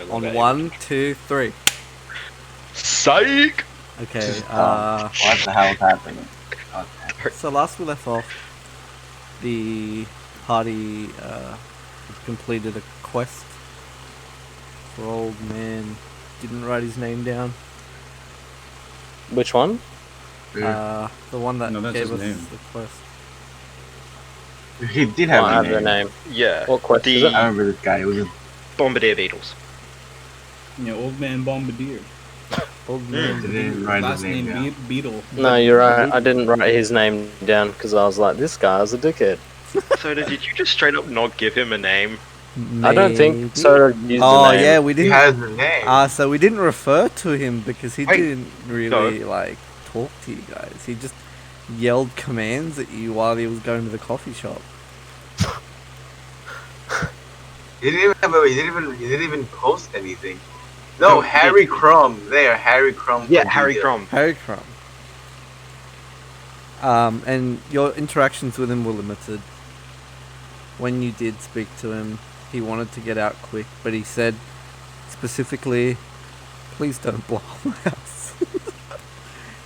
On longer. 1, 2, 3. Psych! Okay, What the hell is happening? Okay. so last we left off, the party completed a quest for old man. Didn't write his name down. Which one? The one that No, that's gave his us name. the quest. He did have I a have name. the name. Yeah. What quest is The it? I remember this guy. It was Bombardier Beetles. Yeah, Old Man Bombardier. Old they man. didn't write his Last name name down. Beetle. No, you're right. I didn't write his name down because I was like, this guy's a dickhead. Soda, did you just straight up not give him a name? I don't think Maybe? Soda used Oh the name. yeah, we He didn't. has the name. So we didn't refer to him because he Wait, didn't really like talk to you guys. He just yelled commands at you while he was going to the coffee shop. He didn't even have he didn't even post anything. No, No, he Harry did. Crumb. There, Harry Crumb. Yeah, from Harry the- Crumb. Harry Crumb. And your interactions with him were limited. When you did speak to him, he wanted to get out quick, but he said specifically, "Please don't blow up my house,"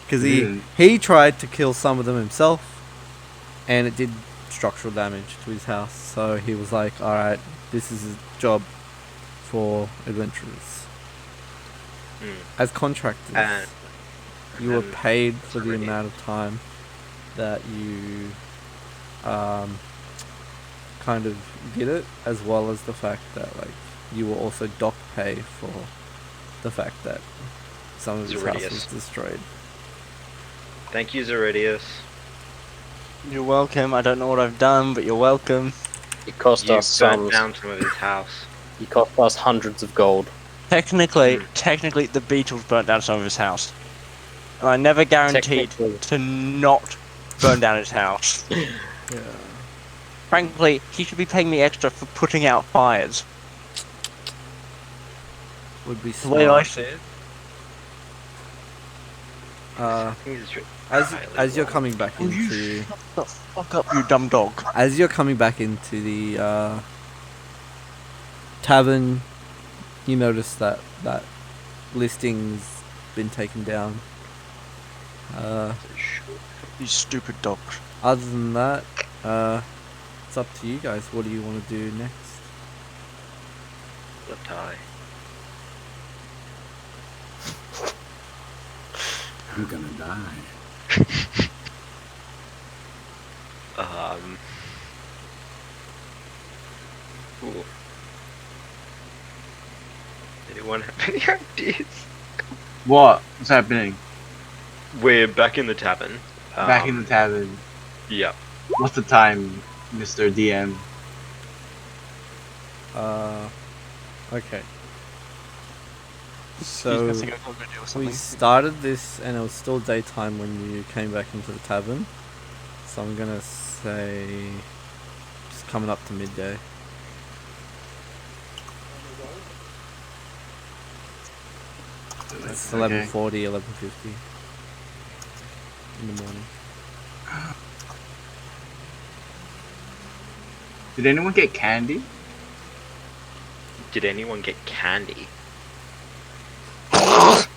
because he tried to kill some of them himself, and it did structural damage to his house. So he was like, "All right, this is a job for adventurers." As contractors, you were and paid for the already- amount of time that you kind of did it, as well as the fact that like you were also dock pay for the fact that some of his house was Zeridius. destroyed. Thank you, Zeridius. You're welcome. I don't know what I've done, but you're welcome. It cost You us burnt down some of his house. It cost us hundreds of gold. Technically, the Beatles burnt down some of his house, and I never guaranteed Technically. to not burn down his house. Yeah. Frankly, he should be paying me extra for putting out fires. Would be The way I smart. see it. As you're coming back Will you into shut the fuck up, you dumb dog? as you're coming back into the tavern, you notice that listing's been taken down. You stupid dogs. Other than that, it's up to you guys. What do you want to do next? Left eye. I'm gonna die. Ooh. Anyone have any ideas? What's happening? We're back in the tavern. Back in the tavern. Yeah. What's the time, Mr. DM? Okay. He's So gonna think I'm gonna do we something. started this, and it was still daytime when you came back into the tavern. So I'm gonna say just coming up to midday. It's 11:40, 11:50 in the morning. Did anyone get candy? Did anyone get candy? Can't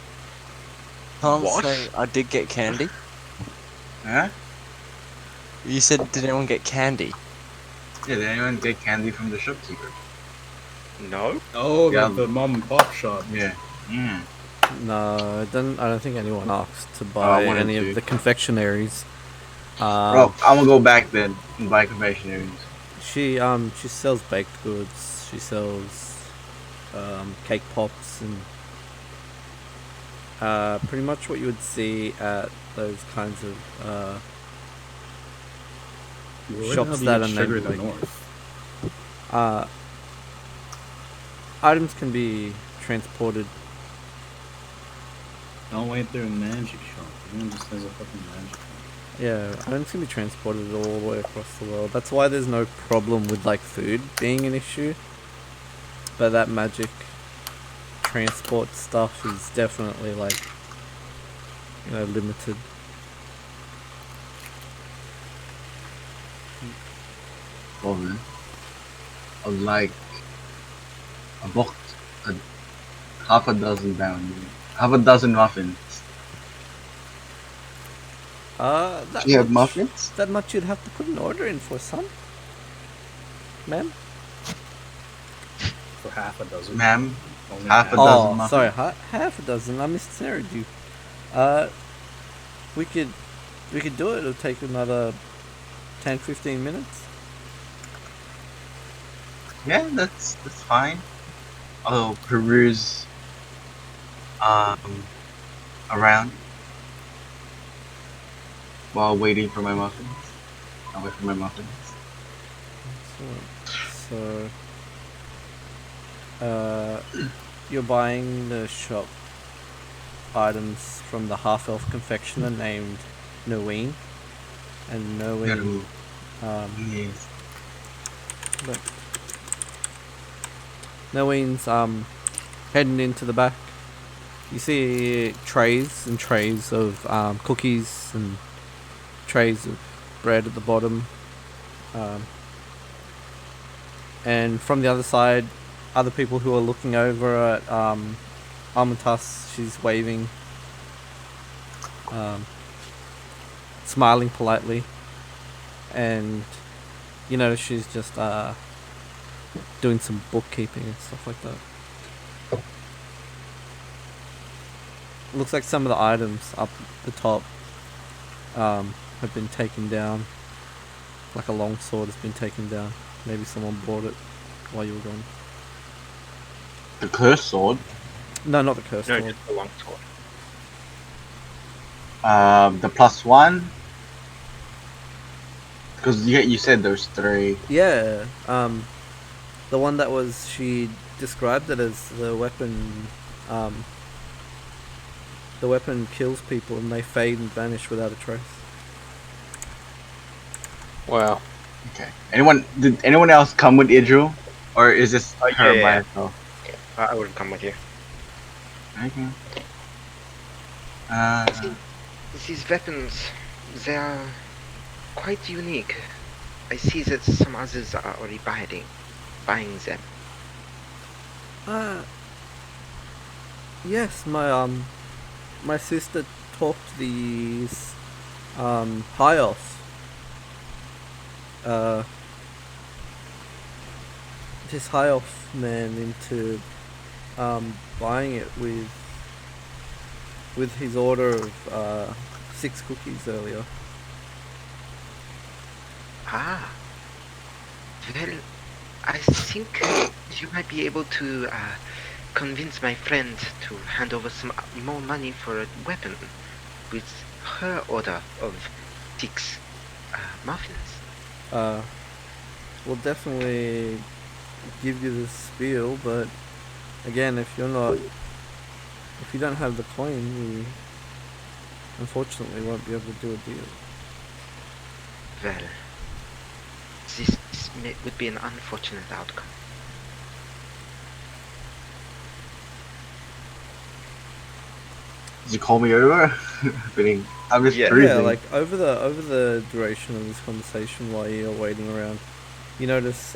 What? say I did get candy. Huh? You said, did anyone get candy? Yeah, did anyone get candy from the shopkeeper? No? Oh, Yeah. the mom and pop shop. Yeah. Mm. No, I don't think anyone asked to buy wanted any to. of the confectionaries. Bro, I'm gonna go back then and buy confectionaries. She sells baked goods. She sells cake pops and pretty much what you would see at those kinds of Where shops the that hell are do you get sugar named in the like north? items can be transported. Don't wait through a magic shop. Everyone just has a fucking magic shop. Yeah, items can be transported all the way across the world. That's why there's no problem with like food being an issue. But that magic transport stuff is definitely like, you know, limited. Well then, I'd like a box, half a dozen down. Half a dozen muffins. That Do you have much, muffins? that much you'd have to put an order in for, son. Ma'am? For half a dozen. Ma'am? Only Half a dozen Oh, muffins? sorry, half a dozen. I misheard you. We could do it. It'll take another 10-15 minutes. Yeah, that's fine. I'll peruse around while waiting for my muffins. I'll wait for my muffins. So, you're buying the shop items from the half-elf confectioner named Noween, and Noween, Yes. look, Noween's heading into the back. You see trays and trays of cookies and trays of bread at the bottom. And from the other side, other people who are looking over at Armitas. She's waving, smiling politely, and you notice she's just doing some bookkeeping and stuff like that. Looks like some of the items up the top have been taken down. Like a long sword has been taken down. Maybe someone bought it while you were gone. The cursed sword. No, not the cursed No, sword. just the long sword. The +1. Because you said there's 3. Yeah, the one that was, she described it as the weapon, the weapon kills people and they fade and vanish without a trace. Wow. Okay. Did anyone else come with Idril? Or is this Oh, her yeah, by yeah. herself? I would come with you. Okay. These weapons, they are quite unique. I see that some others are already buying them. Yes, my sister talked these, high elves. This high elf man into, buying it with his order of, 6 cookies earlier. Ah. Well, I think you might be able to convince my friend to hand over some more money for a weapon with her order of 6 muffins. We'll definitely give you the spiel, but again, if you don't have the coin, we unfortunately won't be able to do a deal. Well, this would be an unfortunate outcome. Did you call me over? I'm just Yeah. perusing. Yeah, like over the duration of this conversation while you're waiting around, you notice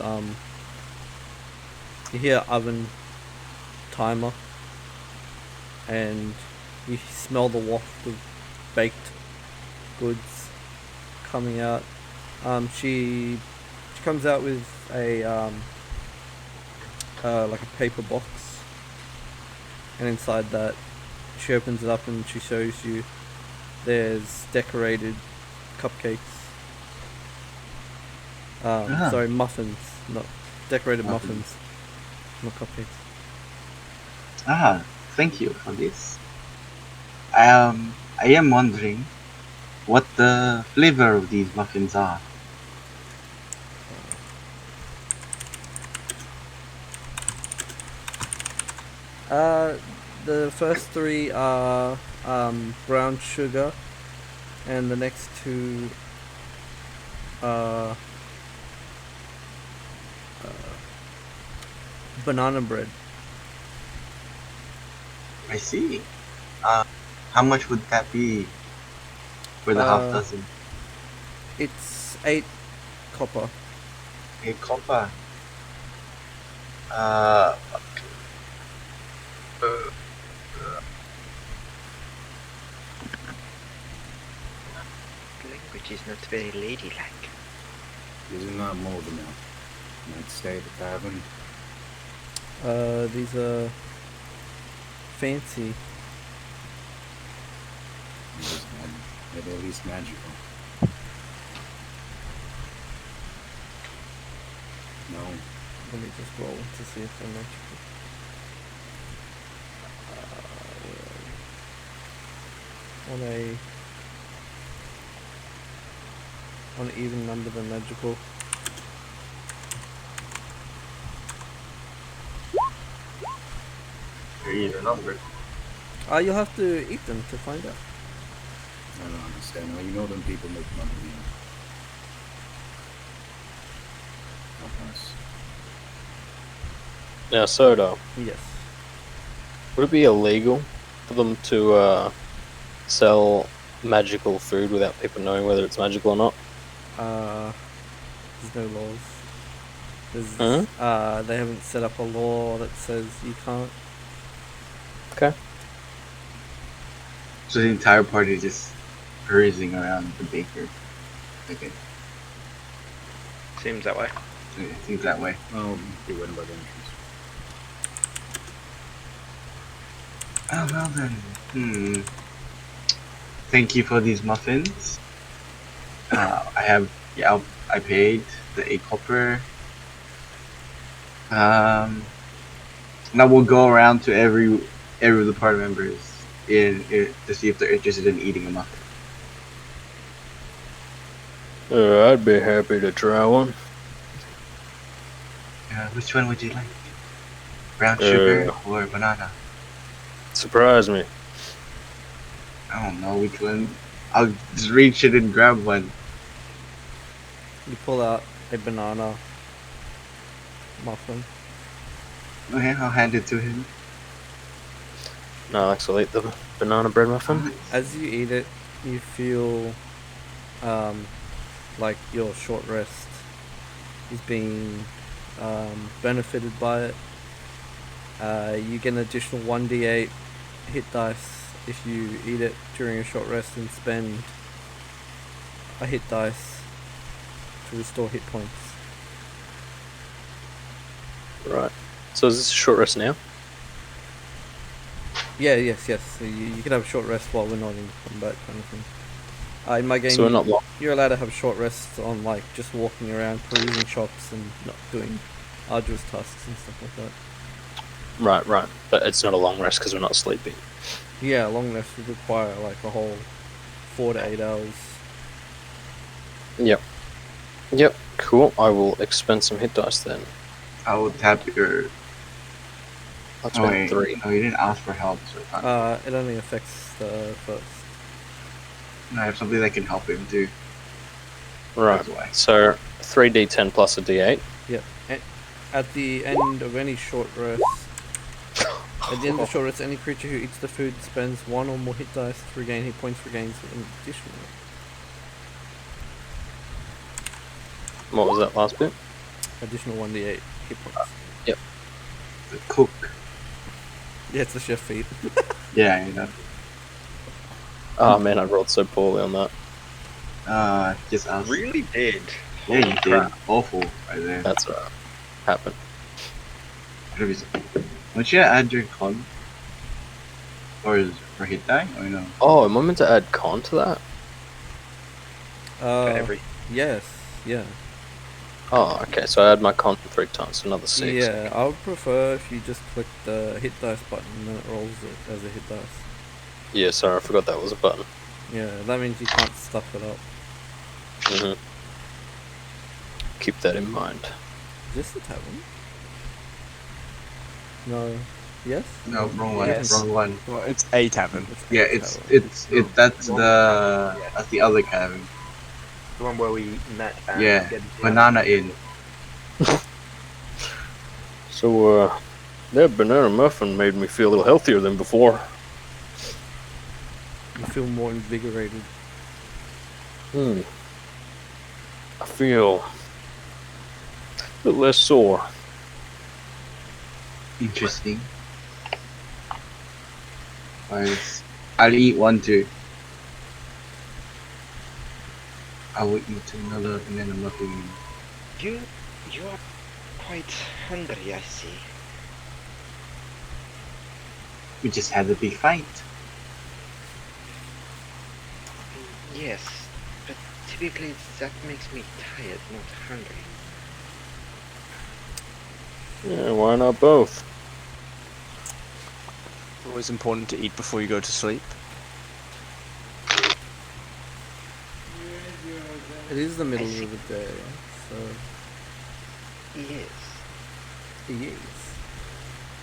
you hear oven timer, and you smell the waft of baked goods coming out. She comes out with a like a paper box, and inside that she opens it up and she shows you there's decorated cupcakes. Sorry, muffins, not decorated muffins, not cupcakes. Thank you for this. I am wondering what the flavor of these muffins are. The first 3 are brown sugar, and the next 2 are banana bread. I see. How much would that be for the half dozen? It's 8 copper. 8 copper. Language is not very ladylike. These are not molded now. Might stay at the tavern. These are fancy. They're at least magical. No. Let me just roll to see if they're magical. On an even number than magical. They're either number. You'll have to eat them to find out. I don't understand. Well, you know them people make money. You know. Help us. Now, Soda, Yes. would it be illegal for them to sell magical food without people knowing whether it's magical or not? There's no laws. Huh? They haven't set up a law that says you can't. Okay. So the entire party is just cruising around the baker. Okay, Seems that way. so it seems that way. Oh, be waiting by the entrance. Oh well then. Thank you for these muffins. I paid the 8 copper. Now we'll go around to every of the party members to see if they're interested in eating a muffin. I'd be happy to try one. Which one would you like? Brown sugar or banana? Surprise me. I don't know which one. I'll just reach in and grab one. You pull out a banana muffin. Okay, I'll hand it to him. No, Alex will eat the banana bread muffin. As you eat it, you feel like your short rest is being benefited by it. You get an additional 1d8 hit dice if you eat it during a short rest and spend a hit dice to restore hit points. Right. So is this a short rest now? Yeah, yes. So you can have a short rest while we're not in combat, kind of thing. In my game, So we're not locked. you're allowed to have short rests on like just walking around, perusing shops, and not doing arduous tasks and stuff like that. Right. But it's not a long rest because we're not sleeping. Yeah, long rest would require like a whole 4 to 8 hours. Yep. Cool. I will expend some hit dice then. I will tap your. I'll Oh spend wait, 3. no, you didn't ask for help, so it's not. It only affects the first. I have something that can help him too. Right. That's why. So 3d10 plus a d8. Yep. At the end of any short rest, at the end of the short rest, any creature who eats the food spends 1 or more hit dice to regain hit points, regains an additional. What was that last bit? Additional 1d8 hit points. The cook. Yeah, it's the chef feat. Yeah, you know. Oh man, I rolled so poorly on that. Just ask. Really did. Yeah, you did. crap. Awful right there. That's happened. Won't you add your con? Or hit die? Or no? Oh, am I meant to add con to that? Every Yes, yeah. Oh, okay. So I add my con 3 times, so another 6. Yeah, I would prefer if you just click the hit dice button and then it rolls it as a hit dice. Yeah, sorry, I forgot that was a button. Yeah, that means you can't stuff it up. Mm-hmm. Keep that in mind. Is this the tavern? No. Yes? No, wrong one. Yes. Wrong one. Well, it's a tavern. Yeah, that's the other cabin. the one where we met. And Yeah, get Banana Inn. So, that banana muffin made me feel a little healthier than before. You feel more invigorated. I feel a little less sore. Interesting. Otherwise, I'll eat one too. I will eat another banana muffin. You are quite hungry, I see. We just had a big fight. Yes, but typically that makes me tired, not hungry. Yeah, why not both? Always important to eat before you go to sleep. It is the middle see. of the day, so Yes. yes.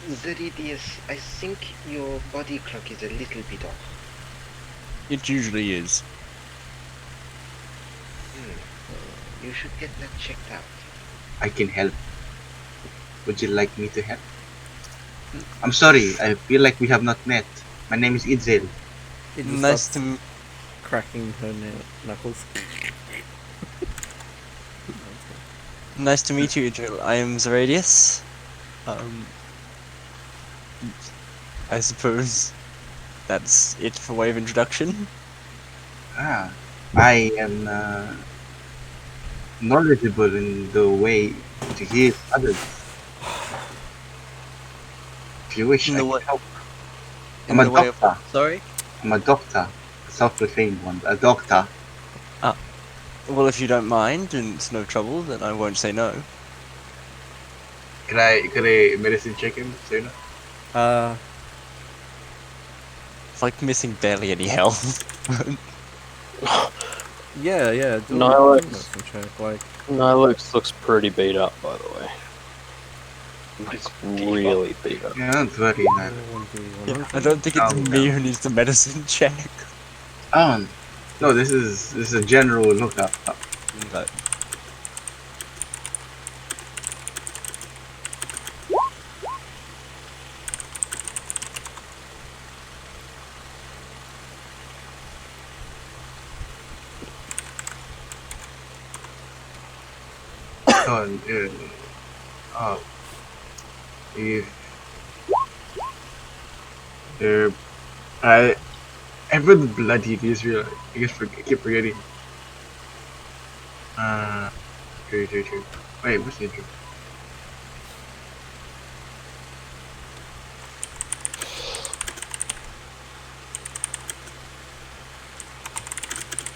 Zeridius, I think your body clock is a little bit off. It usually is. You should get that checked out. I can help. Would you like me to help? I'm sorry, I feel like we have not met. My name is Idzel. It just Nice starts to cracking her knuckles. Nice to meet you, Jill. I am Zeradius. I suppose that's it for way of introduction. Ah, I am knowledgeable in the way to heal others. If you wish, In I the can way- help. In I'm the a way of doctor. sorry? I'm a doctor. A self-proclaimed one. A doctor. Well, if you don't mind and it's no trouble, then I won't say no. Could I medicine check him, Souda? It's like missing barely any health. Yeah. Do No, a it's- medicine check. Like, Nihilux looks pretty beat up, by the way. Like, It's really beat up. Yeah, don't worry, man. 1d100. I don't think it's Calm me down. who needs the medicine check. Oh, no, this is a general lookup. No. If I ever the bloody Israel, I keep forgetting. True. Wait, what's the intro?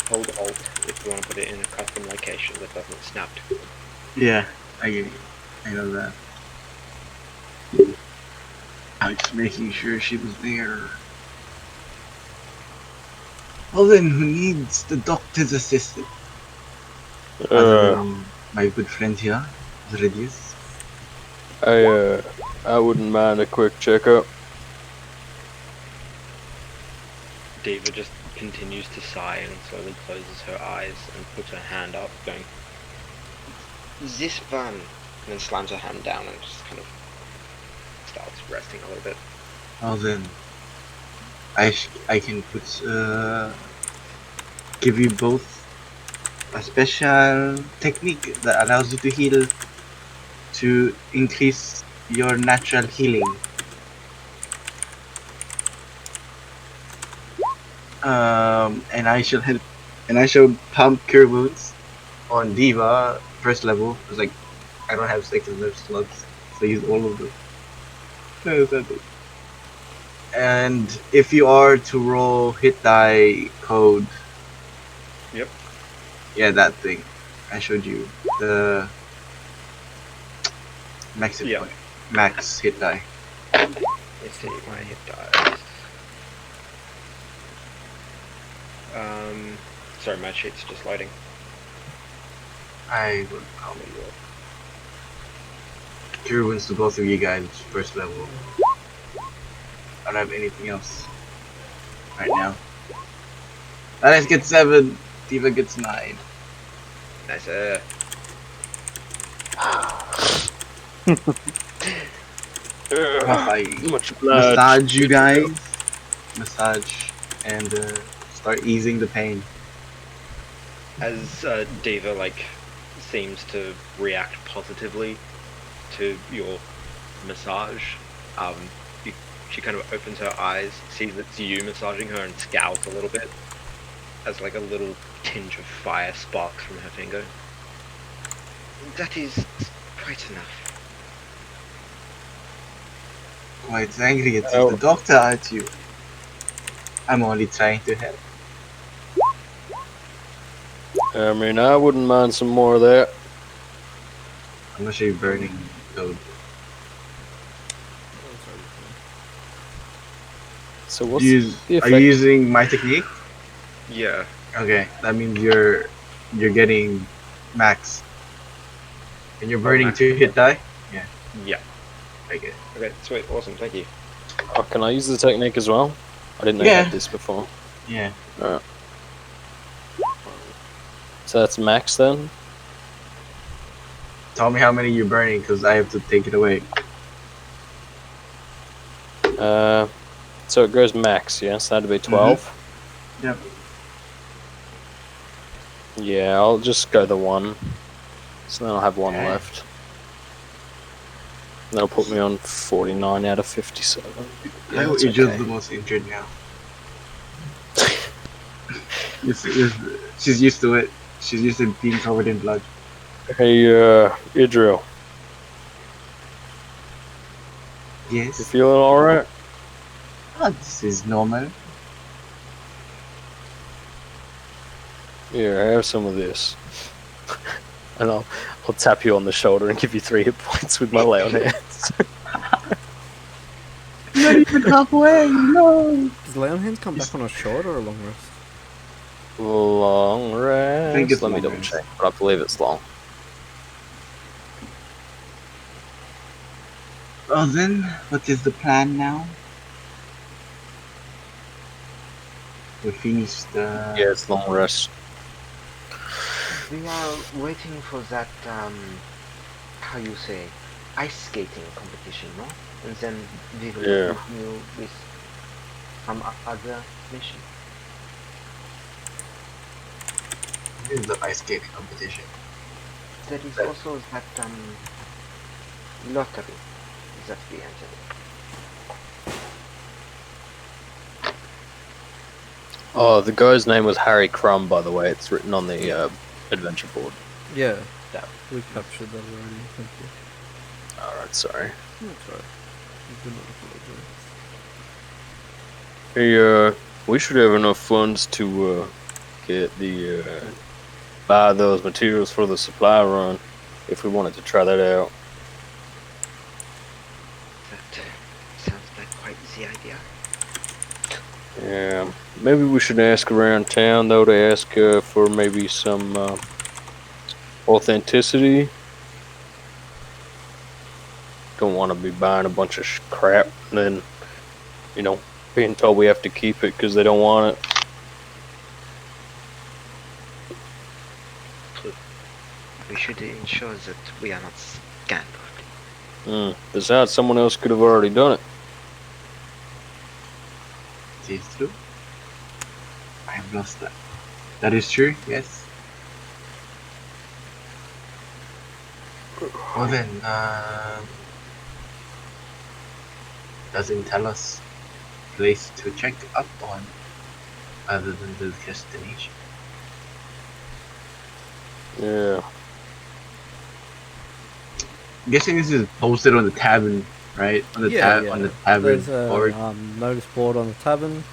Hold Alt if you want to put it in a custom location that doesn't snap. Yeah, I get it. I know that. I was just making sure she was there. Well then, who needs the doctor's assistant? Other than my good friend here, Zeridius. I wouldn't mind a quick checkup. Diva just continues to sigh and slowly closes her eyes and puts her hand up, going, "This one," and then slams her hand down and just kind of starts resting a little bit. Well then, I can give you both a special technique that allows you to heal to increase your natural healing. And I shall help, and I shall pump cure wounds on Diva first level. It's like I don't have second level slots, so use all of them. And if you are to roll hit die code, Yep. yeah, that thing I showed you, the max hit Yeah. point, max hit die. Let's see my hit dice. Sorry, my sheet's just loading. I will probably roll cure wounds to both of you guys first level. I don't have anything else right now. Alex gets 7, Diva gets 9. Nice. I Much obliged. massage you guys, massage, and start easing the pain. As Diva seems to react positively to your massage, you She kind of opens her eyes, sees it's you massaging her, and scowls a little bit, as like a little tinge of fire sparks from her finger. That is quite enough. Quite angry at Oh. the doctor, aren't you? I'm only trying to help. I mean, I wouldn't mind some more of that. I'm not sure you're burning though. So what's the Are effect? you using my technique? Yeah. Okay, that means you're getting max. And you're burning max. 2 hit die? Yeah. Okay. Okay, sweet, awesome, thank you. Oh, can I use the technique as well? I didn't know you Yeah. had this before. Yeah. Alright. So that's max then? Tell me how many you're burning, because I have to take it away. So it goes max, yes? That'd be 12? Yep. Yeah, I'll just go the 1. So then I'll have 1 Okay. left. That'll put me on 49 out of 57. Yeah, that's You're just okay. the most injured now. She's used to it. She's used to being covered in blood. Hey, Idril, you Yes. feeling alright? Oh, this is normal. Here, have some of this. And I'll tap you on the shoulder and give you 3 hit points with my lay on hands. Not even halfway, no! Does Lay on Hands come back on a short or a long rest? Long rest. I think it's Let me long double rest. check, but I believe it's long. Well then, what is the plan now? We finished the... Yeah, it's long rest. We are waiting for that, how you say, ice skating competition, no? And then we will Yeah. continue with some other mission. This is the ice skating competition. There is also that, lottery that we entered. Oh, the guy's name was Harry Crumb, by the way. It's written on the adventure board. Yeah. Yeah. We captured that already, thank you. Alright, sorry. That's right. You do not apologize. Hey, we should have enough funds to get the buy those materials for the supply run if we wanted to try that out. That sounds like quite the idea. Yeah, maybe we should ask around town though to ask for maybe some authenticity. Don't want to be buying a bunch of crap and then, you know, being told we have to keep it because they don't want it. We should ensure that we are not scammed. Besides, someone else could have already done it. Is it true? I have lost that. That is true, yes. Well then, doesn't tell us place to check up on other than the destination. Yeah. I'm guessing this is posted on the tavern, right? On the on the tavern There's a board. notice board on the tavern.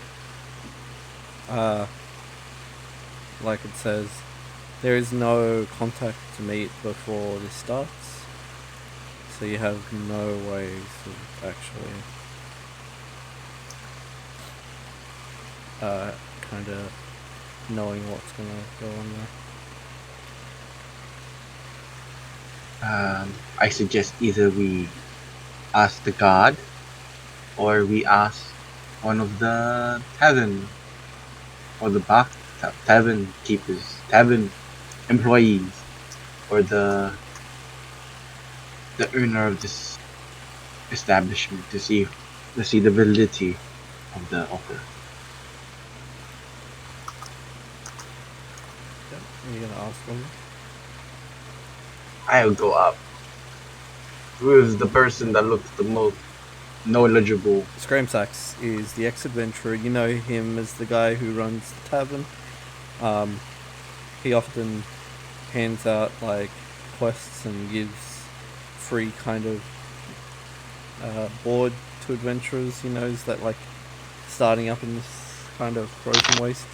Like it says, there is no contact to meet before this starts, so you have no ways of actually kind of knowing what's gonna go on there. I suggest either we ask the guard or we ask one of the tavern or the tavern keepers, tavern employees, or the owner of this establishment to see the validity of the offer. Are you gonna ask them? I'll go up. Who is the person that looks the most knowledgeable. Scramsax is the ex-adventurer. You know him as the guy who runs the tavern. He often hands out like quests and gives free kind of board to adventurers. He knows that like starting up in this kind of frozen waste.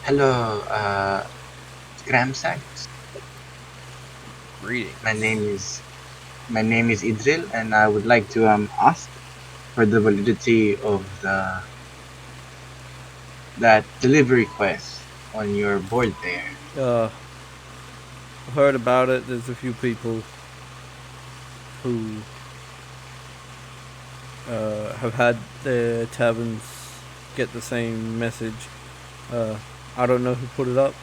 Hello, Scramsax. Greetings. My name is Idril, and I would like to ask for the validity of that delivery quest on your board there. I've heard about it. There's a few people who have had their taverns get the same message. I don't know who put it up,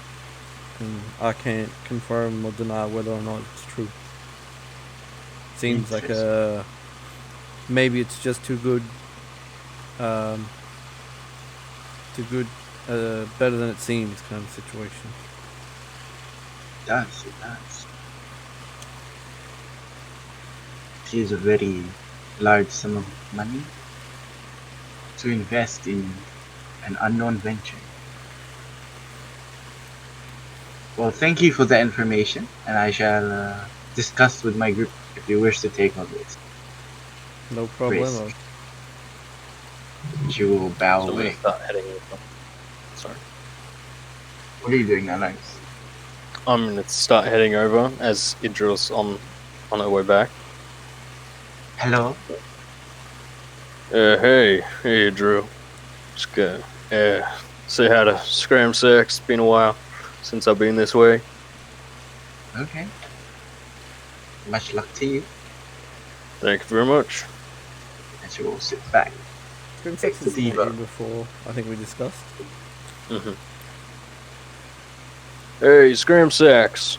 and I can't confirm or deny whether or not it's true. Seems like maybe it's just too good, better than it seems kind of situation. It does. It is a very large sum of money to invest in an unknown venture. Well, thank you for the information, and I shall discuss with my group if you wish to take on this. No problem. Risk. You will bow So I'm away. gonna start heading over. Sorry. What are you doing now, Alex? I'm gonna start heading over as Idril's on her way back. Hello? Hey, Drew. Just go. Say hi to Scramsax. It's been a while since I've been this way. Okay. Much luck to you. Thank you very much. And she will sit back. Scrimsex has met Diva. you before. I think we discussed. Mm-hmm. Hey, Scramsax.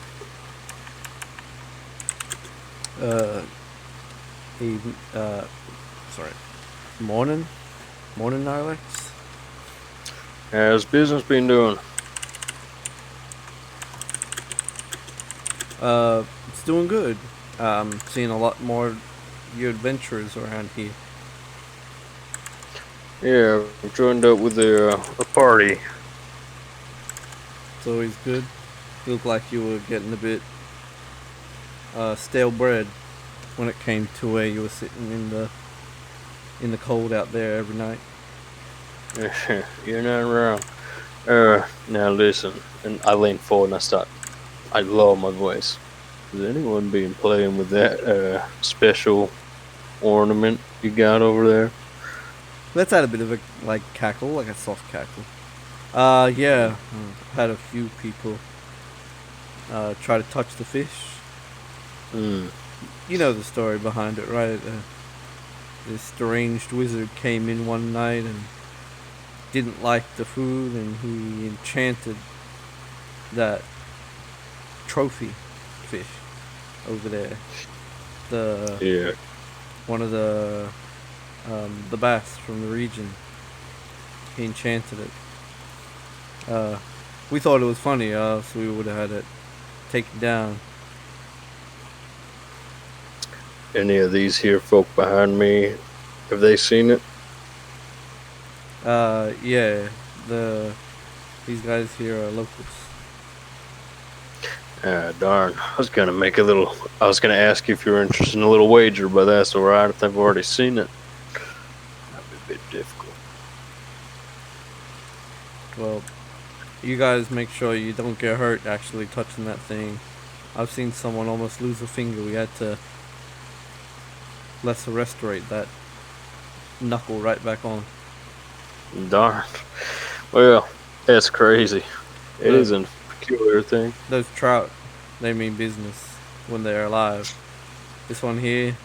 Sorry. Morning, Alex. How's business been doing? It's doing good. Seeing a lot more of your adventurers around here. Yeah, I've joined up with a party. It's always good. You look like you were getting a bit stale bread when it came to where you were sitting in the cold out there every night. You're not wrong. Now listen, and I lean forward and I lower my voice. Has anyone been playing with that special ornament you got over there? Let's add a bit of a cackle, like a soft cackle. Yeah, I've had a few people try to touch the fish. You know the story behind it, right? This deranged wizard came in one night and didn't like the food, and he enchanted that trophy fish over there. One of the bass from the region. He enchanted it. We thought it was funny, so we would have had it taken down. Any of these here folk behind me, have they seen it? Yeah, these guys here are locals. Darn. I was gonna ask you if you were interested in a little wager, but that's alright if they've already seen it. That'd be a bit difficult. Well, you guys make sure you don't get hurt actually touching that thing. I've seen someone almost lose a finger. We had to restaurate that knuckle right back on. Darn. Well, that's crazy. It Yeah. is a peculiar thing. Those trout, they mean business when they're alive. This one here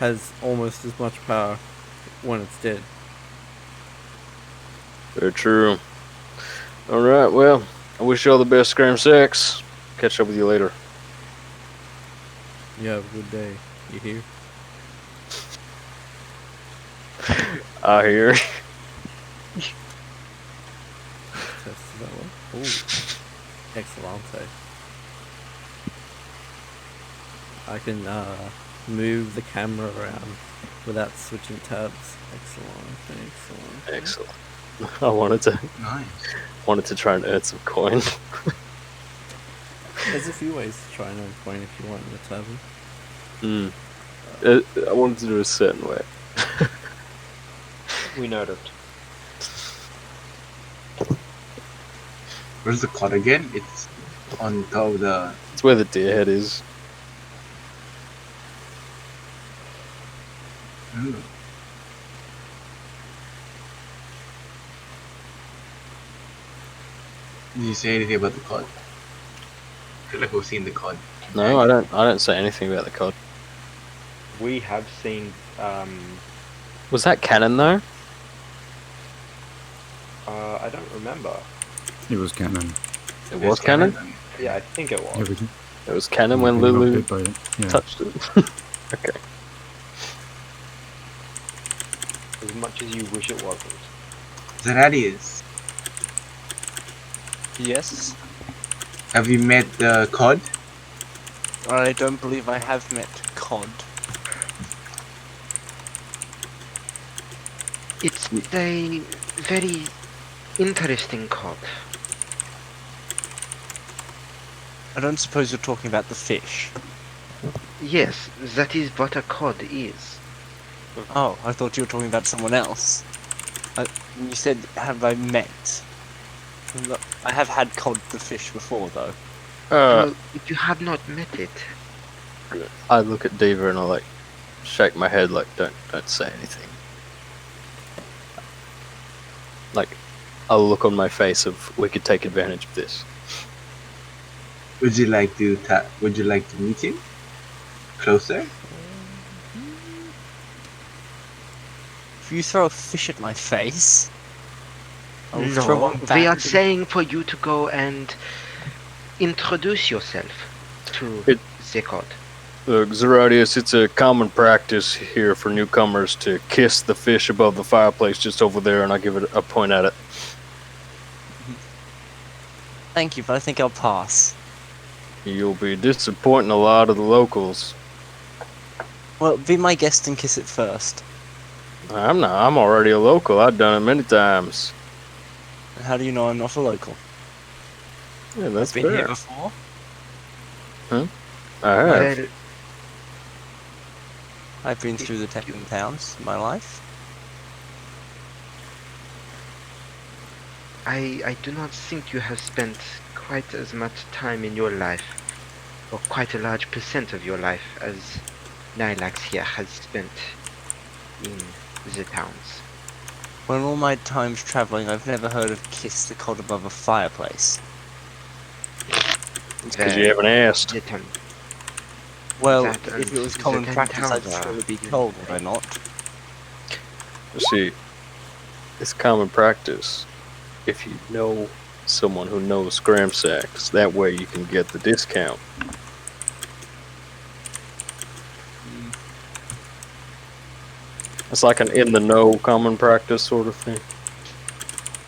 has almost as much power when it's dead. Very true. Alright, well, I wish you all the best, Scramsax. Catch up with you later. You have a good day. You hear? I hear. Test, is that one? Ooh. Excellent. I can move the camera around without switching tabs. Excellent. Excellent. I wanted to try and earn some coin. There's a few ways to try and earn coin if you want in the tavern. I wanted to do it a certain way. We noted. Where's the cod again? It's on top of the. It's where the deer head is. Hmm. Did you say anything about the cod? I feel like we've seen the cod. No, I don't say anything about the cod. We have seen. Was that canon though? I don't remember. It was canon. It was canon? Yeah, I think it was. Everything. It was canon when Everything Lulu got bit by it. Yeah. touched it. Okay. As much as you wish it wasn't. Zeradius, Yes. have you met the cod? I don't believe I have met Cod. It's a very interesting cod. I don't suppose you're talking about the fish. Yes, that is what a cod is. Oh, I thought you were talking about someone else. You said, have I met? Look, I have had cod the fish before, though. Well, if you have not met it, I look at Diva and I like shake my head like don't say anything. Like a look on my face of we could take advantage of this. Would you like to meet him closer? If you throw a fish at my face, I'll throw no, one back. we are saying for you to go and introduce yourself to It- the cod. Look, Zeradius, it's a common practice here for newcomers to kiss the fish above the fireplace just over there, and I give it a point at it. Thank you, but I think I'll pass. You'll be disappointing a lot of the locals. Well, be my guest and kiss it first. I'm not. I'm already a local. I've done it many times. How do you know I'm not a local? Yeah, that's I've been fair. here before. I have. Well, I've been through the Tekken towns in my life. I do not think you have spent quite as much time in your life, or quite a large percent of your life, as Nylax here has spent in the towns. Well, in all my times travelling, I've never heard of kiss the cod above a fireplace. It's because you haven't asked. The town- Well, That if it was and common the practice, I'd towns are- surely be told, would I not? See, it's common practice. If you know someone who knows scram sacks, that way you can get the discount. It's like an in the know common practice sort of thing.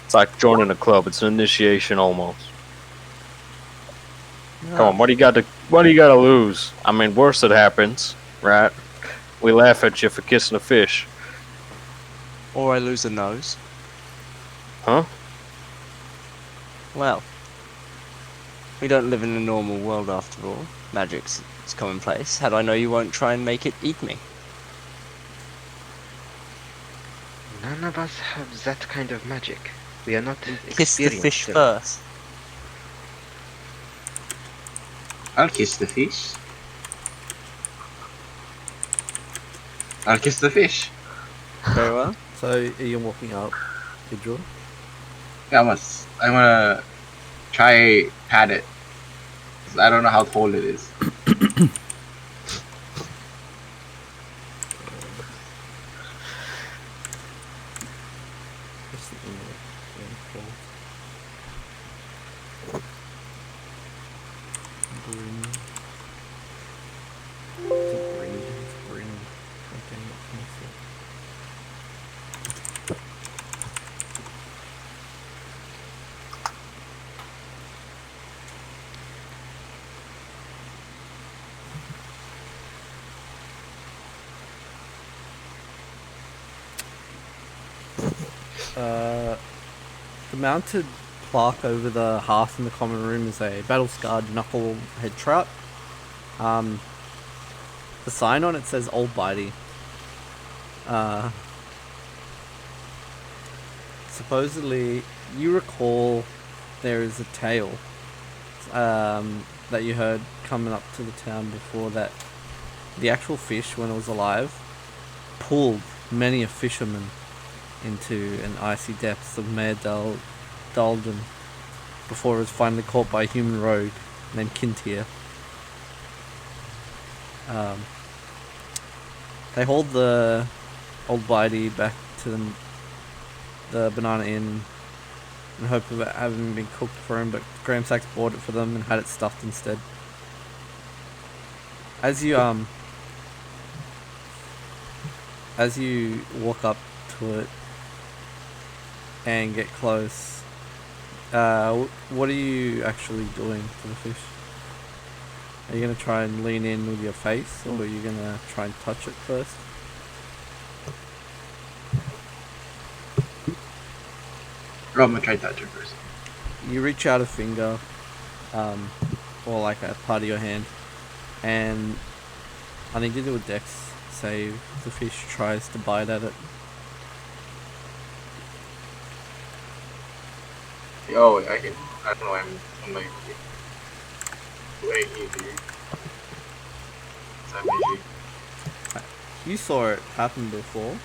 It's like joining a club. It's an initiation almost. Come on, what do you got to lose? I mean, worse it happens, right? We laugh at you for kissing a fish. Or I lose a nose. Huh? Well, we don't live in a normal world after all. Magic's it's commonplace. How do I know you won't try and make it eat me? None of us have that kind of magic. We are not Kiss the experienced fish in it. first. I'll kiss the fish. I'll kiss the fish. Very well. So are you walking up, Idril? Yeah, I'm gonna try pat it. 'Cause I don't know how tall it is. Just thinking of it. Bryn. Is it Bryn? It's Bryn. Okay, that's it. The mounted plaque over the hearth in the common room is a battle-scarred knucklehead trout. The sign on it says Old Bitey. Supposedly, you recall there is a tale that you heard coming up to the town before, that the actual fish, when it was alive, pulled many a fisherman into an icy depths of Mare Dalden before it was finally caught by a human rogue named Kintier. They hauled the Old Bitey back to the Banana Inn in hope of it having been cooked for him, but Graham Sachs bought it for them and had it stuffed instead. As you walk up to it and get close, what are you actually doing to the fish? Are you going to try and lean in with your face, or are you going to try and touch it first? I'm gonna try to touch it first. You reach out a finger, or like a part of your hand, and I need you to do a dex save. The fish tries to bite at it. Oh, I don't know, I'm on my way easy. You saw it happen before.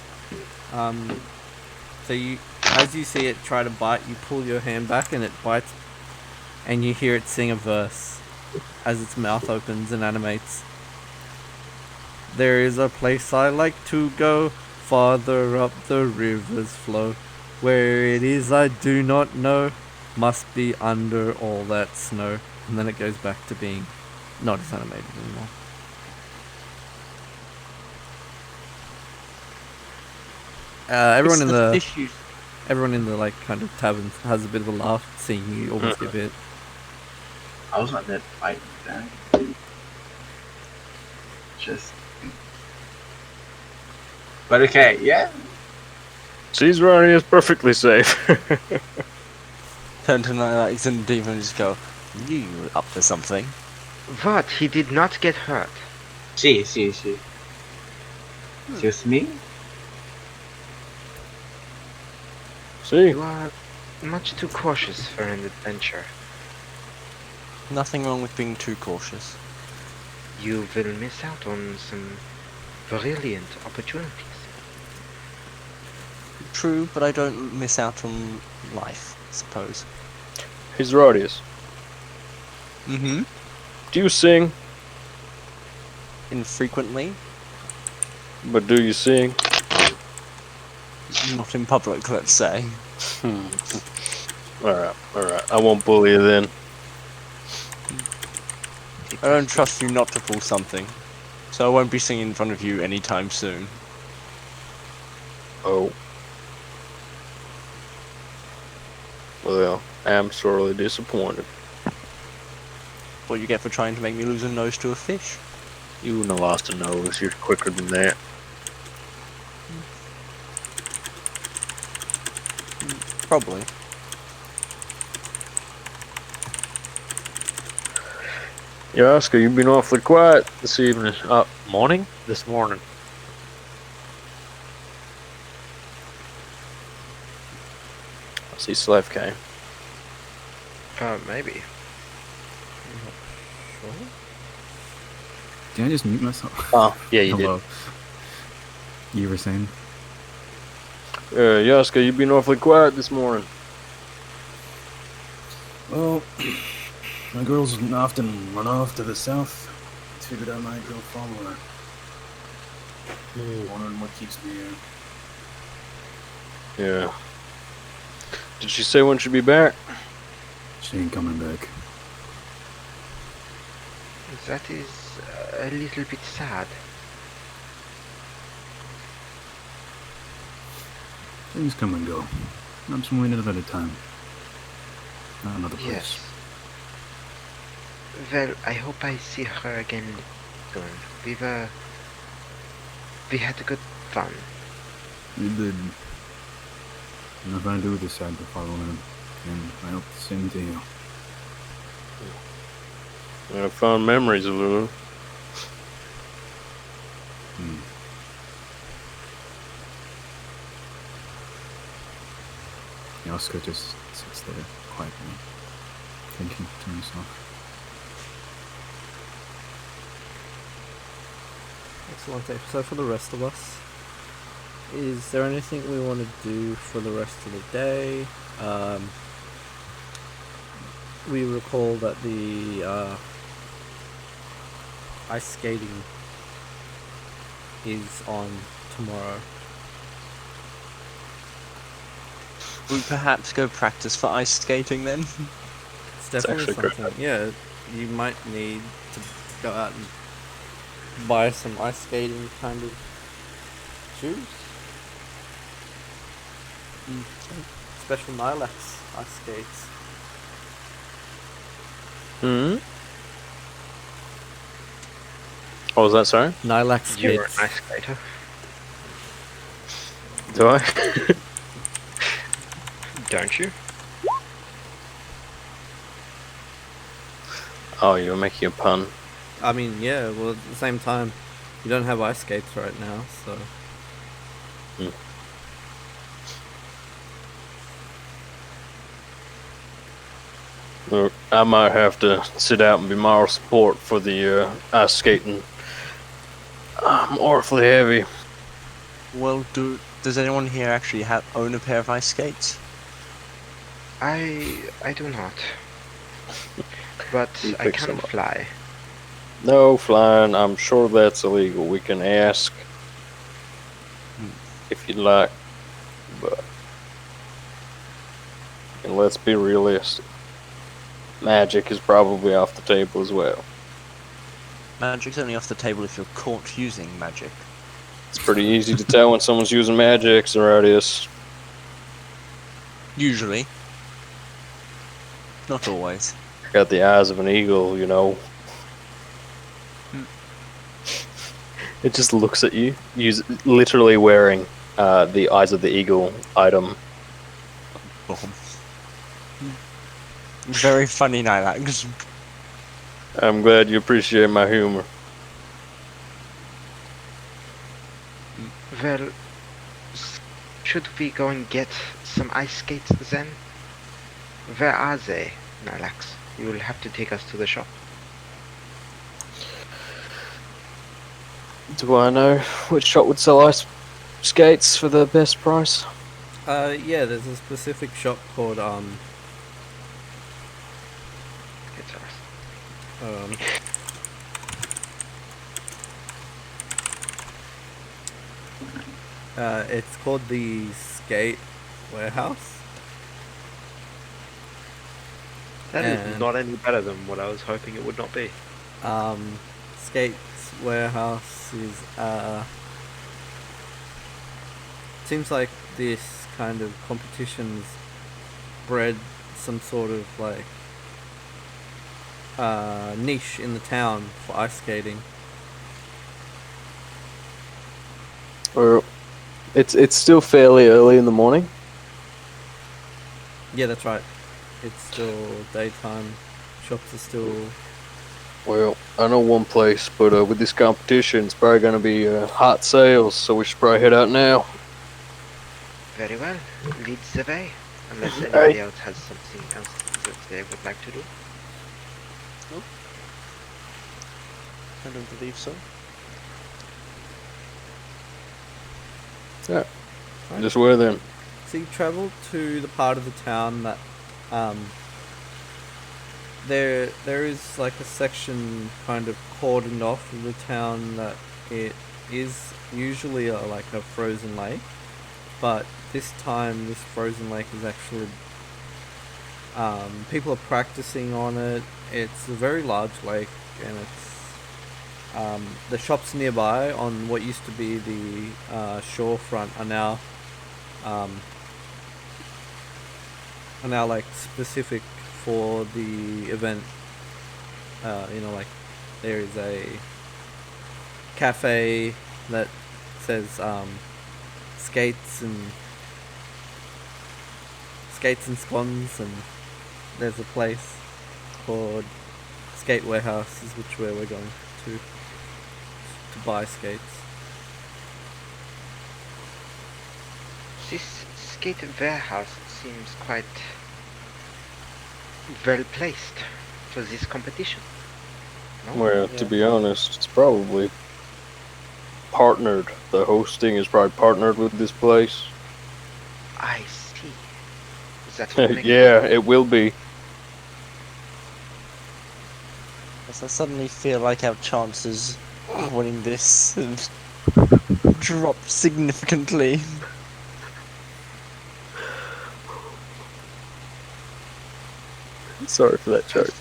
So as you see it try to bite, you pull your hand back and it bites, and you hear it sing a verse as its mouth opens and animates. There is a place I like to go, farther up the river's flow. Where it is I do not know, must be under all that snow. And then it goes back to being not as animated anymore. Everyone in the like kind of tavern has a bit of a laugh seeing you almost get bit. I was not that fight that. Just. But okay, yeah. She's running is perfectly safe. Turn to Nylax and Demon and just go, you up to something? What? He did not get hurt. She. Just me? See? You are much too cautious for an adventure. Nothing wrong with being too cautious. You will miss out on some brilliant opportunities. True, but I don't miss out on life, I suppose. He's Rodius. Mm-hmm. Do you sing? Infrequently. But do you sing? Not in public, let's say. Alright. I won't bully you then. I don't trust you not to pull something, so I won't be singing in front of you anytime soon. Oh. Well, I am sorely disappointed. What you get for trying to make me lose a nose to a fish? You wouldn't have lost a nose. You're quicker than that. Probably. Yeah, Oscar, you've been awfully quiet this evening. Morning? This morning. I see Slave came. Maybe. Did I just mute myself? Oh, yeah, you Hello. You were saying? did. Yaska, you've been awfully quiet this morning. Well, my girls often run off to the south. Figured I might go follow her. Wondering what keeps me here. Yeah. Did she say when she'd be back? She ain't coming back. That is a little bit sad. Things come and go. I'm just waiting at a time. Not another place. Yes. Well, I hope I see her again soon. We had good fun. You did. And if I do decide to follow him, then I hope the same to you. Fond memories, Lulu. Hmm. Oscar just sits there quietly, thinking to himself. Excellent. So for the rest of us, is there anything we want to do for the rest of the day? We recall that the ice skating is on tomorrow. We perhaps go practice for ice skating then? It's definitely actually great. something. Yeah, you might need to go out and buy some ice skating kind of shoes. Special Nilax ice skates. Hmm. What was that? Sorry. Nilax You're an skates. ice skater. Do I? Don't you? Oh, you were making a pun. I mean, yeah. Well, at the same time, you don't have ice skates right now, so. Look, I might have to sit out and be moral support for the ice skating. I'm awfully heavy. Well, does anyone here actually own a pair of ice skates? I do not. But You I pick can some up. fly. No flying. I'm sure that's illegal. We can ask if you'd like, but and let's be realistic. Magic is probably off the table as well. Magic's only off the table if you're caught using magic. It's pretty easy to tell when someone's using magic, Zeradius. Usually. Not always. Got the eyes of an eagle, you know. It just looks at you. Literally wearing the eyes of the eagle item. Very funny, Nilax. I'm glad you appreciate my humor. Well, should we go and get some ice skates then? Where are they, Nilax? You will have to take us to the shop. Do I know which shop would sell ice skates for the best price? Yeah. There's a specific shop called It's ours. It's called the Skate Warehouse. That is And- not any better than what I was hoping it would not be. Skates Warehouse is seems like this kind of competitions bred some sort of like niche in the town for ice skating. Or it's still fairly early in the morning. Yeah, that's right. It's still daytime. Shops are still. Well, I know one place, but with this competition, it's probably going to be hot sales, so we should probably head out now. Very well. Leads the way. Unless anybody else has something else that they would like to do. I don't believe so. Yeah. Just where then? So you travel to the part of the town that there is like a section kind of cordoned off of the town that it is usually like a frozen lake, but this time this frozen lake is actually people are practicing on it. It's a very large lake, and it's the shops nearby on what used to be the shorefront are now like specific for the event. Like there is a cafe that says skates and skates and spawns, and there's a place called Skate Warehouse, is which where we're going to buy skates. This skate warehouse seems quite well placed for this competition. No? Well, to be honest, it's probably partnered. The hosting is probably partnered with this place. I see. That would make Yeah, it will be. Yes, I suddenly feel like our chances of winning this have dropped significantly. Sorry for that joke.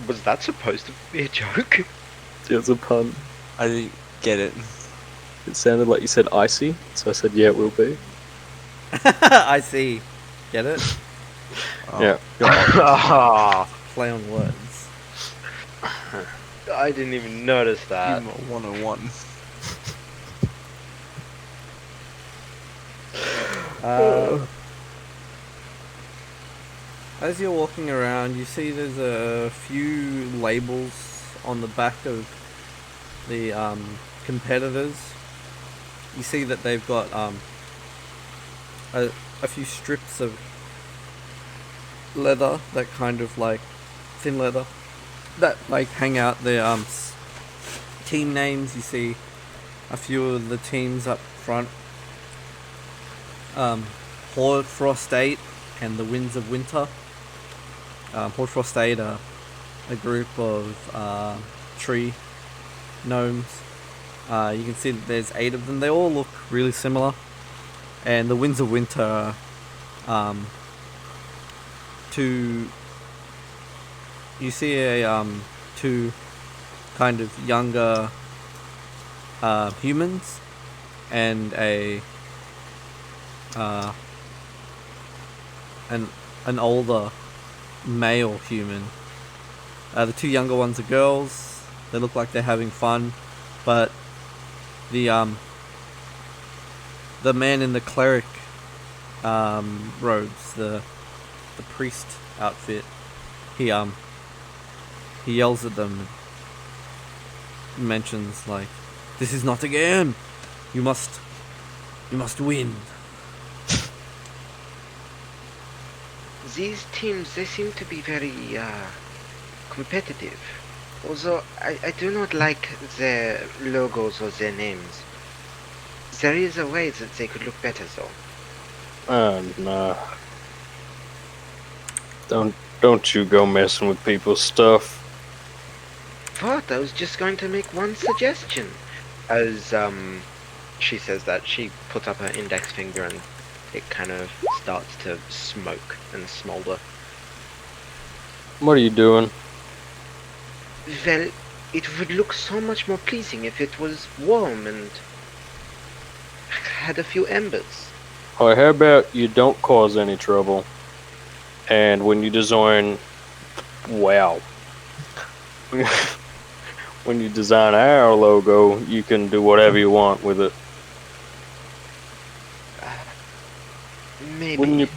Was that supposed to be a joke? It's a pun. I didn't get it. It sounded like you said icy, so I said, yeah, it will be. I see. Get it? Oh, Yeah. Ah, Play on words. I didn't even notice that. Humor 101. As you're walking around, you see there's a few labels on the back of the competitors. You see that they've got a few strips of leather, that kind of like thin leather, that like hang out their team names. You see a few of the teams up front. Horde Frost 8 and the Winds of Winter. Horde Frost 8 are a group of tree gnomes. You can see that there's 8 of them. They all look really similar. And the Winds of Winter are two... You see two kind of younger humans and an older male human. The two younger ones are girls. They look like they're having fun, but the man in the cleric robes, the priest outfit, he yells at them and mentions like, "This is not a game. You must win." These teams, they seem to be very competitive. Although I do not like their logos or their names. There is a way that they could look better though. Nah. Don't you go messing with people's stuff. What? I was just going to make one suggestion. As she says that, she puts up her index finger and it kind of starts to smoke and smolder. What are you doing? Well, it would look so much more pleasing if it was warm and had a few embers. Alright, how about you don't cause any trouble? And when you design... Wow. When you design our logo, you can do whatever you want with it. Maybe.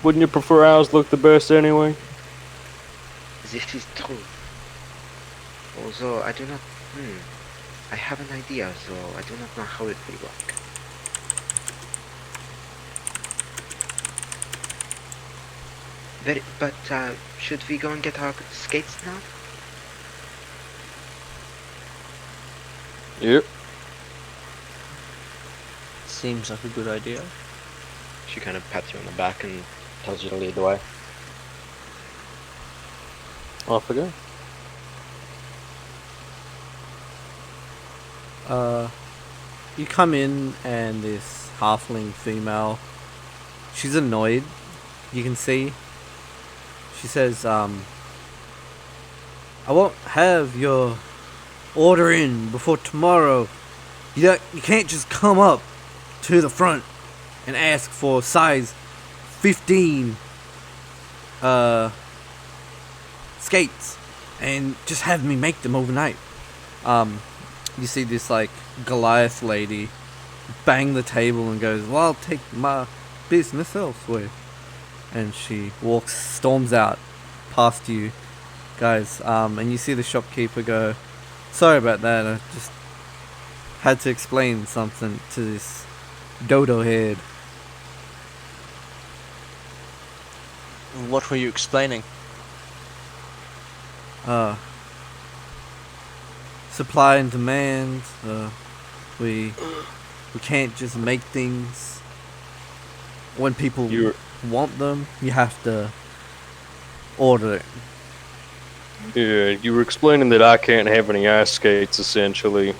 Wouldn't you prefer ours look the best anyway? This is true. Although I do not... I have an idea, though I do not know how it will work. But should we go and get our skates now? Yep. Seems like a good idea. She kind of pats you on the back and tells you to lead the way. Off I go. You come in and this halfling female, she's annoyed, you can see. She says, I won't have your order in before tomorrow. You can't just come up to the front and ask for size 15 skates and just have me make them overnight. You see this like Goliath lady bang the table and goes, "Well, I'll take business elsewhere. And she storms out past you guys, and you see the shopkeeper go, sorry about that, I just had to explain something to this dodo head. What were you explaining? Supply and demand, we can't just make things when people want them. You have to order it. Yeah, you were explaining that I can't have any ice skates, essentially.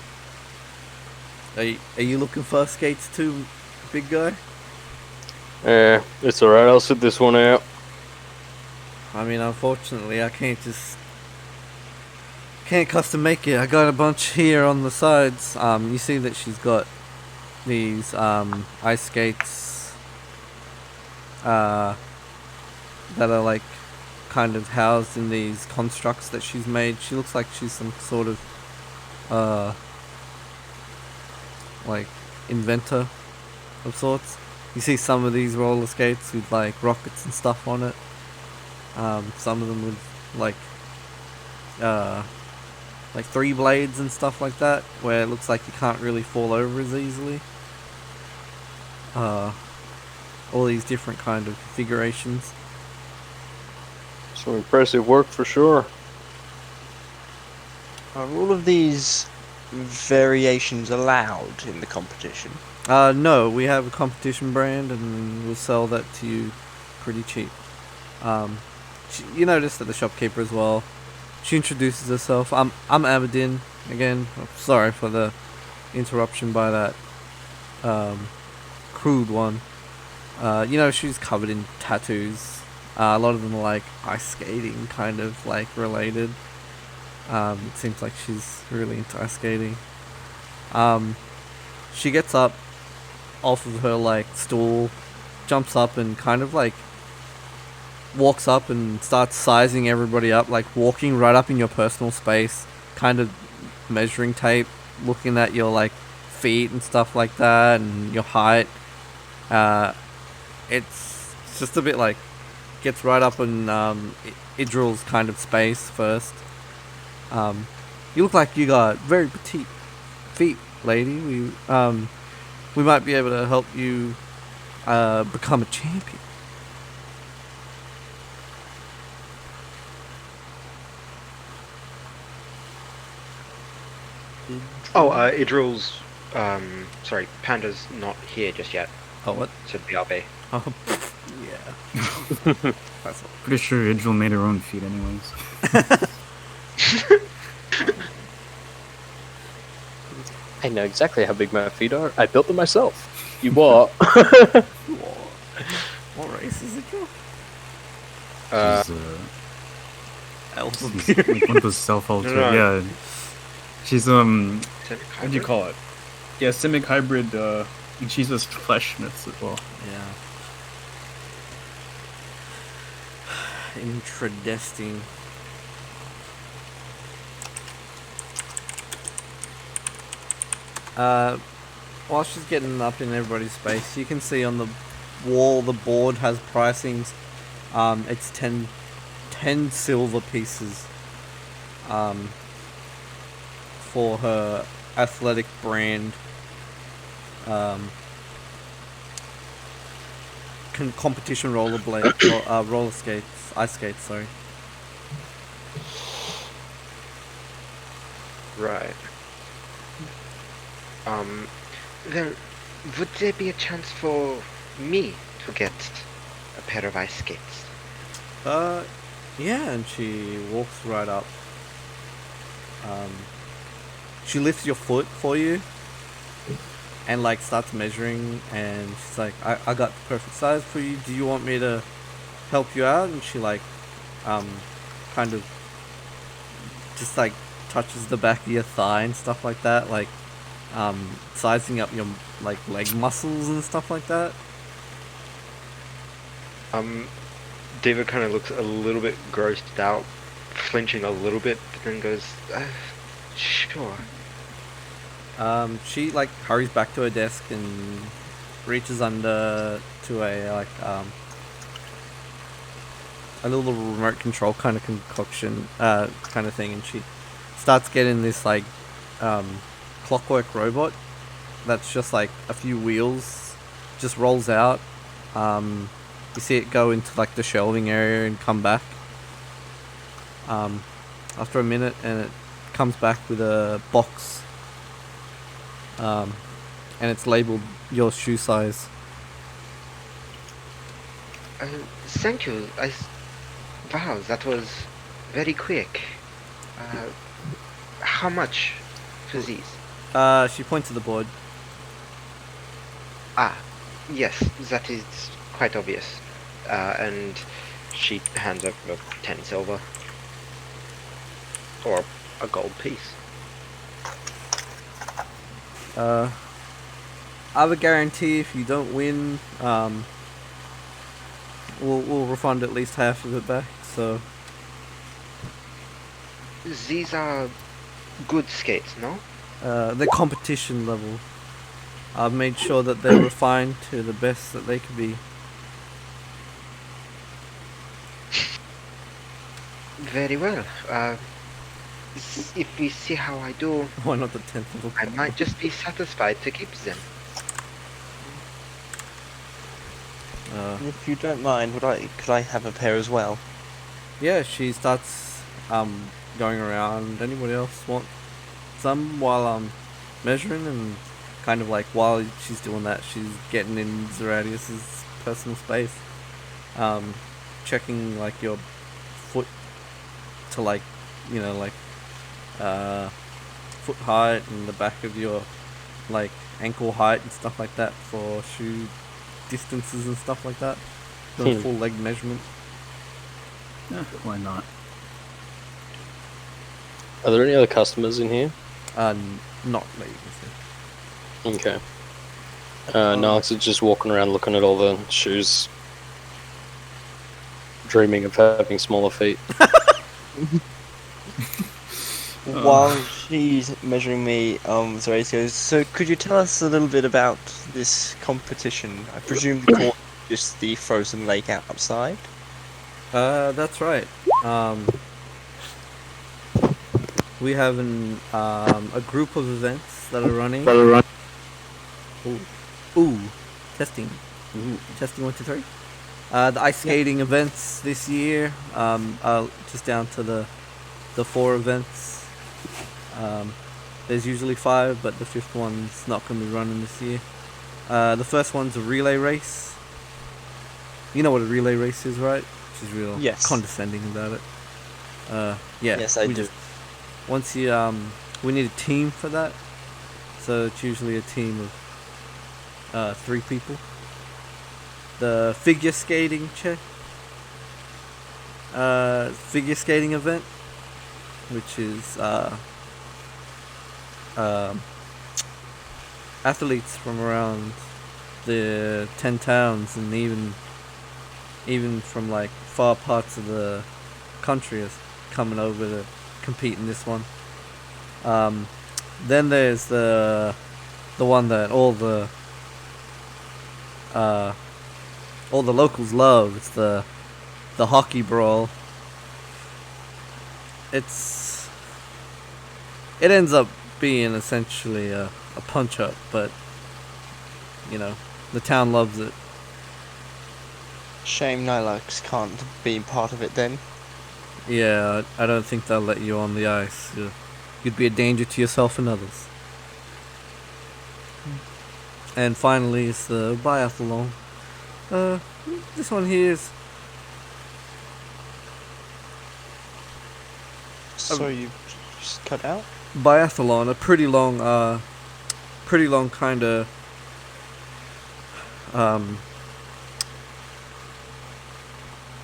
Are you looking for skates too, big guy? It's alright, I'll sit this one out. I mean, unfortunately, I can't custom make it. I got a bunch here on the sides. You see that she's got these ice skates that are like kind of housed in these constructs that she's made. She looks like she's some sort of like inventor of sorts. You see some of these roller skates with like rockets and stuff on it. Some of them with like 3 blades and stuff like that, where it looks like you can't really fall over as easily. All these different kind of configurations. Some impressive work for sure. Are all of these variations allowed in the competition? No, we have a competition brand and we'll sell that to you pretty cheap. You notice that the shopkeeper as well, she introduces herself. I'm Aberdeen again. Sorry for the interruption by that crude one. She's covered in tattoos. A lot of them are like ice skating kind of like related. It seems like she's really into ice skating. She gets up off of her like stool, jumps up and kind of like walks up and starts sizing everybody up, like walking right up in your personal space, kind of measuring tape, looking at your like feet and stuff like that and your height. It's just a bit like gets right up in Idril's kind of space first. You look like you got very petite feet, lady. We might be able to help you become a champion. Oh, Idril's, sorry, Panda's not here just yet. Oh, what? Said BRB. Oh, yeah. That's all. Pretty sure Idril made her own feet anyways. I know exactly how big my feet are. I built them myself. You what? What race is it? She's, she's like one of those self-altered. No. Yeah. She's what do you Semi-hybrid? call it? Yeah, simic hybrid. And she's a fleshmith as well. Yeah. Interesting. While she's getting up in everybody's space, you can see on the wall the board has pricings. It's 10 silver pieces for her athletic brand competition roller skates, ice skates, sorry. Right. Then, would there be a chance for me to get a pair of ice skates? Yeah, and she walks right up. She lifts your foot for you and like starts measuring, and she's like, I got the perfect size for you. Do you want me to help you out? And she like kind of just like touches the back of your thigh and stuff like that, like sizing up your like leg muscles and stuff like that. David kind of looks a little bit grossed out, flinching a little bit, but then goes, sure. She like hurries back to her desk and reaches under to a little remote control kind of concoction kind of thing, and she starts getting this like clockwork robot that's just like a few wheels, just rolls out. You see it go into like the shelving area and come back after a minute, and it comes back with a box, and it's labeled your shoe size. Thank you. Wow, that was very quick. How much for these? She points to the board. Ah, yes, that is quite obvious. And she hands over 10 silver. Or a gold piece. I have a guarantee if you don't win, we'll refund at least half of it back. So These are good skates, no? the competition level, I've made sure that they're refined to the best that they could be. Very well. If we see how I do, Why not the 10th level? I might just be satisfied to keep them. If you don't mind, could I have a pair as well? Yeah, she starts going around. Anybody else want some while I'm measuring? And kind of like while she's doing that, she's getting in Zeradius's personal space, checking like your foot to like, you know, like foot height and the back of your like ankle height and stuff like that for shoe distances and stuff like that. Doing full leg measurement. Yeah, why not? Are there any other customers in here? Not ladies. Okay. Nalix is just walking around looking at all the shoes, dreaming of having smaller feet. While she's measuring me, Zorace goes, so could you tell us a little bit about this competition? I presume the court is just the frozen lake outside? That's right. We have a group of events that are running. Ooh. Testing. Testing 1, 2, 3. The ice skating events this year. Just down to the 4 events. There's usually 5, but the 5th one's not going to be running this year. The first one's a relay race. You know what a relay race is, right? Which is real condescending about it. Yeah. Yes, I do. Once you we need a team for that, so it's usually a team of 3 people. The figure skating figure skating event, which is athletes from around the 10 towns and even from like far parts of the country is coming over to compete in this one. Then there's the one that all the locals love. It's the hockey brawl. It ends up being essentially a punch up, but you know, the town loves it. Shame Nylax can't be part of it then. Yeah, I don't think they'll let you on the ice. You'd be a danger to yourself and others. And finally, it's the biathlon. This one here is... So you just cut out? Biathlon, a pretty long kind of...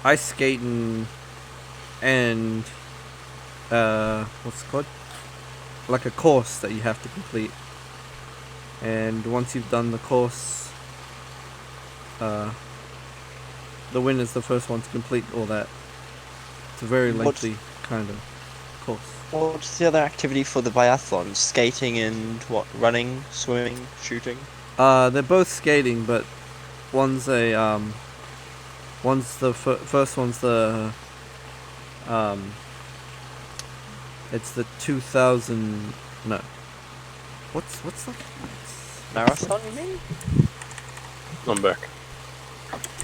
ice skating and what's it called? Like a course that you have to complete. And once you've done the course, the winner's the first one to complete all that. It's a very lengthy kind of course. What's the other activity for the biathlon? Skating and what? Running, swimming, shooting? They're both skating, but one's a one's the first one's the it's the 2000 no. What's the Marathon, you mean? I'm back.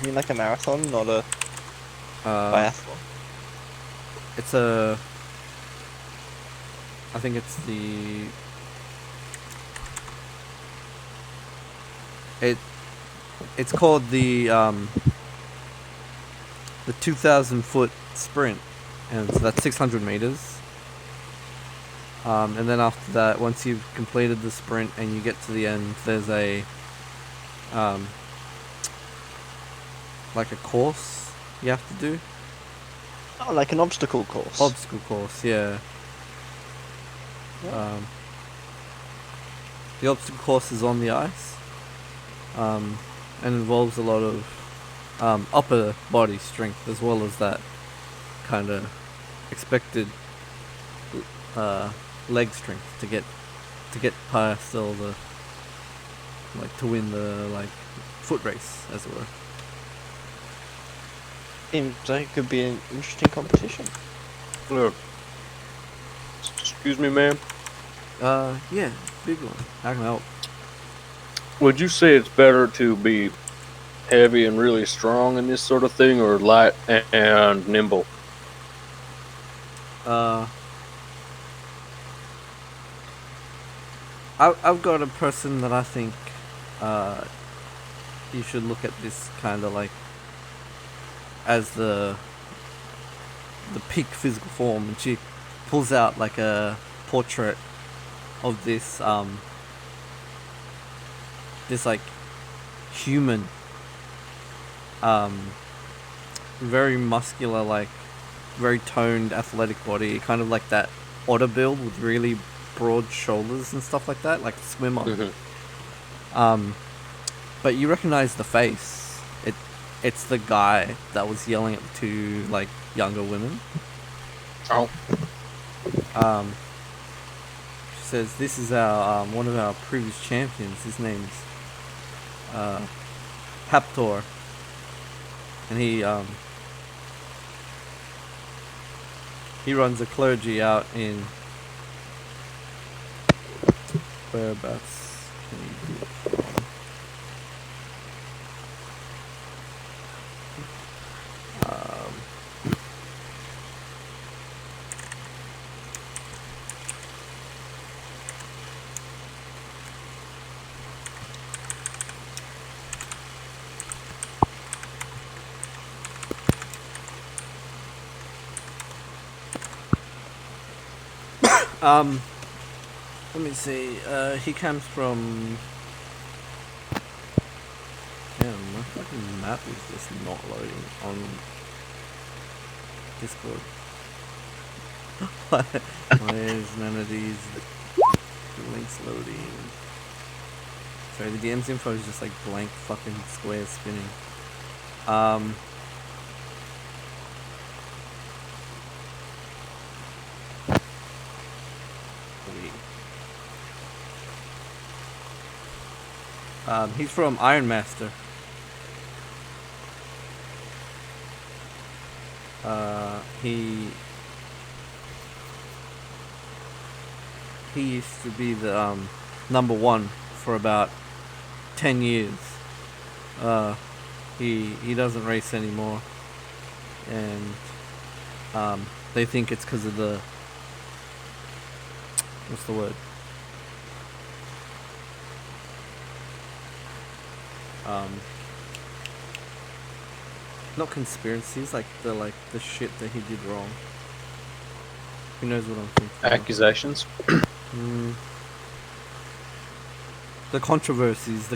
You mean like a marathon, not a biathlon? It's a. I think it's the. It's called the 2,000-foot sprint, and so that's 600 meters. And then after that, once you've completed the sprint and you get to the end, there's a like a course you have to do. Oh, like an obstacle course. Obstacle course, yeah. The obstacle course is on the ice, and involves a lot of upper body strength as well as that kind of expected leg strength to get past all the to win the foot race, as it were. Seems like it could be an interesting competition. Look. Excuse me, ma'am. Yeah, big one. How can I help? Would you say it's better to be heavy and really strong in this sort of thing, or light and nimble? I've got a person that I think you should look at this kind of as the peak physical form, and she pulls out a portrait of this human, very muscular, very toned, athletic body, kind of like that otter build with really broad shoulders and stuff like that, like a swimmer. Mm-hmm. But you recognize the face. It's the guy that was yelling at the two younger women. Oh. She says, "This is our one of our previous champions. His name's Haptor, and he runs a clergy out in whereabouts can he be from? Let me see. He comes from. Damn, my fucking map is just not loading on Discord. Why is none of these links loading? Sorry, the DM's info is just blank fucking squares spinning. He's from Iron Master. He used to be the number one for about 10 years. He doesn't race anymore, and they think it's because of the what's the word? Not conspiracies, the shit that he did wrong. Who knows what I'm thinking? Accusations? The controversies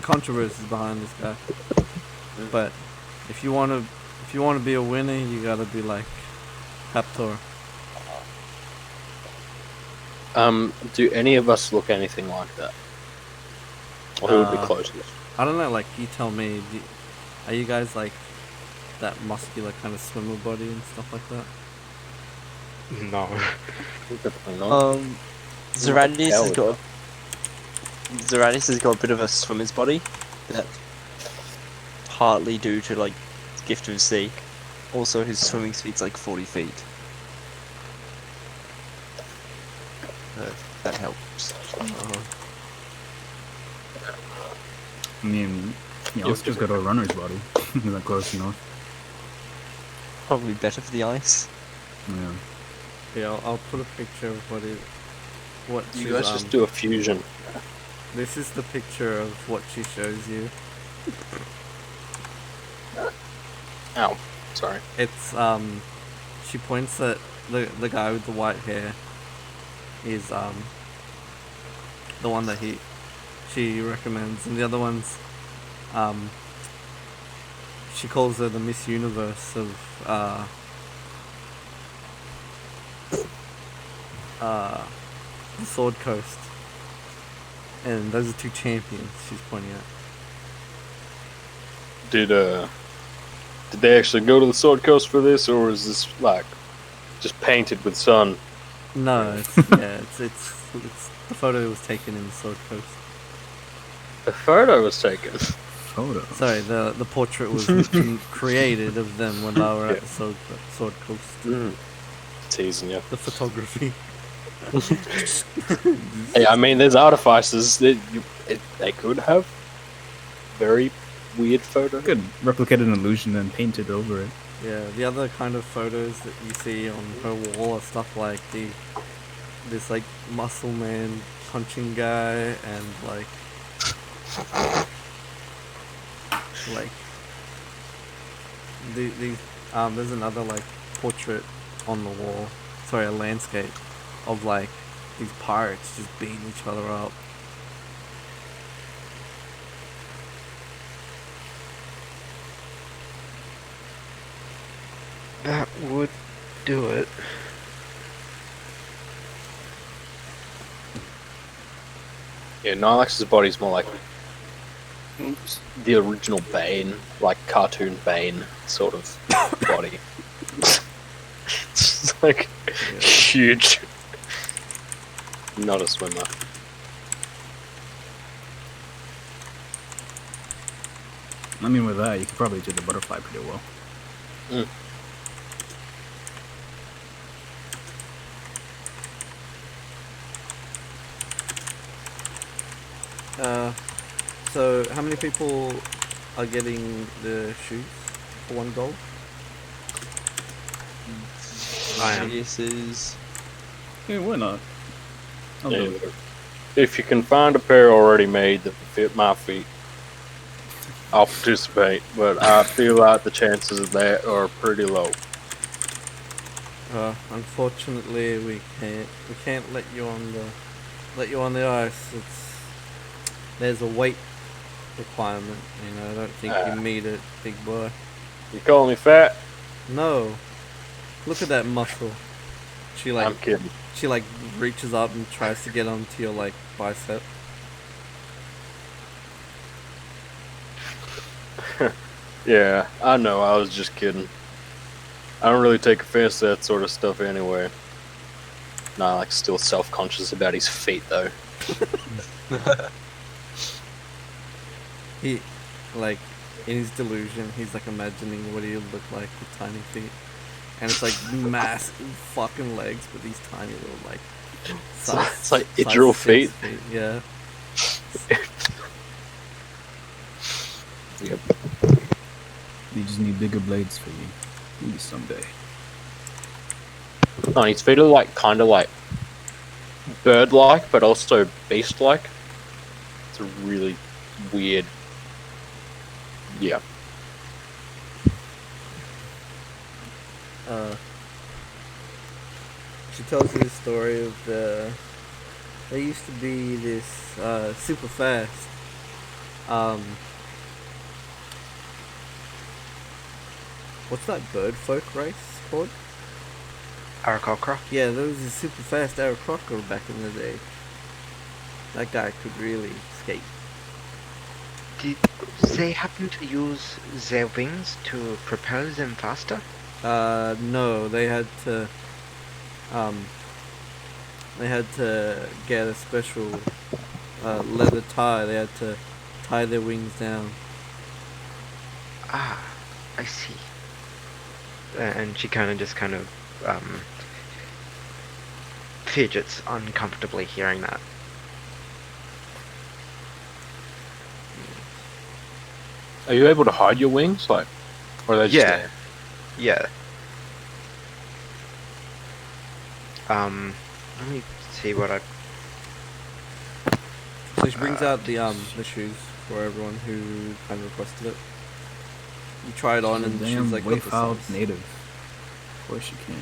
behind this guy. But if you want to be a winner, you gotta be like Haptor. Do any of us look anything like that? Or who would be closest? I don't know, you tell me. Are you guys that muscular kind of swimmer body and stuff like that? No. Definitely not. Zerandis has got Zoranis has got a bit of a swimmer's body, that partly due to like gift of the sea. Also, his swimming speed's like 40 feet. If that helps. I mean, yeah, Oscar's got a runner's body. Isn't that close enough? Probably better for the ice. Yeah. Yeah, I'll put a picture of what You she's, guys just do a fusion. This is the picture of what she shows you. Ow. Sorry. It's she points at the guy with the white hair is the one that she recommends, and the other ones she calls her the Miss Universe of the Sword Coast, and those are two champions she's pointing at. Did they actually go to the Sword Coast for this, or is this like just painted with sun? No, it's the photo was taken in the Sword Coast. The photo was taken. Photo. Sorry, the portrait was created of them when they were at the Sword Coast. Teasing you. The photography. Hey, I mean, there's artifices that they could have very weird photos. Could replicate an illusion and paint it over it. Yeah, the other kind of photos that you see on her wall are stuff like this like muscle man punching guy and like there's another like portrait on the wall, sorry, a landscape of like these pirates just beating each other up. That would do it. Yeah, Nilax's body's more like the original Bane, like cartoon Bane sort of body. It's like huge. Not a swimmer. I mean, with that, you could probably do the butterfly pretty well. So how many people are getting the shoes for $1? I am. This is Yeah, why not? I'll do it. If you can find a pair already made that fit my feet, I'll participate. But I feel like the chances of that are pretty low. Unfortunately, we can't let you on the ice. There's a weight requirement. You know, I don't think you meet it, big boy. You calling me fat? No, look at that muscle. I'm kidding. She like reaches up and tries to get onto your like bicep. Yeah, I know. I was just kidding. I don't really take offense to that sort of stuff anyway. Nah, like still self-conscious about his feet though. He, like, in his delusion, he's like imagining what he'll look like with tiny feet, and it's like massive fucking legs, but these tiny little like. It's like Idril feet. Yeah. Yep. You just need bigger blades for you. Maybe someday. No, his feet are like kind of like bird-like, but also beast-like. It's a really weird. Yeah. She tells you the story of there used to be this super fast what's that bird folk race called? Aarakocra? Yeah, there was a super fast Aarakocra back in the day. That guy could really skate. Did they happen to use their wings to propel them faster? No, they had to get a special leather tie. They had to tie their wings down. Ah, I see. And she kind of Fidgets uncomfortably hearing that. Are you able to hide your wings, like, or are they just Yeah. there? Yeah. Let me see what I. So she brings out the shoes for everyone who kind of requested it. You try it on, and she's Damn like, "Got the Wayfowl size." native. Of course you can.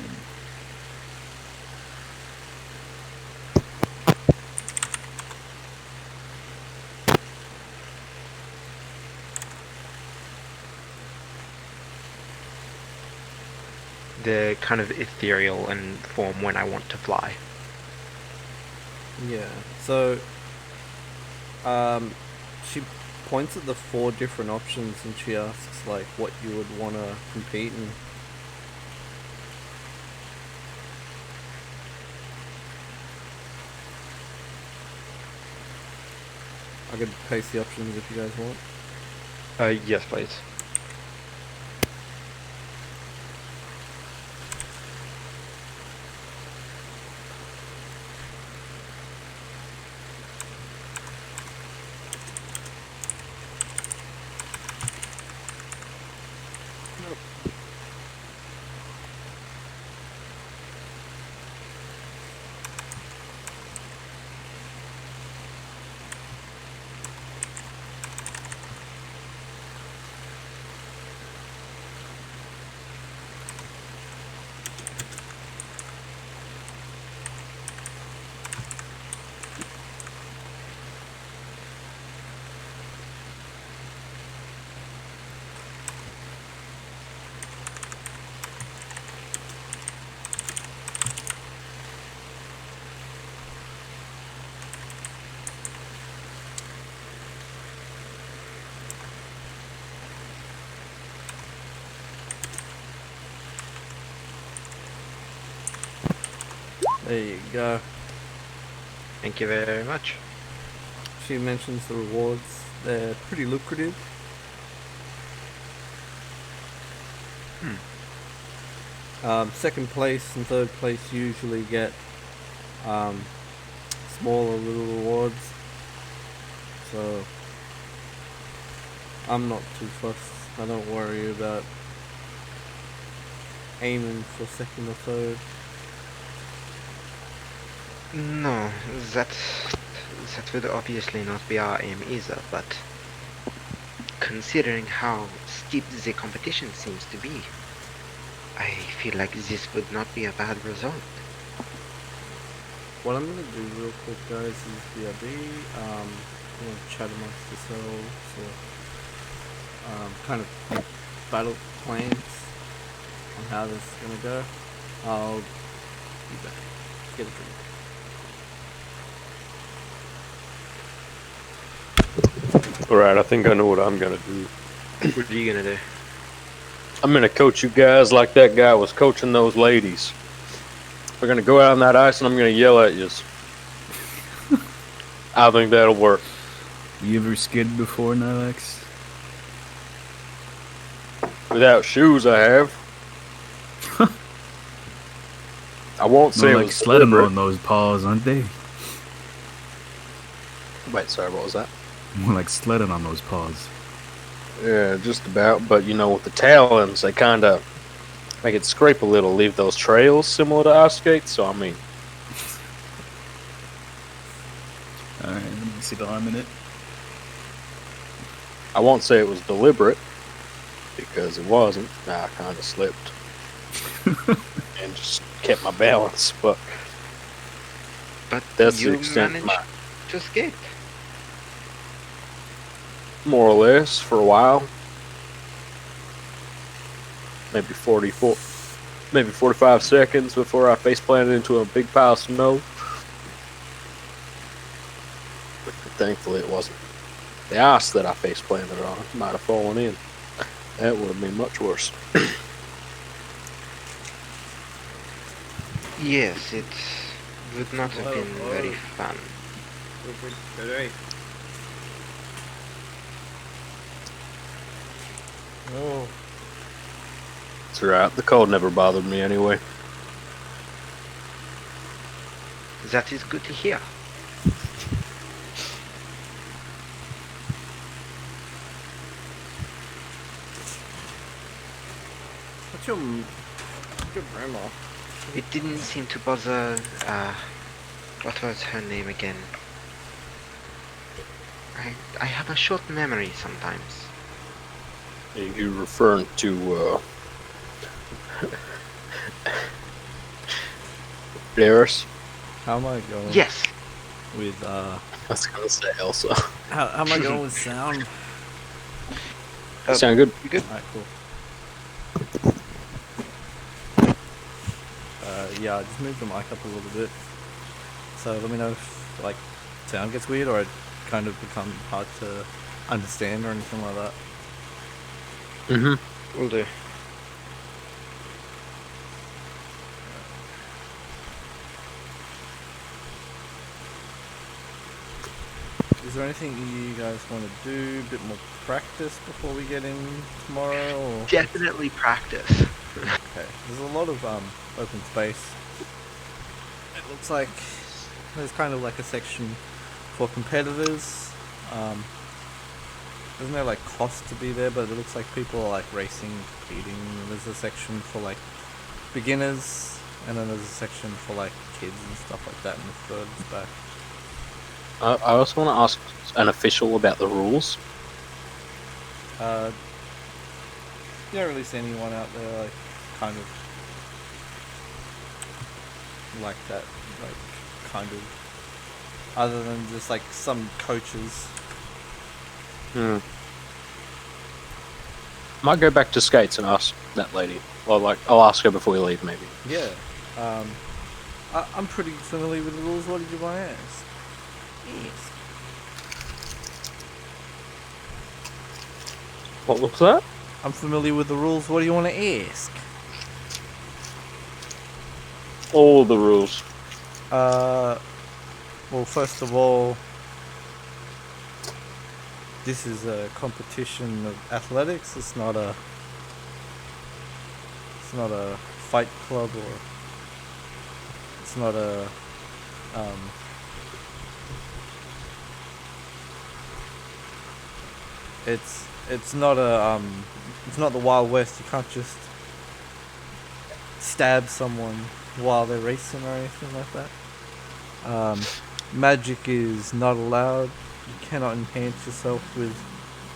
They're kind of ethereal in form when I want to fly. Yeah. So, she points at the 4 different options, and she asks like what you would want to compete in. I could paste the options if you guys want. yes, please. There you go. Thank you very much. She mentions the rewards. They're pretty lucrative. Second place and third place usually get smaller little rewards. So I'm not too fussed. I don't worry about aiming for second or third. No, that would obviously not be our aim either, but considering how steep the competition seems to be, I feel like this would not be a bad result. What I'm gonna do real quick, guys, is BRB. I'm gonna chat amongst yourselves, or kind of make battle plans on how this is gonna go. I'll be back. Get a drink. Alright, I think I know what I'm gonna do. What are you gonna do? I'm gonna coach you guys like that guy was coaching those ladies. We're gonna go out on that ice and I'm gonna yell at you. I think that'll work. You ever skid before, Nylax? Without shoes, I have. I won't say No, it like was sledding deliberate. on those paws, aren't they? Wait, sorry, what was that? More like sledding on those paws. Yeah, just about. But, you know, with the talons, they kind of make it scrape a little, leave those trails similar to ice skates. So, I mean, Alright, let me see the harm in it. I won't say it was deliberate because it wasn't. Nah, I kind of slipped and just kept my balance. But But that's you the extent of managed my, to escape. more or less, for a while. Maybe 45 seconds before I face planted into a big pile of snow. But thankfully, it wasn't the ice that I face planted on. It might have fallen in. That would have been much worse. Yes, it would not have been Whoa. very fun. Feel free to go to A. Oh, It's alright. The cold never bothered me anyway. That is good to hear. What's your grandma? It didn't seem to bother, what was her name again? I have a short memory sometimes. Are you referring to, Eris? How am I going Yes, with I was gonna say Elsa. how am I going with sound? Sound good? you good? Alright, cool. Yeah, I just moved the mic up a little bit. So let me know if like sound gets weird or it kind of become hard to understand or anything like that. Mm-hmm. Will do. Is there anything you guys want to do? A bit more practice before we get in tomorrow? Or... Definitely practice. Okay. There's a lot of open space. It looks like there's kind of like a section for competitors. There's no like cost to be there, but it looks like people are like racing, competing. There's a section for like beginners, and then there's a section for like kids and stuff like that in the furthest back. I also want to ask an official about the rules. You don't really see anyone out there like kind of like that, like kind of other than just like some coaches. Might go back to skates and ask that lady. Well, I'll ask her before we leave, maybe. Yeah. I'm pretty familiar with the rules. What did you want to ask? Yes. What was that? I'm familiar with the rules. What do you want to ask? All the rules. Well, first of all, this is a competition of athletics. It's not a fight club, or it's not a it's not a it's not the Wild West. You can't just stab someone while they're racing or anything like that. Magic is not allowed. You cannot enhance yourself with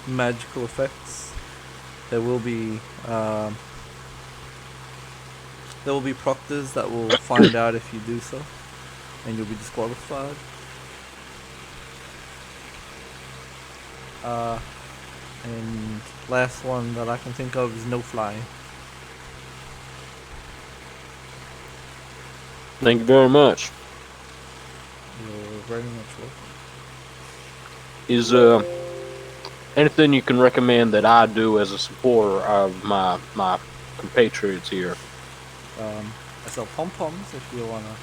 magical effects. There will be proctors that will find out if you do so, and you'll be disqualified. And last one that I can think of is no flying. Thank you very much. You're very much welcome. Is anything you can recommend that I do as a supporter of my compatriots here? I sell pom-poms if you wanna.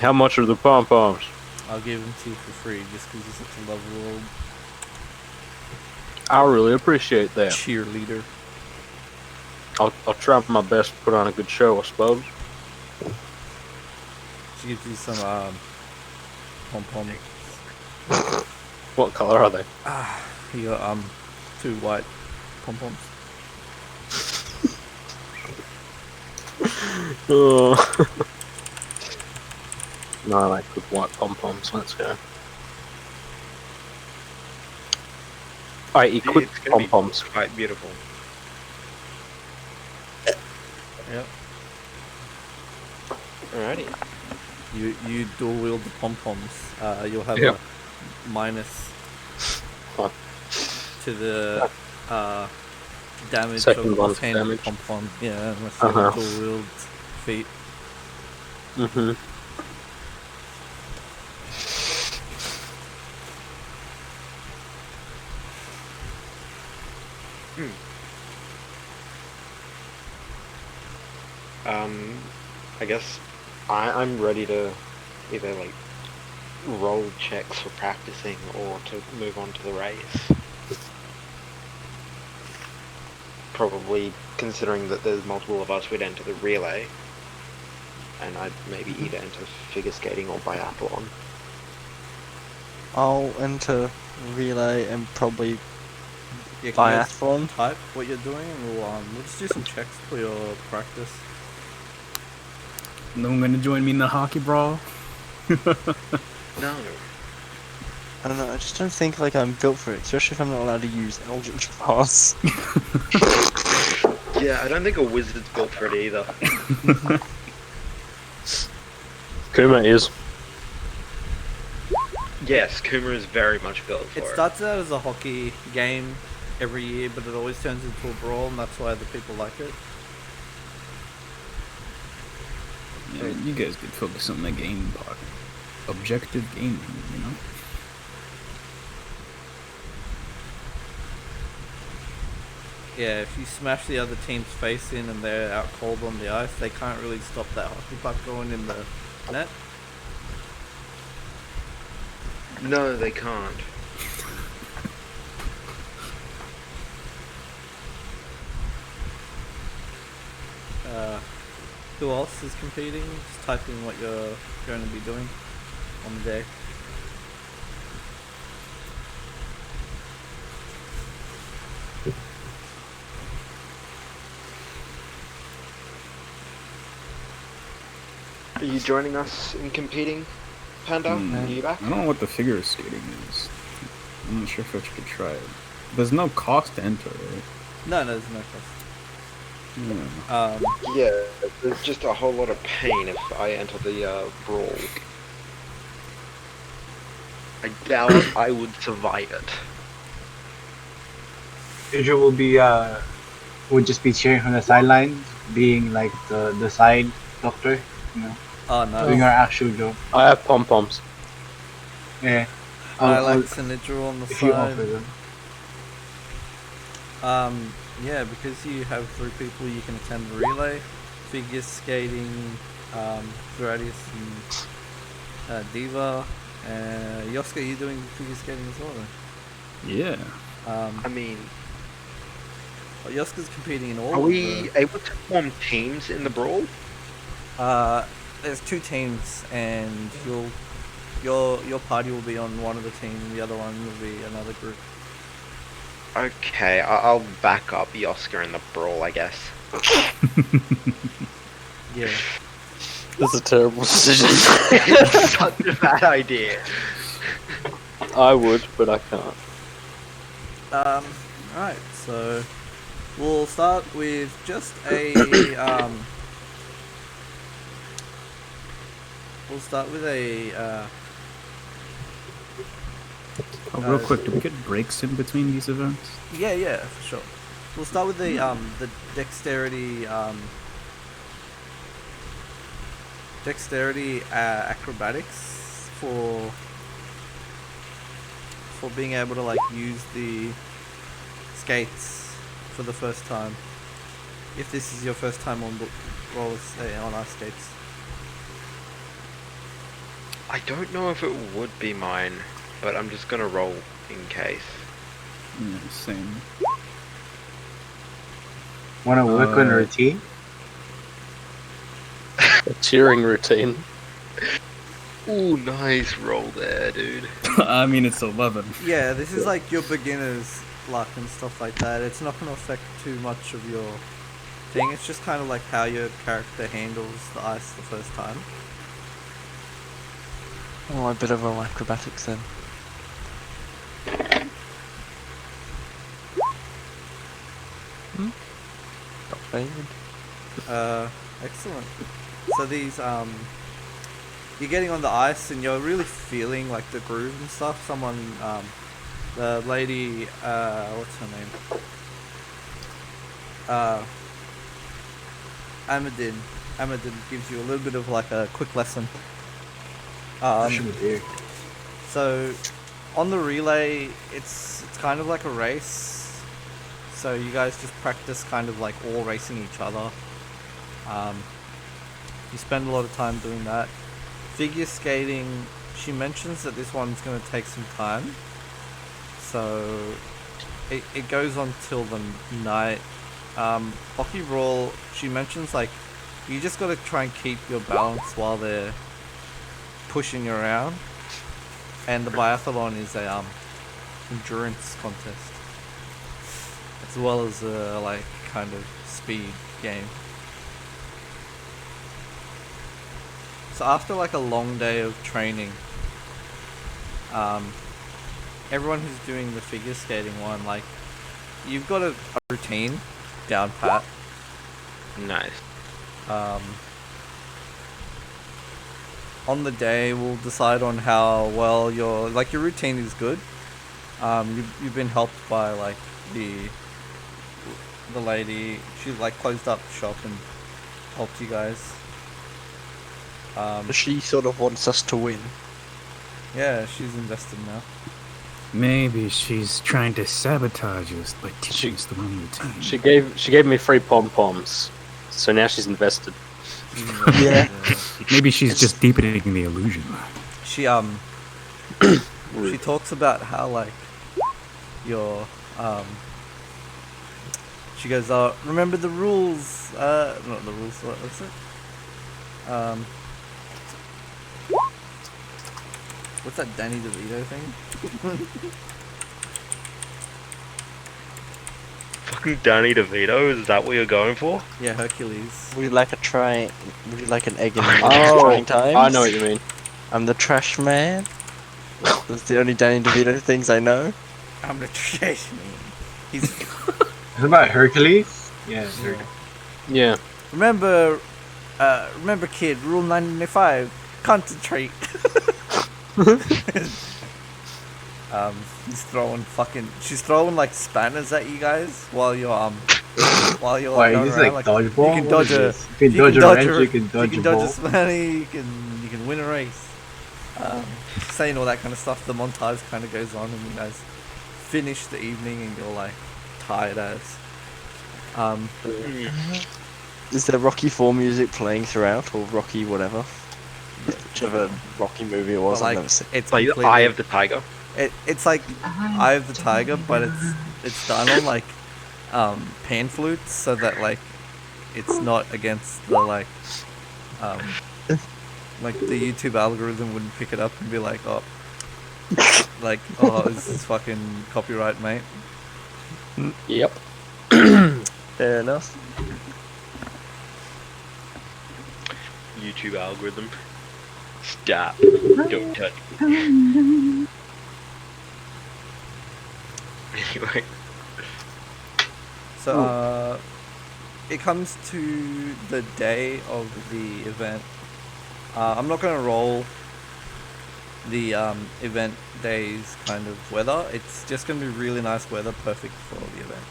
How much are the pom-poms? I'll give them to you for free just because you're such a lovely I really appreciate that. cheerleader. I'll try my best to put on a good show, I suppose. She gives you some pom-poms. What color are they? You got 2 white pom-poms. No, I like good white pom-poms. Let's go. I equip It's gonna be pom-poms. quite beautiful. Yep. Alrighty. You dual wield the pom-poms. You'll have Yeah. a minus What? to the damage Second of one's offhand damage. pom-pom. Yeah, unless you Uh-huh. have dual wield feet. Mm-hmm. I guess I'm ready to either like roll checks for practicing or to move on to the race. Probably considering that there's multiple of us, we'd enter the relay, and I'd maybe either enter figure skating or biathlon. I'll enter relay and probably Yeah, can you guys biathlon. type what you're doing, and we'll just do some checks for your practice. No one gonna join me in the hockey brawl? No. I don't know, I just don't think like I'm built for it, especially if I'm not allowed to use Eldritch Pass. Yeah, I don't think a wizard's built for it either. Kuma is. Yes, Kuma is very much built for It it. starts out as a hockey game every year, but it always turns into a brawl, and that's why the people like it. Yeah, you guys could focus on the game part. Objective gaming, you know? Yeah, if you smash the other team's face in and they're out cold on the ice, they can't really stop that hockey puck going in the net. No, they can't. Who else is competing? Just type in what you're going to be doing on the day. Are you joining us in competing, Panda? Are you back? I don't know what the figure skating is. I'm not sure if I could try it. There's no cost to enter, right? No, there's no cost. Yeah. Yeah, there's just a whole lot of pain if I enter the brawl. I doubt I would survive it. Pedro will be would just be cheering from the sidelines, being like the side doctor, you know, Oh no. doing our actual job. I have pom poms. Yeah. I I'll- like I'll- Sinidra on the if you side. offer them. Yeah, because you have 3 people, you can attend the relay, figure skating, Gradius and Diva. Yoska, are you doing figure skating as well then? Yeah. I mean, Yoska's competing in all are of we able to form teams in the brawl? there's 2 teams, and your party will be on one of the teams, the other one will be another group. Okay, I'll back up Yoska in the brawl, I guess. Yeah. That's a terrible decision. It's such a bad idea. I would, but I can't. Alright, so we'll start with just a we'll start with a Real quick, do we get breaks in between these events? yeah, for sure. We'll start with the dexterity acrobatics for being able to like use the skates for the first time. If this is your first time on on ice skates. I don't know if it would be mine, but I'm just gonna roll in case. Yeah, same. Want to work on a routine? A cheering routine. Ooh, nice roll there, dude. I mean, it's 11. Yeah, this is like your beginner's luck and stuff like that. It's not going to affect too much of your thing. It's just kind of like how your character handles the ice the first time. Oh, I better roll acrobatics then. Got favored. Excellent. So these, you're getting on the ice and you're really feeling like the groove and stuff. Someone, the lady, what's her name? Amadin gives you a little bit of like a quick lesson. So on the relay, it's kind of like a race. So you guys just practice kind of like all racing each other. You spend a lot of time doing that. Figure skating, she mentions that this one's going to take some time. So it goes on till the night. Hockey roll, she mentions like you just got to try and keep your balance while they're pushing you around. And the biathlon is a endurance contest, as well as a like kind of speed game. So after like a long day of training, everyone who's doing the figure skating one, like, you've got a routine down pat. Nice. On the day, we'll decide on how well your routine is good. You've been helped by like the lady. She like closed up shop and helped you guys. She sort of wants us to win. Yeah, she's invested now. Maybe she's trying to sabotage us by teaching us the wrong routine. She gave me free pom poms, so now she's invested. Yeah. Maybe she's just deepening the illusion. She she talks about how like your she goes, remember the rules, not the rules, what was it? What's that Danny DeVito thing? Fucking Danny DeVito, is that what you're going for? Yeah, Hercules. Would you like an egg in the Oh, trying times? I know what you mean. I'm the trash man. That's the only Danny DeVito things I know. I'm the trash man. He's What about Hercules? Yeah, Hercules. Yeah. remember kid, rule 95, concentrate. She's throwing like spanners at you guys while you're Why, going is this around. like dodgeball? You can What dodge is a this? You can dodge a wrench, you can dodge a a ball. spanner, you can win a race. Saying all that kind of stuff. The montage kind of goes on, and you guys finish the evening, and you're like tired as. Is there Rocky 4 music playing throughout, or Rocky whatever? Whichever Rocky movie it was, But, I've like, never seen. it's Like the completely- Eye of the Tiger. It's like Eye of the Tiger, but it's done on like pan flutes, so that like it's not against the like the YouTube algorithm wouldn't pick it up and be like, oh, this is fucking copyright, mate. Yep. Fair enough. YouTube algorithm. Stop. Don't touch me. Anyway. So it comes to the day of the event. I'm not gonna roll the event day's kind of weather. It's just gonna be really nice weather, perfect for the event.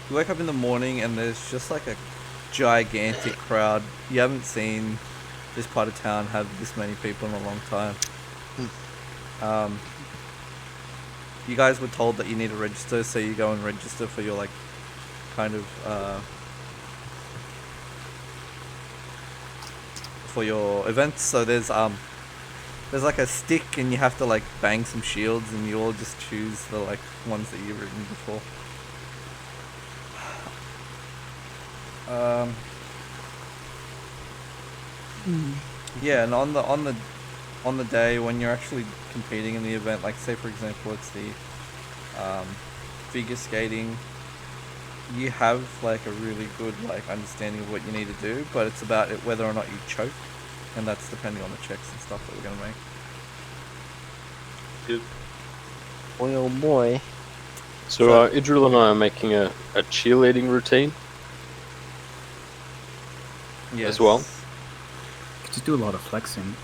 You wake up in the morning and there's just like a gigantic crowd. You haven't seen this part of town have this many people in a long time. You guys were told that you need to register, so you go and register for your like kind of for your events. So there's like a stick, and you have to like bang some shields, and you all just choose the like ones that you've written before. Yeah, and on the day when you're actually competing in the event, like say for example it's the figure skating, you have like a really good like understanding of what you need to do, but it's about whether or not you choke, and that's depending on the checks and stuff that we're gonna make. Boy oh boy. So Idril and I are making a cheerleading routine as well. Just do a lot of flexing.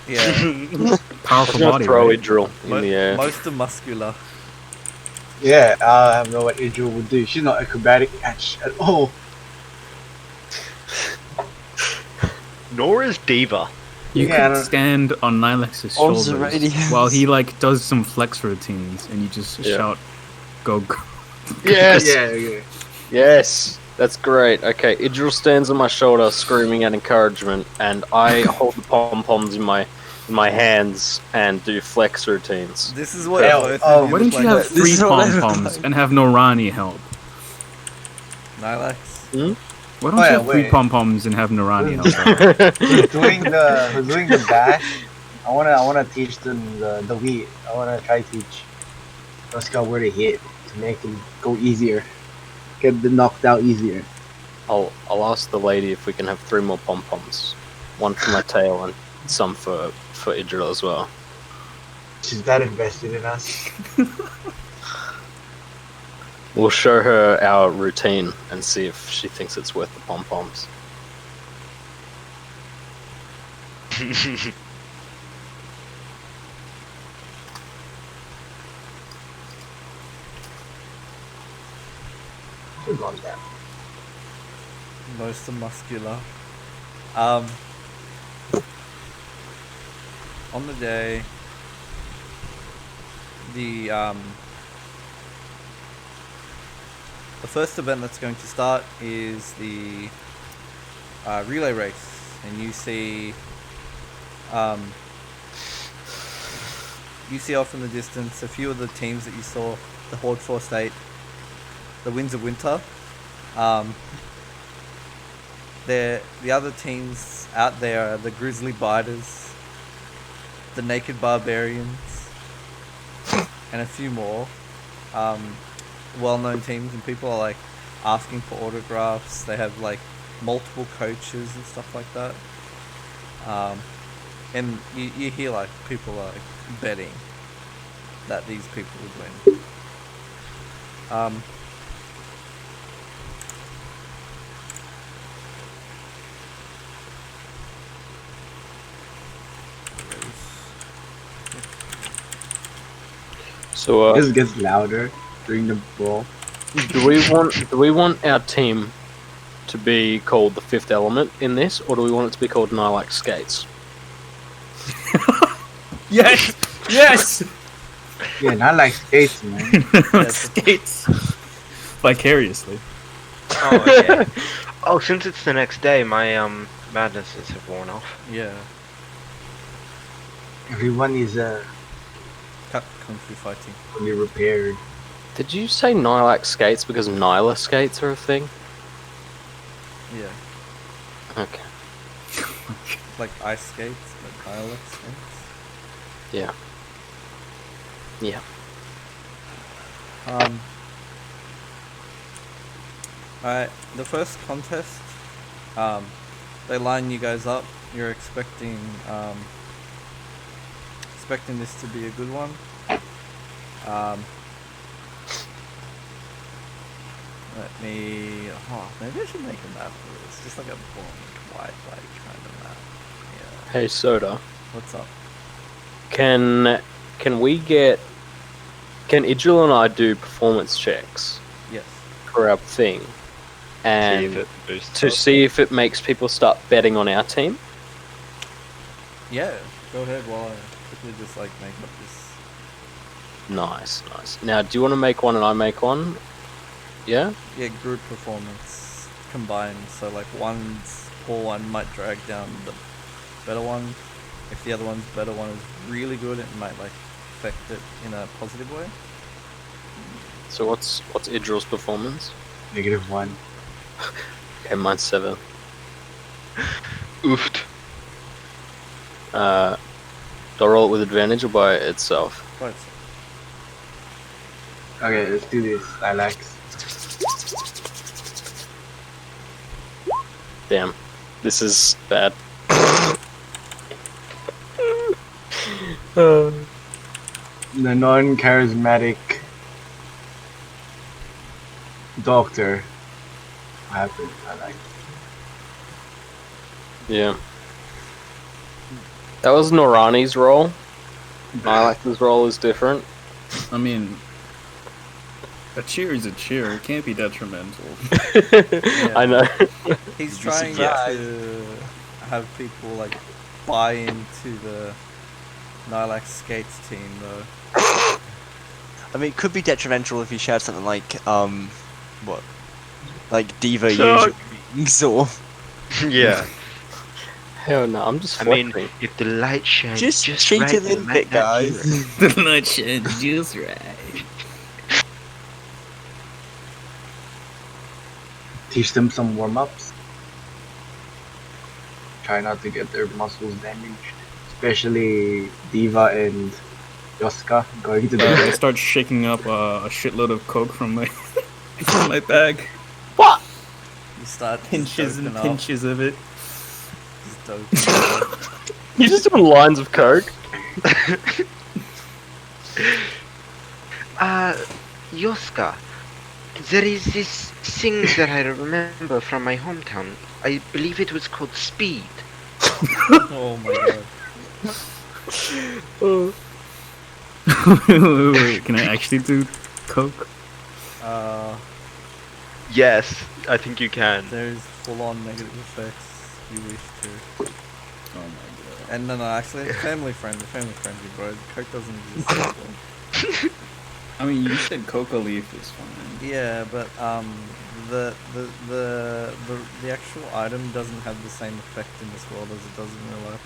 Yeah. I was Powerful gonna body, throw right? Idril in the air. Most are muscular. Yeah, I have know what Idril would do. She's not acrobatic at all. Nor is Diva. You Yeah, I could don't- stand on Nilex's On the shoulders radio. while he like does some flex routines, and you just Yeah. shout, "Go!" Yes. Yeah. Yes. That's great. Okay, Idril stands on my shoulder, screaming at encouragement, and I hold the pom poms in my hands and do flex routines. This is what Hell, both oh, of you Why look don't you like. have This 3 is what I pom look poms like. and have Norani help? Nylax. Why don't Oh, you yeah, have 3 wait. pom poms and have Norani help? Who's doing the bash? I wanna teach them the wheat. I wanna try to teach Oscar where to hit to make him go easier, get the knocked out easier. I'll ask the lady if we can have 3 more pom poms, 1 for my tail and some for Idril as well. She's that invested in us. We'll show her our routine and see if she thinks it's worth the pom poms. Should love that. Most are muscular. On the day, the first event that's going to start is the relay race, and you see off in the distance a few of the teams that you saw, the Horde Force 8, the Winds of Winter. The other teams out there are the Grizzly Biters, the Naked Barbarians, and a few more well-known teams, and people are like asking for autographs. They have like multiple coaches and stuff like that, and you hear like people are like betting that these people would win. So, This gets louder during the brawl. do we want our team to be called the Fifth Element in this, or do we want it to be called Nylax Skates? Yes! Yes! Yeah, not like skates, man. Skates. Vicariously. Oh, okay. Oh, since it's the next day, my madnesses have worn off. Yeah, Everyone is kung fu fighting. fully repaired. Did you say Nylax Skates because Nyla skates are a thing? Yeah, Okay. like ice skates, but pilot skates. Yeah. Yeah. Alright, the first contest, they line you guys up. You're expecting this to be a good one. Maybe I should make a map for this. Just like a blank white kind of map. Yeah. Hey, Soda. What's up? Can Idril and I do performance checks Yes. for our thing, See and if it boosts to up. see if it makes people start betting on our team? Yeah. Go ahead while I quickly just like make up this. Nice, nice. Now, do you want to make one and I make one? Yeah? Yeah, group performance combined. So like one's poor one might drag down the better one. If the other one's better one is really good, it might like affect it in a positive way. So what's Idril's performance? -1. Okay, mine's 7. Oofed. Do I roll it with advantage or by itself? Right. Okay, let's do this. Alex. Damn. This is bad. The non-charismatic doctor. What happened? Alex. Yeah. That was Norani's role. Nylax's role is different. I mean, a cheer is a cheer. It can't be detrimental. I know. He's trying to have people like buy into the Nylax Skates team though. I mean, it could be detrimental if you shared something like, what? like diva So- beings, or Yeah. Hell no, I'm just I mean, flexing. if the light shines just just cheat right, a little you might bit, not hear guys. it. The light shines just right. Teach them some warm ups. Try not to get their muscles damaged, especially Diva and Yoska going to I the. start shaking up a shitload of coke from my from my bag. You start Pinches and doping up, pinches of it. just doping up. You're just doing lines of coke. Yoska, there is this thing that I remember from my hometown. I believe it was called speed. Oh my god. Wait, can I actually do coke? Yes, I think you can. There's full-on negative effects you wish to. Oh my god. And no, actually, it's family friendly, bro. Coke doesn't exist. I mean, you said coca leaf is fine. Yeah, but the actual item doesn't have the same effect in this world as it does in real life.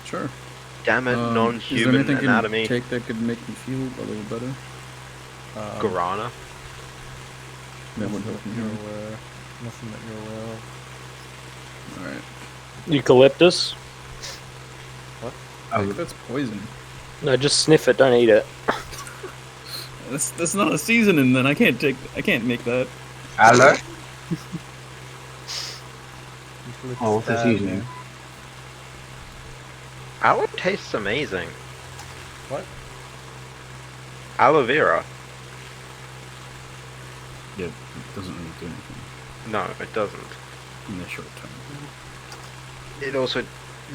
Sure. Damn it, Is there non-human anything I anatomy. can take that could make me feel a little better? Guarana. That would help me. You're aware. Nothing that you're aware of. Alright. Eucalyptus? Oh, That's poison. No, just sniff it, don't eat it. That's not a seasoning then. I can't make that. Aller? Eucalyptus Oh, what's the bad, seasoning? man. Aloe tastes amazing. What? Aloe vera. Yeah, it doesn't really do anything No, it doesn't. in the short term. It also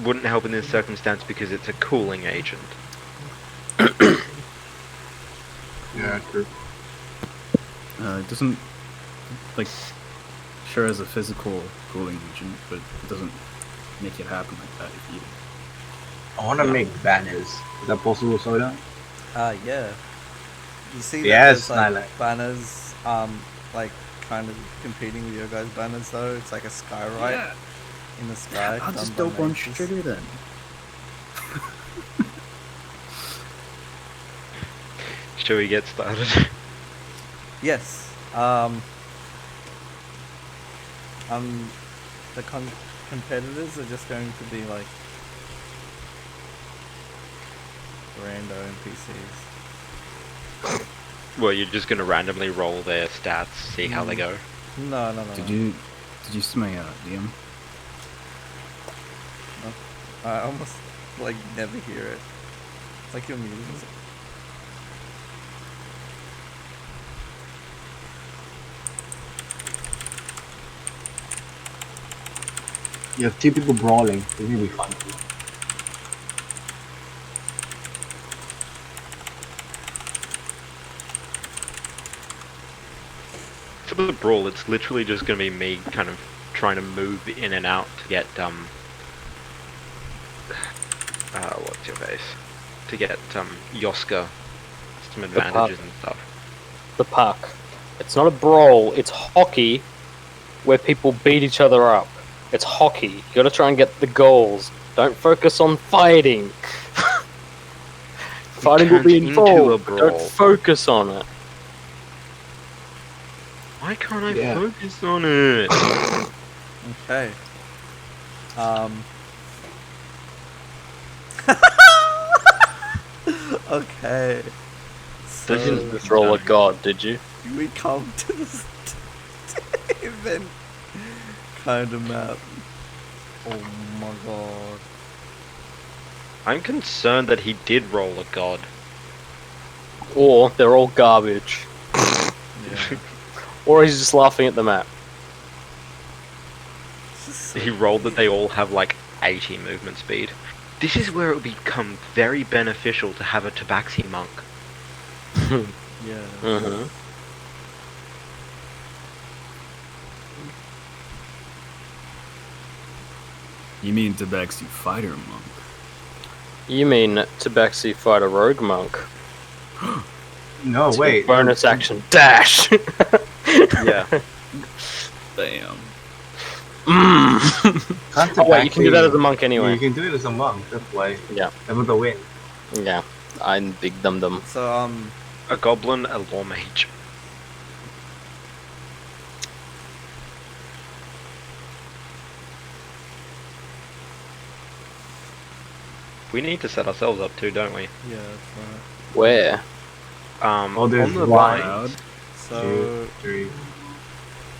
wouldn't help in this circumstance because it's a cooling agent. Yeah, true. It doesn't, like, sure as a physical cooling agent, but it doesn't make it happen like that if you eat it. I wanna make banners. Is that possible, Souda? Yeah. You see that Yes, there's like Lilac. banners, like kind of competing with your guys' banners though. It's like a skyride in the sky. I'll done just by dope on mages. sugar then. Shall we get started? Yes. The competitors are just going to be like rando NPCs. Well, you're just gonna randomly roll their stats, see how they go. No. Did you see my DM? I almost like never hear it. It's like your music. You have two people brawling. It's gonna be fun. For the brawl, it's literally just gonna be me kind of trying to move in and out to get what's your face? To get Yoska some advantages and stuff. The puck. It's not a brawl, it's hockey where people beat each other up. It's hockey. You gotta try and get the goals. Don't focus on fighting. Fighting will be turns into a involved, but brawl. don't focus on it. Why can't I Yeah. focus on it? Okay. Okay. So You didn't just roll a god, did you? we come to this event kind of map. Oh my god. I'm concerned that he did roll a god. Or they're all garbage. Yeah. Or he's just laughing at the map. He rolled that they all have like 80 movement speed. This is where it would become very beneficial to have a tabaxi monk. Yeah. Uh-huh. You mean Tabaxi Fighter Monk? You mean Tabaxi fight a rogue monk? No, wait. Bonus action dash! Yeah. Damn. Oh wait, you can do that as a monk Yeah, anyway. you can do it as a monk. That's why. Yeah. With the win. Yeah, I'm big dum dum. So A goblin, a law mage. We need to set ourselves up too, don't we? yeah, that's right. Where? Oh, there's on the one. line. So 2, 3.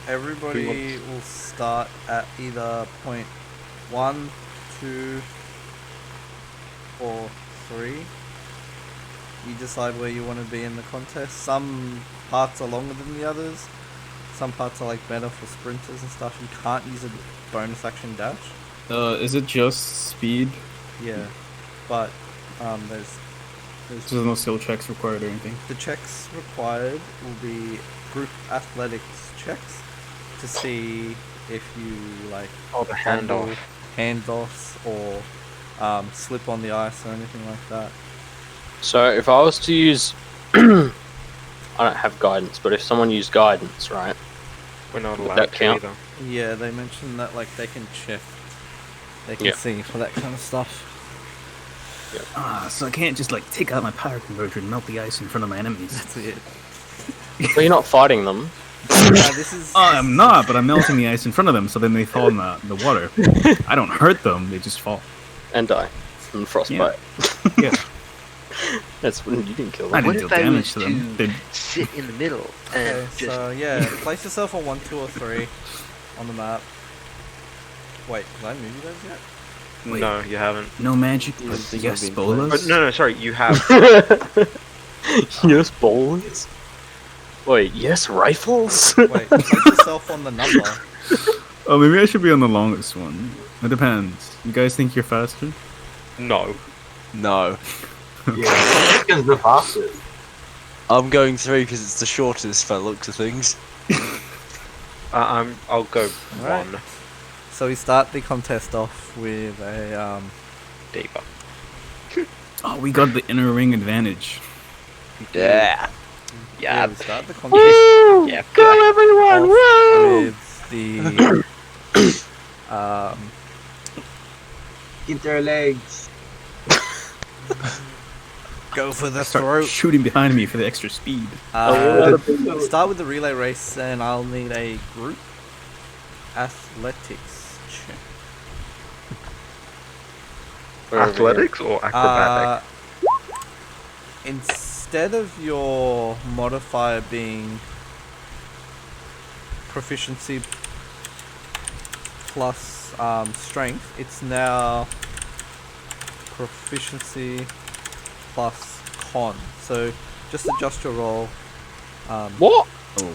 everybody will start at either point 1, 2, or 3. You decide where you want to be in the contest. Some parts are longer than the others. Some parts are like better for sprinters and stuff. You can't use a bonus action dash. Is it just speed? Yeah, but there's There's no skill checks required or anything. the checks required will be group athletics checks to see if you like Oh, the fumble, handoff. handoffs or slip on the ice or anything like that. So if I was to use, I don't have guidance, but if someone used guidance, right? We're not Would allowed that to count? either. Yeah, they mentioned that like they can check, they can Yeah. see for that kind of stuff. So I can't just like take out my power converter and melt the ice in front of my enemies. That's it. Well, you're not fighting them. This is. I'm not, but I'm melting the ice in front of them, so then they fall in the water. I don't hurt them; they just fall. And die from frostbite. Yeah, That's when you didn't kill I them. didn't What deal if I damage was to them. to They- sit in the middle and Okay, just so yeah, place yourself on 1, 2, or 3 on the map. Wait, did I move you guys yet? Wait. No, you haven't. No magic, These but things yes, are being bolas. No, sorry, you have. Yes, balls. Wait, yes, rifles. Wait, place yourself on the number. Oh, maybe I should be on the longest one. It depends. You guys think you're faster? No. No. Yeah, second's the fastest. I'm going 3 because it's the shortest by the looks of things. I'll go Alright. 1. So we start the contest off with a Diva. Oh, we got the inner ring advantage. Yeah. yeah, we start the contest Yeah. Go everyone! Woo! with the Get their legs. go for the Start throat. shooting behind me for the extra speed. Start with the relay race, and I'll need a group athletics check. Athletics or acrobatic? Instead of your modifier being proficiency plus strength, it's now proficiency plus con. So just adjust your roll. What? Oh.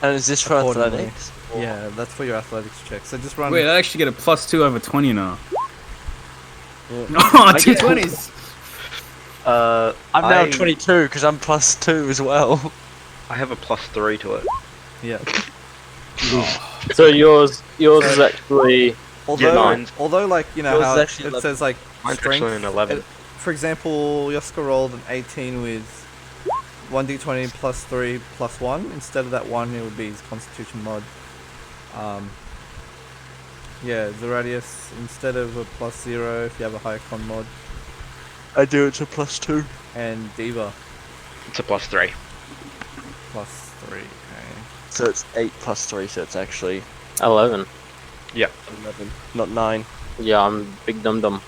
And is this for Accordingly. athletics? Yeah, that's for your athletics check. So just run. Wait, I actually get a +2 out of a 20 now. Yeah. Oh, two 20s! I'm now I- 22 because I'm +2 as well. I have a +3 to it. Yeah. So yours is actually Although, mine's- although, like you know Yours how is it actually like- says like Mine's strength. actually an 11. For example, Yoska rolled an 18 with 1d20 plus 3 plus 1. Instead of that 1, it would be his Constitution mod. Yeah, Zeradius, instead of a plus 0, if you have a higher con mod. I do it to +2. And Diva, It's a +3. plus 3. Okay. So it's 8 plus 3, so it's actually 11. 11, not 9. Yeah, I'm big dum dum.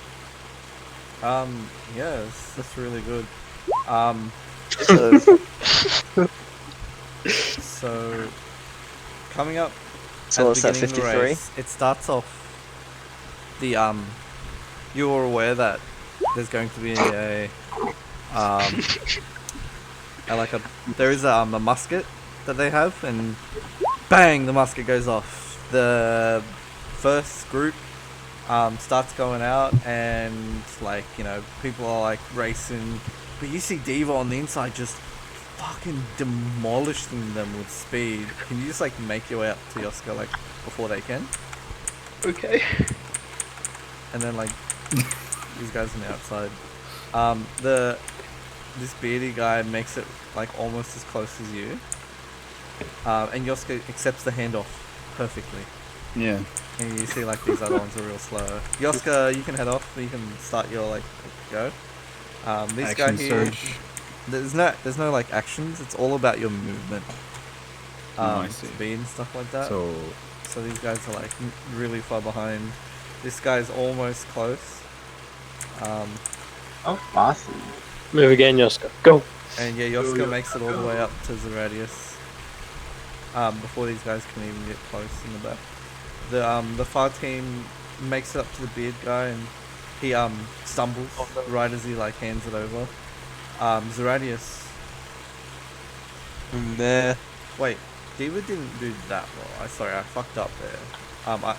Yeah, that's really good. So, So, coming up so at what's the that, beginning of the 53? race, it starts off the you are aware that there's going to be there is a musket that they have, and bang, the musket goes off. The first group starts going out, and like people are like racing, but you see Diva on the inside just fucking demolishing them with speed. Can you just like make your way up to Yoska like before they can? Okay. And then like these guys on the outside. This beardy guy makes it like almost as close as you. And Yoska accepts the handoff perfectly. Yeah. And you see like these other ones are real slow. Yoska, you can head off. You can start your like go. This guy Action here, surge. there's no like actions. It's all about your movement, I see. speed and stuff like that. So So these guys are like really far behind. This guy's almost close. Oh, awesome. Move again, Yoska. Go. And yeah, Yoska makes it all the way up to Zeradius. Before these guys can even get close in the back. The far team makes it up to the beard guy and he stumbles right as he like hands it over. Zeradius. Nah. Wait, Diva didn't do that well. I fucked up there.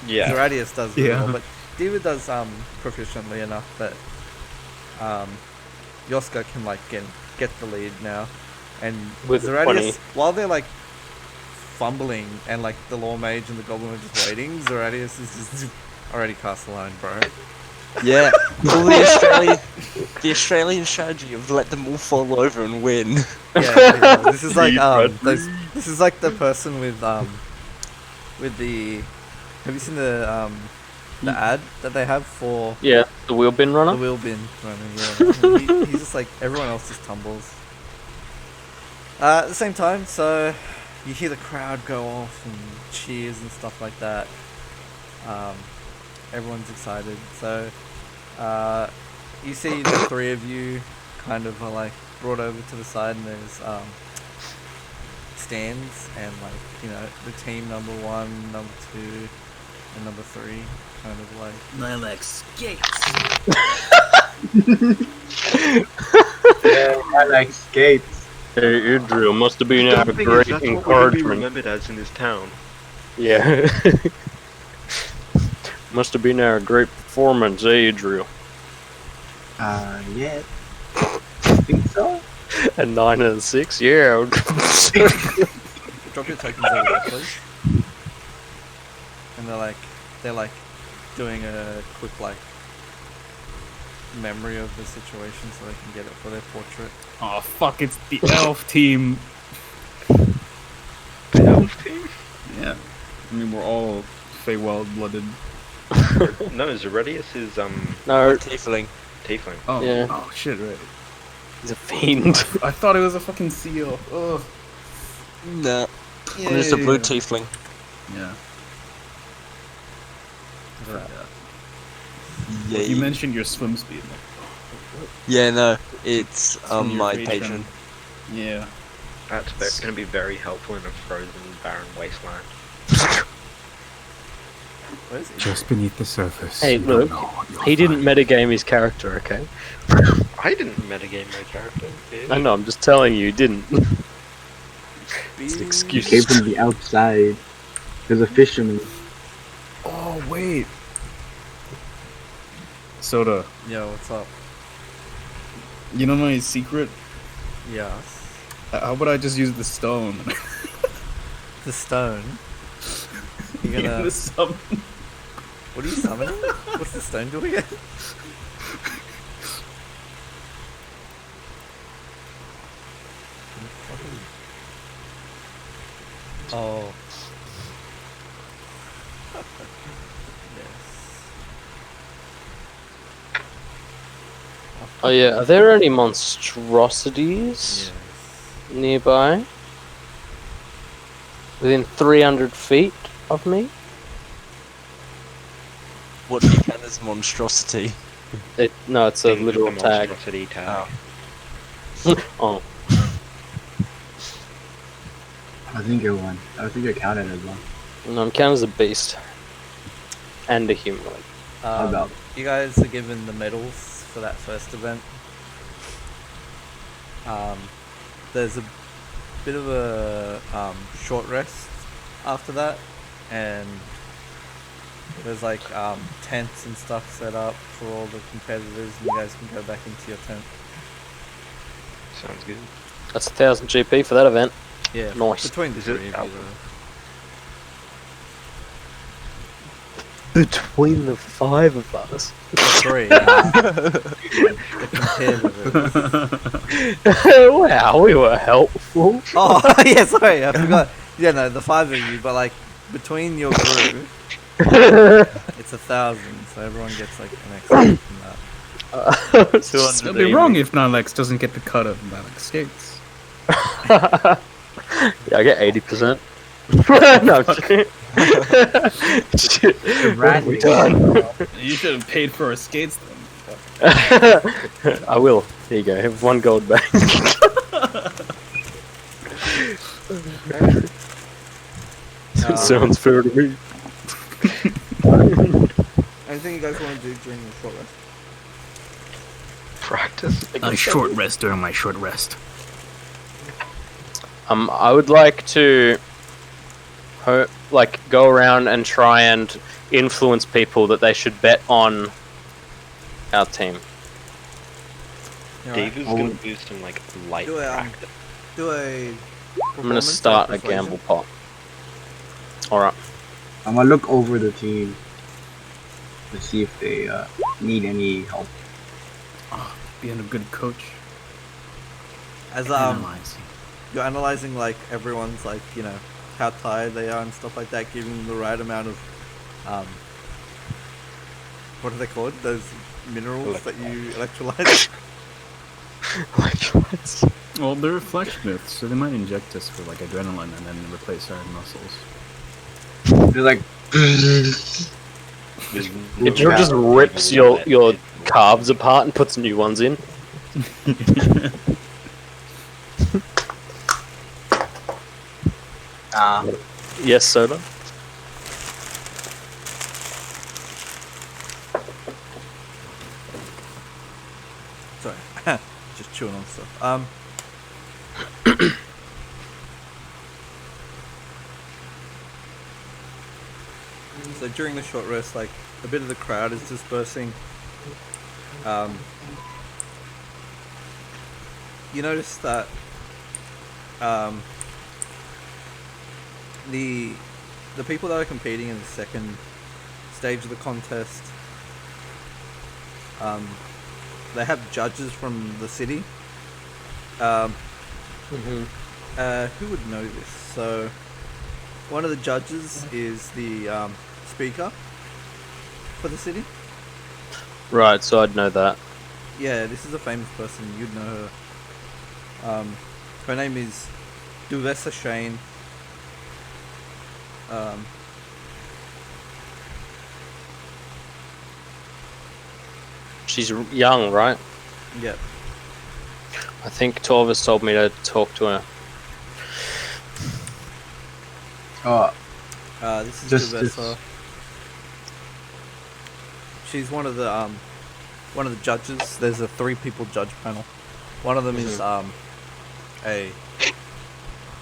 Yeah. Zeradius does really Yeah. well, but Diva does proficiently enough that Yoska can like get the lead now. And With Zeradius, 20. while they're like fumbling and like the Law Mage and the Goblin are just waiting, Zeradius is just already cast the line, bro. Yeah. Well, the Australian strategy of let them all fall over and win. Yeah. This is like Fred. this is like the person with the. Have you seen the ad that they have for Yeah, the wheel bin runner. the wheel bin running? Yeah, he's just like everyone else just tumbles. At the same time, so you hear the crowd go off and cheers and stuff like that. Everyone's excited. So you see the three of you kind of are like brought over to the side, and there's stands, and like, you know, the team number 1, number 2, and number 3 kind of like. Lilac skates. Yeah, I like skates. Hey, Idril must have been a The thing is, great that's what we would be encouragement. remembered as in this town. Yeah. Must have been a great performance, eh, Idril? Yeah. I think so. A 9 and a 6, yeah. Drop your tokens over there, please. And they're like doing a quick like memory of the situation so they can get it for their portrait. Oh fuck! It's the elf team. The elf team? Yeah. I mean, we're all Feywild blooded. No, Zeradius is No, Tiefling. tiefling. Oh. Yeah. Oh shit! Right. he's a fiend. I thought it was a fucking seal. Ugh. Nah. I'm just a blue tiefling. Yeah. Yeah. You mentioned your swim speed. Yeah, no. It's on your my Patreon. patron. Yeah. That's going to be very helpful in a frozen, barren wasteland. Where's it? Just beneath the surface. Hey, you don't look, know what you'll he didn't find. metagame his character, okay? I didn't metagame my character. Did I know, I'm just telling you, he didn't. It's an He excuse. came from the outside. He's a fisherman. Oh wait. Souda, Yo, what's up? you know my secret? Yes. How about I just use the stone? The stone. You're In gonna. the sum- What are you summoning? What's the stone doing again? Oh. Yes. Oh yeah, are there any monstrosities Yes. nearby? Within 300 feet of me? What do you count as monstrosity? No, it's a Think of literal the tag. monstrosity tag. Oh, I think you're one. I think you're counted as one. no, I'm counted as a beast. And a humanoid. about? You guys are given the medals for that first event. There's a bit of a short rest after that, and there's like tents and stuff set up for all the competitors, and you guys can go back into your tent. Sounds good. That's 1,000 GP for that event. Yeah, Nice. between the Is it three of you. Alpha? Between the 5 of us. The three. The competitors. Wow, we were helpful. Oh, yeah, sorry, I forgot. Yeah, no, the 5 of you, but like between your group, it's 1,000, so everyone gets like an extra from that. It'll be wrong if Nilex doesn't get the cut of Nilex skates. Yeah, I get 80%. No, I'm kidding. Shit, what have we done? You should have paid for our skates then. I will. There you go. Have 1 gold back. Sounds fair to me. Anything you guys want to do during the short rest? Practice. A short rest during my short rest. I would like to, go around and try and influence people that they should bet on our team. Dave is gonna do some like light Do a, practice. do a. I'm gonna start a gamble pot. Alright. I'm gonna look over the team to see if they need any help. Being a good coach. As Analyzing. you're analyzing like everyone's like how tired they are and stuff like that, giving them the right amount of what are they called? Those minerals that you electrolyte. Well, they're flesh myths, so they might inject us for like adrenaline and then replace our muscles. They're like. It just rips your calves apart and puts new ones in. Yes, Souda? Sorry, just chewing on stuff. So during the short rest, like a bit of the crowd is dispersing. You notice that the people that are competing in the second stage of the contest, they have judges from the city. Who would know this? So one of the judges is the speaker for the city. Right, so I'd know that. Yeah, this is a famous person. You'd know her. Her name is Duvessa Shane. She's young, right? Yep. I think Torvis told me to talk to her. This is Just- Duvessa. She's one of the judges. There's a 3-people judge panel. One of them is a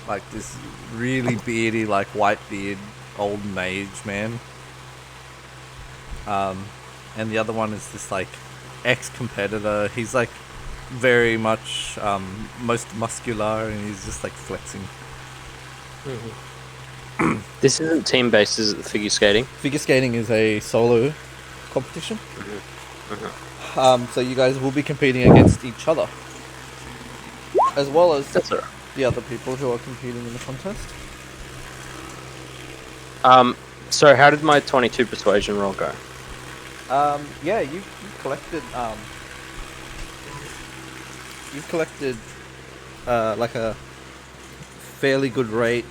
like this really beardy, like white beard, old mage man. And the other one is this like ex-competitor. He's like very much most muscular, and he's just like flexing. This isn't team-based, is it, the figure skating? Figure skating is a solo competition. So you guys will be competing against each other, as well as That's alright. the other people who are competing in the contest. So how did my 22 persuasion roll go? Yeah, you collected like a fairly good rate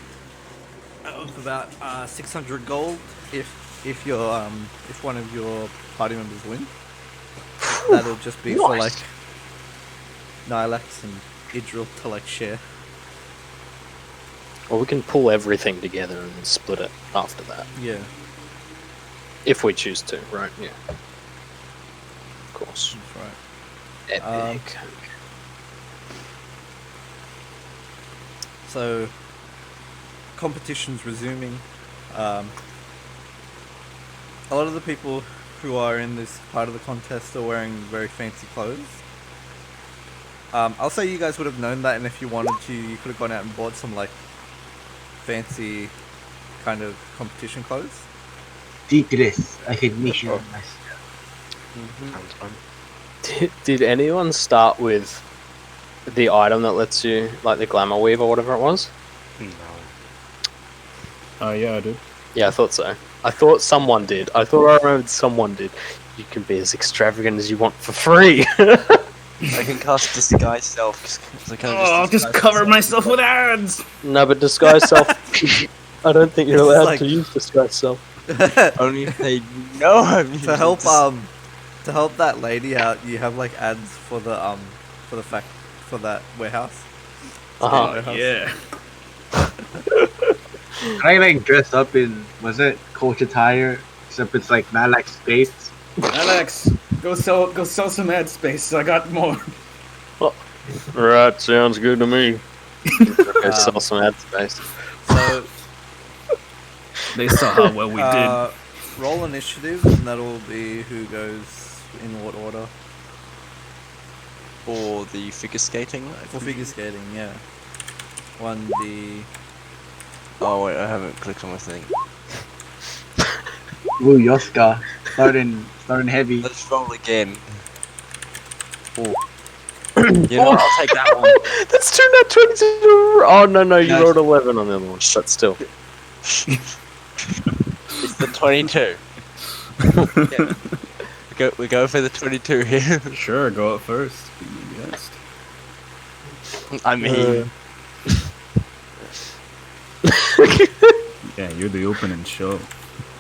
of about 600 gold if one of your party members win. That'll just be for like Nilex and Idril to like share. Well, we can pull everything together and split it after that. Yeah. If we choose to, right? Yeah. Of course. That's right. Epic. So, competition's resuming. A lot of the people who are in this part of the contest are wearing very fancy clothes. I'll say you guys would have known that, and if you wanted to, you could have gone out and bought some like fancy kind of competition clothes. Secrets. I can make you Sounds fun. Did anyone start with the item that lets you, like the glamour weave or whatever it was? No. Yeah, I do. Yeah, I thought so. I thought someone did. I thought I remembered someone did. You can be as extravagant as you want for free. I can cast disguise self. 'cause I kind of I'll just disguise cover myself with ads. No, but disguise self. I don't think you're It's allowed like- to use disguise self. Only if they know I'm using to help dis- to help that lady out, you have like ads for the for that warehouse. Uh-huh. Warehouse. Yeah. Can I like dress up in, was it coach attire? Except it's like not like space. Alex, go sell some ad space. I got more. Right, sounds good to me. Okay, sell some ad space. So They saw how well we did. roll initiative, and that'll be who goes in what order for the figure skating. for figure skating. Yeah, 1d. Oh wait, I haven't clicked on my thing. Ooh, Yoska. Starting heavy. Let's roll again. Oh. You know what? I'll take that one. That's 2 net 22. Oh, no, you Nice. rolled 11 on the other one. But still. It's the 22. Yeah. We go for the 22 here. Sure, go up first. Be my guest. I mean, Yeah, you're the opening show.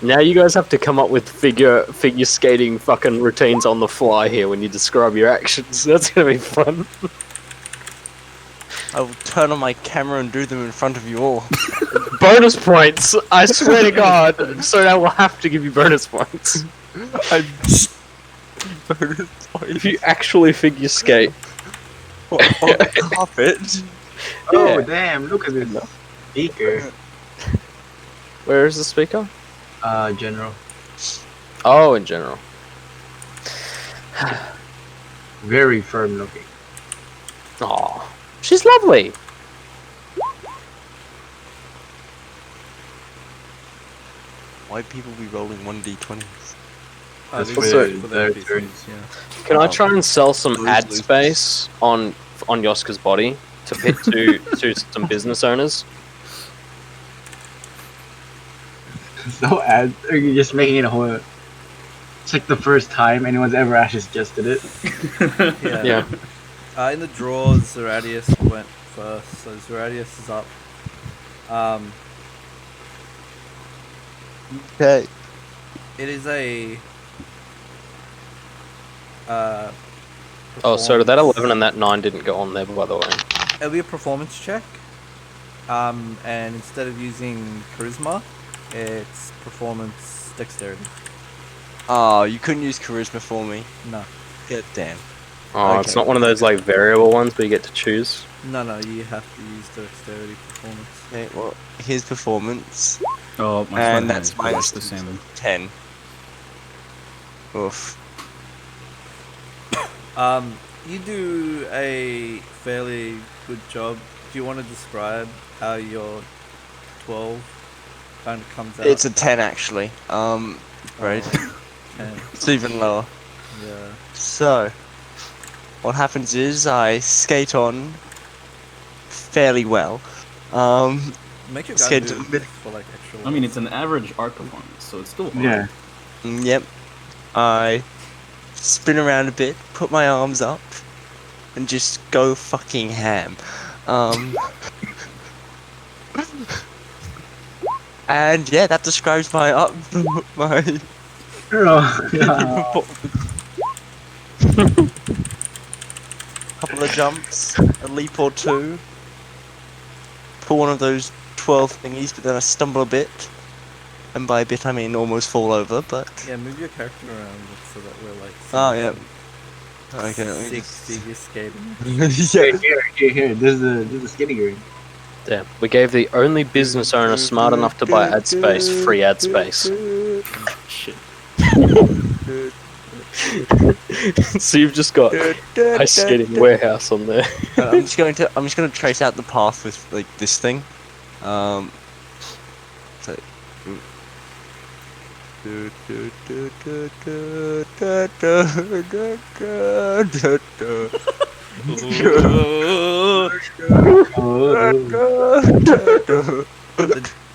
Now you guys have to come up with figure skating fucking routines on the fly here when you describe your actions. That's gonna be fun. I will turn on my camera and do them in front of you all. Bonus points! I swear to God. So I will have to give you bonus points. I'm If you actually figure skate. on the carpet. Oh Yeah. damn! Look at this speaker. Where is the speaker? General. Oh, in general. Very firm looking. Aw. She's lovely. Why people be rolling 1d20s? That's these for are the- for their NPCs, turns. yeah. Can I try and sell some Lose, ad lose. space on Yoska's body to pit to some business owners? So ad, or you're just making it a whole. It's like the first time anyone's ever actually suggested it. Yeah. Yeah. In the draws, Zeradius went first, so Zeradius is up. Okay. It is a. Oh, so that performance- 11 and that 9 didn't go on there, by the way. It'll be a performance check. And instead of using charisma, it's performance dexterity. Oh, you couldn't use charisma for me. No. God damn. Oh, it's Okay. not one of those like variable ones, but you get to choose. No, you have to use dexterity performance. Okay, well, here's performance. Oh, my And friend that's has minus the same. 10. Oof. You do a fairly good job. Do you want to describe how your 12 kind of comes out? It's a 10 actually. Right. And, It's even lower. yeah. So, what happens is I skate on fairly well. Make your guy Skate do to the mid- for like extra. I mean, it's an average art performance, so it's still hard. Yeah. Yep. I spin around a bit, put my arms up, and just go fucking ham. And yeah, that describes my my Oh, yeah. couple of jumps, a leap or two. Pull one of those 12 thingies, but then I stumble a bit. And by a bit I mean almost fall over, but... Yeah, move your character around so that we're like. Oh, yeah. Okay, let me Six just... figure skating. Here. This is the skinny ring. Damn, we gave the only business owner smart enough to buy ad space free ad space. Shit. So you've just got ice skating warehouse on there. I'm just going to trace out the path with like this thing. So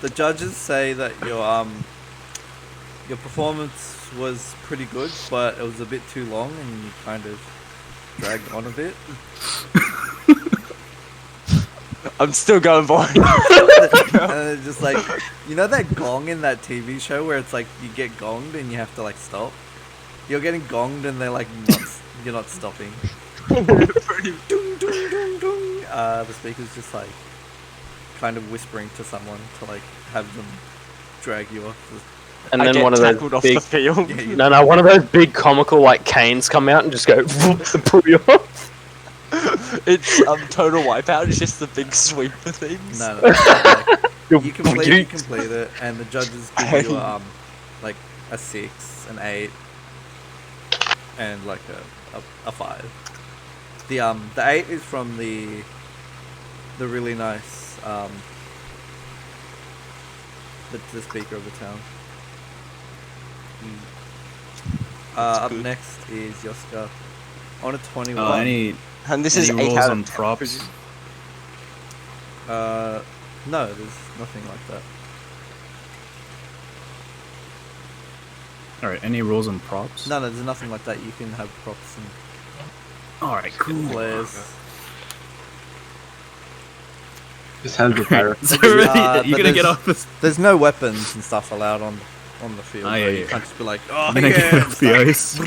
Oh, The judges say that your performance was pretty good, but it was a bit too long and you kind of dragged on a bit. I'm still going for it. And it's just like, you know that gong in that TV show where it's like you get gonged and you have to like stop? You're getting gonged and they're like you're not stopping. Dung, dung, dung, dung. The speaker's just like kind of whispering to someone to like have them drag you off. And I then get one of tackled those off big, the field. Yeah, you- no, one of those big comical like canes come out and just go and pull you off. It's total wipeout. It's just the big sweeper things. No, like, you complete it, and the judges give you like a 6, an 8, and like a 5. The 8 is from the really nice the speaker of the town. Up good. next is Yoska on a 21. Any And this is any 8 rolls out on of 10, props? No, there's nothing like that. All right, any rolls on props? No, there's nothing like that. You can have props and All right, cool. flares. Just have the pirate. So really, but you're gonna get there's- off this. There's no weapons and stuff allowed on the field. Ah, yeah, so yeah. You can't just be like, oh I'm gonna yeah, get off the ice.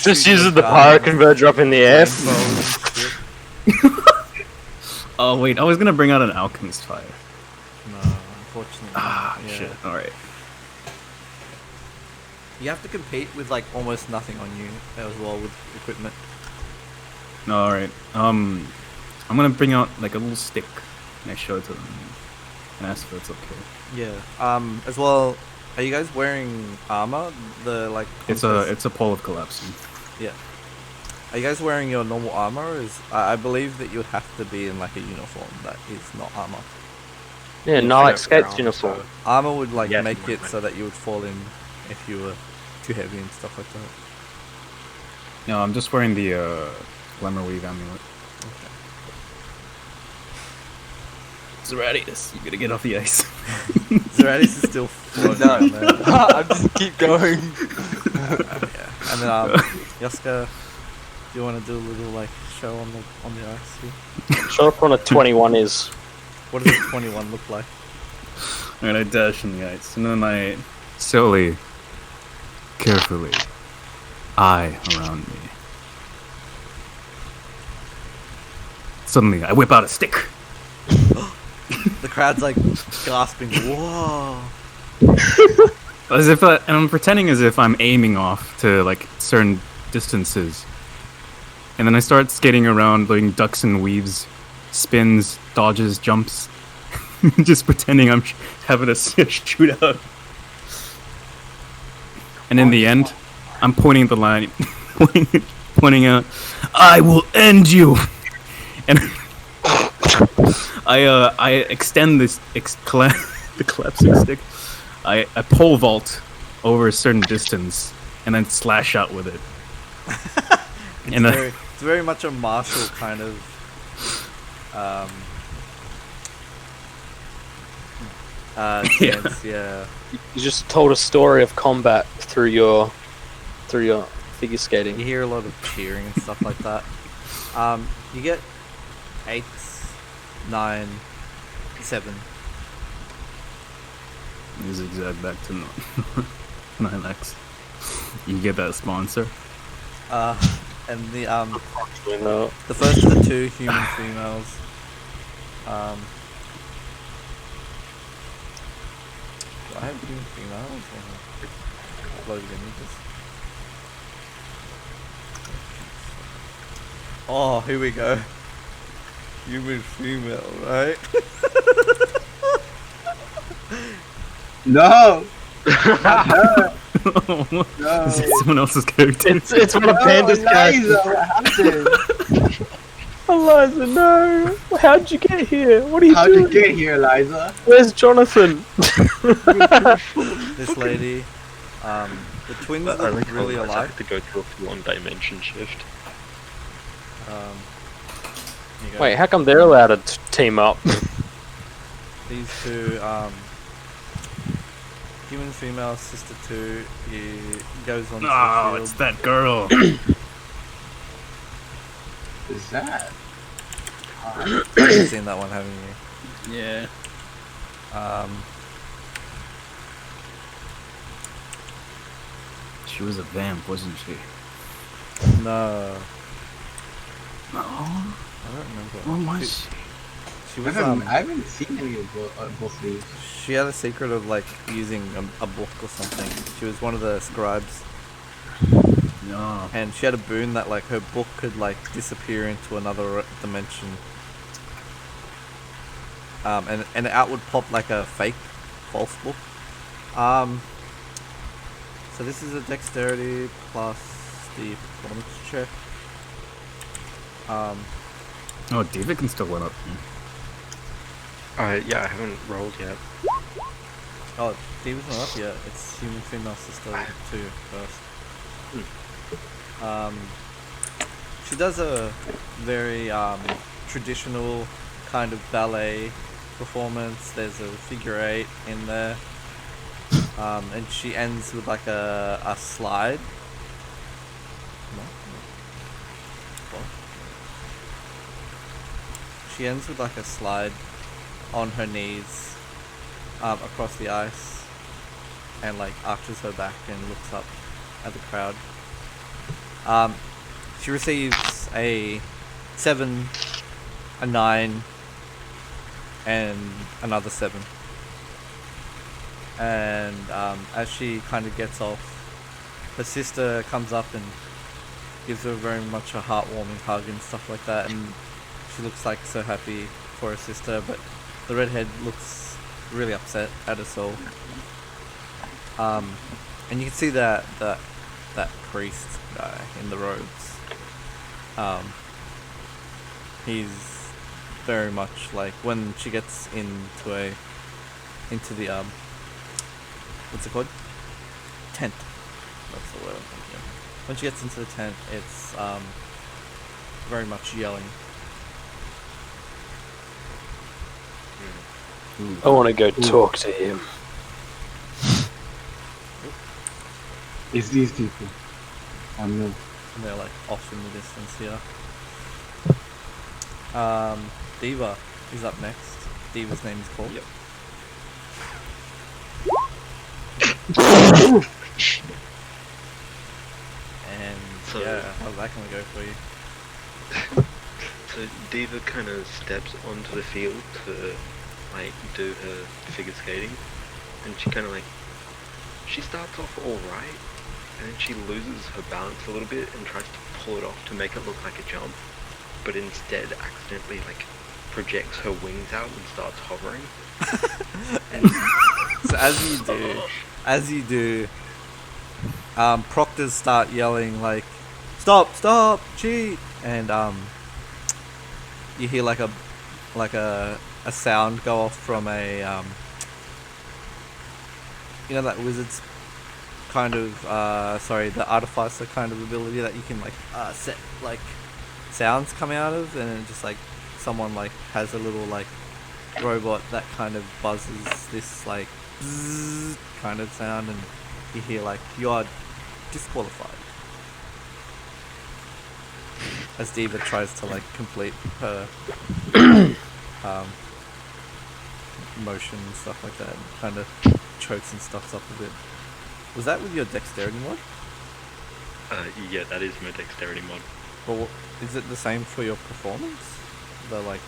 Just uses the power converter up in the air. Oh wait, I was gonna bring out an alchemist fire. No, unfortunately. Ah, yeah. shit. All right. You have to compete with like almost nothing on you as well with equipment. No, all right. I'm gonna bring out like a little stick and I show it to them and ask if it's okay. Yeah. As well, are you guys wearing armor? The like. It's a pole of collapsing. Yeah. Are you guys wearing your normal armor? Or is I believe that you would have to be in like a uniform that is not armor. Yeah, Nike skates uniform. Armor would like Yeah, make something it like so that you would fall in if you were too heavy and stuff like that. No, I'm just wearing the Glimmer Weave amulet. Zeratius, you gotta get off the ice. Zeratis is still floating No. on there. I just keep going. Yeah. And then Yaska, do you want to do a little like show on the ice here? Show up on a 21 is. What does a 21 look like? And I dash on the ice, and then I slowly, carefully, eye around me. Suddenly, I whip out a stick. The crowd's like gasping. Whoa! As if and I'm pretending as if I'm aiming off to like certain distances, and then I start skating around, doing ducks and weaves, spins, dodges, jumps, just pretending I'm having a shootout. And in the end, I'm pointing at the line, pointing out, "I will end you," and I extend this the collapsing stick. I pole vault over a certain distance and then slash out with it. And It's very much a martial kind of Yeah. dance, yeah. You just told a story of combat through your figure You skating. hear a lot of cheering and stuff like that. You get 8, 9, 7. zigzag back to 9x. You get that sponsor. And the Actually, no. the first of the 2 human females. Do I have human females or uploaded images? Oh, here we go. Human female, right? No! Is it someone else's character? It's one of Panda's characters. Eliza, what happened? Eliza, no! How'd you get here? What are you How'd doing? you get here, Eliza? Where's Jonathan? This lady, the twins I look think really I alike. have to go through a full-on dimension shift. Here you go. Wait, how come they're allowed to team up? These 2, human female sister 2. He goes on to Oh, the it's field. that girl. Is that? You've seen that one, haven't you? Yeah. She was a vamp, wasn't she? No, No. I don't remember. What was she? She I was haven't seen any of both of these. she had a secret of like using a book or something. She was one of the scribes, No. and she had a boon that like her book could like disappear into another dimension. And out would pop like a fake, false book. So this is a dexterity plus the performance check. Oh, David can still run up. Yeah, I haven't rolled yet. Oh, David's not up yet. It's human female sister 2 first. She does a very traditional kind of ballet performance. There's a figure 8 in there. And she ends with like a slide. What? She ends with like a slide on her knees across the ice and like arches her back and looks up at the crowd. She receives a 7, a 9, and another 7. And as she kind of gets off, her sister comes up and gives her very much a heartwarming hug and stuff like that, and she looks like so happy for her sister, but the redhead looks really upset at her soul. And you can see that priest guy in the robes. He's very much like when she gets into the what's it called? Tent. That's the word I'm thinking of. When she gets into the tent, it's very much yelling. I want to go talk to him. It's these people. I know. And they're like off in the distance here. Diva is up next. Diva's name is called. Yep. And So- yeah, how's that gonna go for you? So Diva kind of steps onto the field to like do her figure skating, and she kind of like she starts off all right, and then she loses her balance a little bit and tries to pull it off to make it look like a jump, but instead accidentally like projects her wings out and starts hovering. So as you do, proctors start yelling like, "Stop! Cheat!" And you hear like a sound go off from a you know that wizard's kind of the artificer kind of ability that you can like set like sounds come out of, and it just like someone like has a little like robot that kind of buzzes this like bzzz kind of sound, and you hear like you are disqualified as Diva tries to like complete her motion and stuff like that, and kind of chokes and stuffs up a bit. Was that with your dexterity mod? Yeah, that is my dexterity mod. Or is it the same for your performance? The like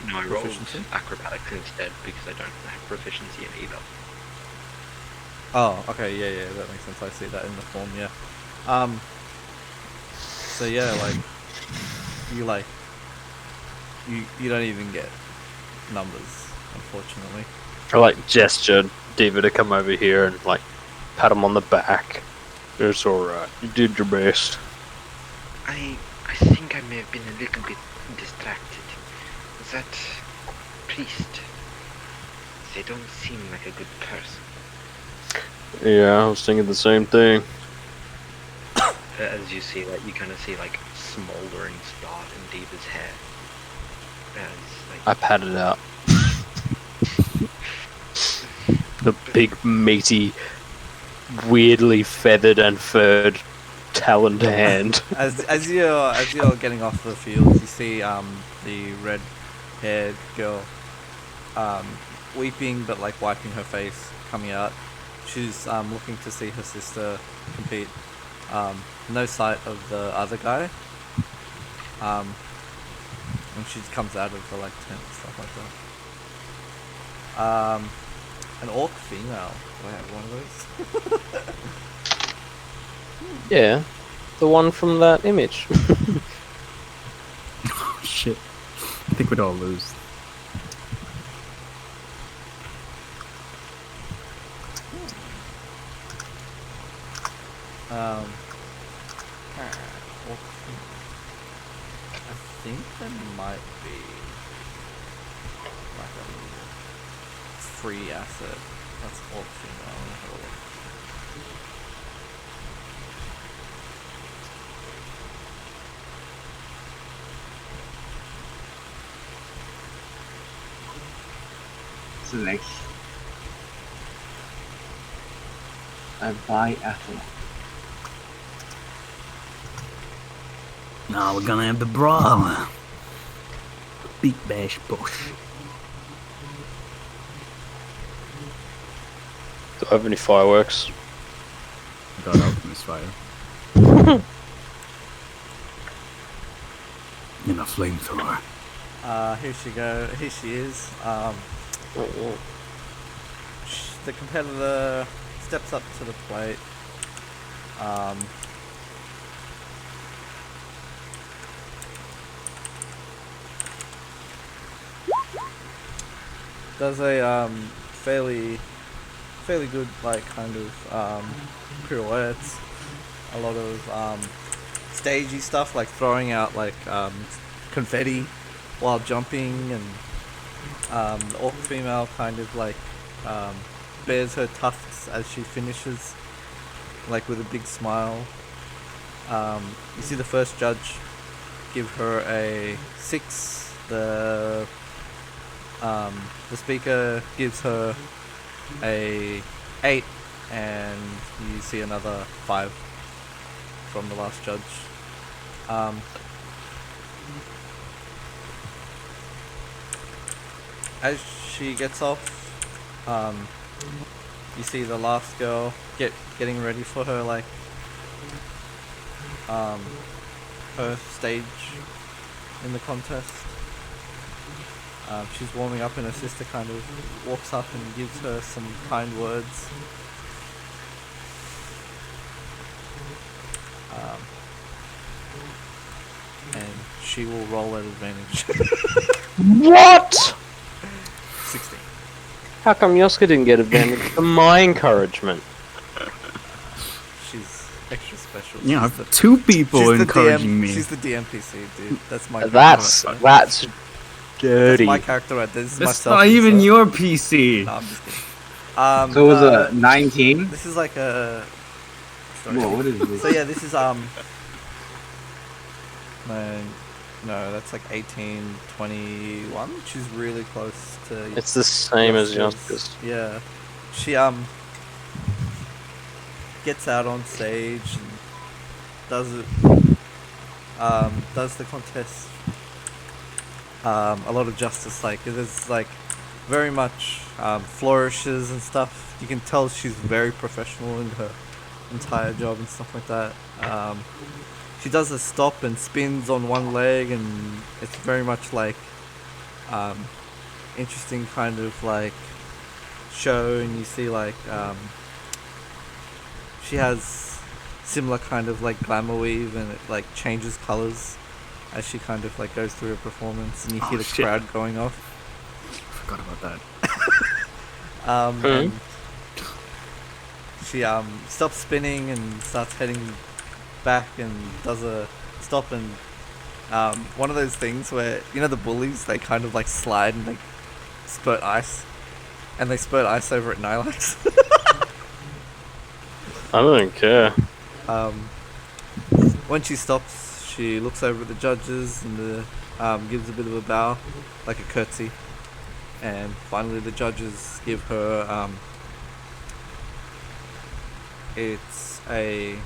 No, I rolled proficiency? acrobatics instead because I don't have proficiency in either. Oh, okay, yeah, that makes sense. I see that in the form, yeah. So yeah, like you don't even get numbers, unfortunately. I like gestured David to come over here and like pat him on the back. It's alright. You did your best. I think I may have been a little bit distracted. That priest, they don't seem like a good person. Yeah, I was thinking the same thing. As you see, like you kind of see like smoldering spot in Diva's hair. As like I pat it out. the big, meaty, weirdly feathered and furred taloned hand. As you're getting off the field, you see the red-haired girl weeping but like wiping her face, coming out. She's looking to see her sister compete. No sight of the other guy. And she comes out of the like tent and stuff like that. An orc female. Do I have one of those? Yeah, the one from that image. Oh, shit. I think we'd all lose. Orc female. I think there might be like a free asset. That's orc female. Let me have a look. Select. I buy athlete. Now we're gonna have the brawl. Beat bash bush. Do I have any fireworks? Got alchemist fire. And a flamethrower. Here she is. The competitor steps up to the plate. Does a fairly good like kind of pirouettes, a lot of stagey stuff like throwing out like confetti while jumping, and the orc female kind of like bares her tusks as she finishes, like with a big smile. You see the first judge give her a 6. The speaker gives her a 8, and you see another 5 from the last judge. As she gets off, you see the last girl getting ready for her like her stage in the contest. She's warming up, and her sister kind of walks up and gives her some kind words. And she will roll at advantage. What? 16. How come Yoska didn't get advantage for my encouragement? She's extra special. Yeah, She's I've 2 people she's the encouraging DM, me. She's the DMPC, dude. That's my That's character right there. dirty. That's my character right there. This is That's myself. not even insert. your PC. No, I'm just kidding. So it was a 19? This is like a... Sorry. Whoa, what is this? So yeah, this is no, that's like 18, 21, which is really close to... It's the same as Yoska's. Yoska's. Yeah. She gets out on stage and does the contest a lot of justice. Like there's like very much flourishes and stuff. You can tell she's very professional in her entire job and stuff like that. She does a stop and spins on one leg, and it's very much like interesting kind of like show. And you see like she has similar kind of like glamour weave, and it like changes colors as she kind of like goes through her performance, and you hear the shit. crowd going off. Forgot about that. And she stops spinning and starts heading back and does a stop, and one of those things where, you know, the bullies, they kind of like slide and they spurt ice, and they spurt ice over at Nylax. I don't care. When she stops, she looks over at the judges and gives a bit of a bow, like a curtsy, and finally the judges give her it's an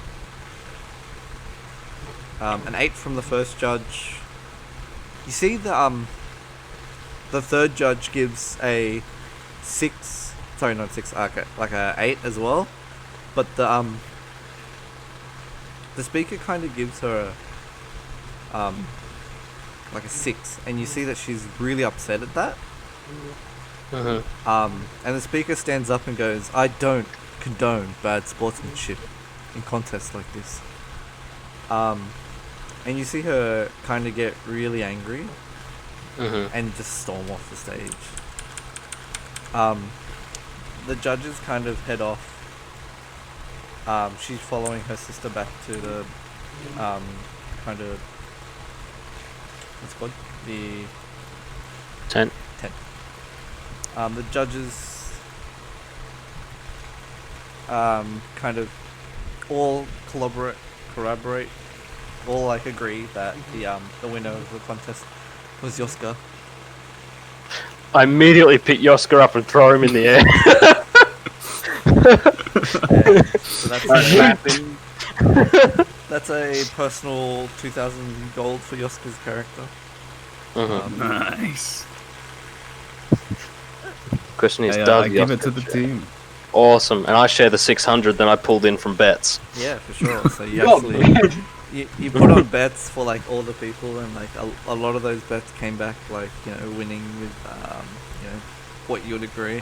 8 from the first judge. You see the third judge gives a 6. Sorry, not 6. Okay, like a 8 as well. But the speaker kind of gives her like a 6, and you see that she's really upset at that. And the speaker stands up and goes, "I don't condone bad sportsmanship in contests like this." And you see her kind of get really angry and just storm off the stage. The judges kind of head off. She's following her sister back to the kind of, what's it called? The Tent. The judges kind of all corroborate, all like agree that the winner of the contest was Yoska. I immediately pick Yoska up and throw him in the air. So that's a personal 2,000 gold for Yoska's character. Nice. Question is, I does give Yoska it to the share? team. Awesome, and I share the 600 that I pulled in from bets. Yeah, for sure. So you actually you put on bets for like all the people, and like a lot of those bets came back like, you know, winning with you know, what you'd agree.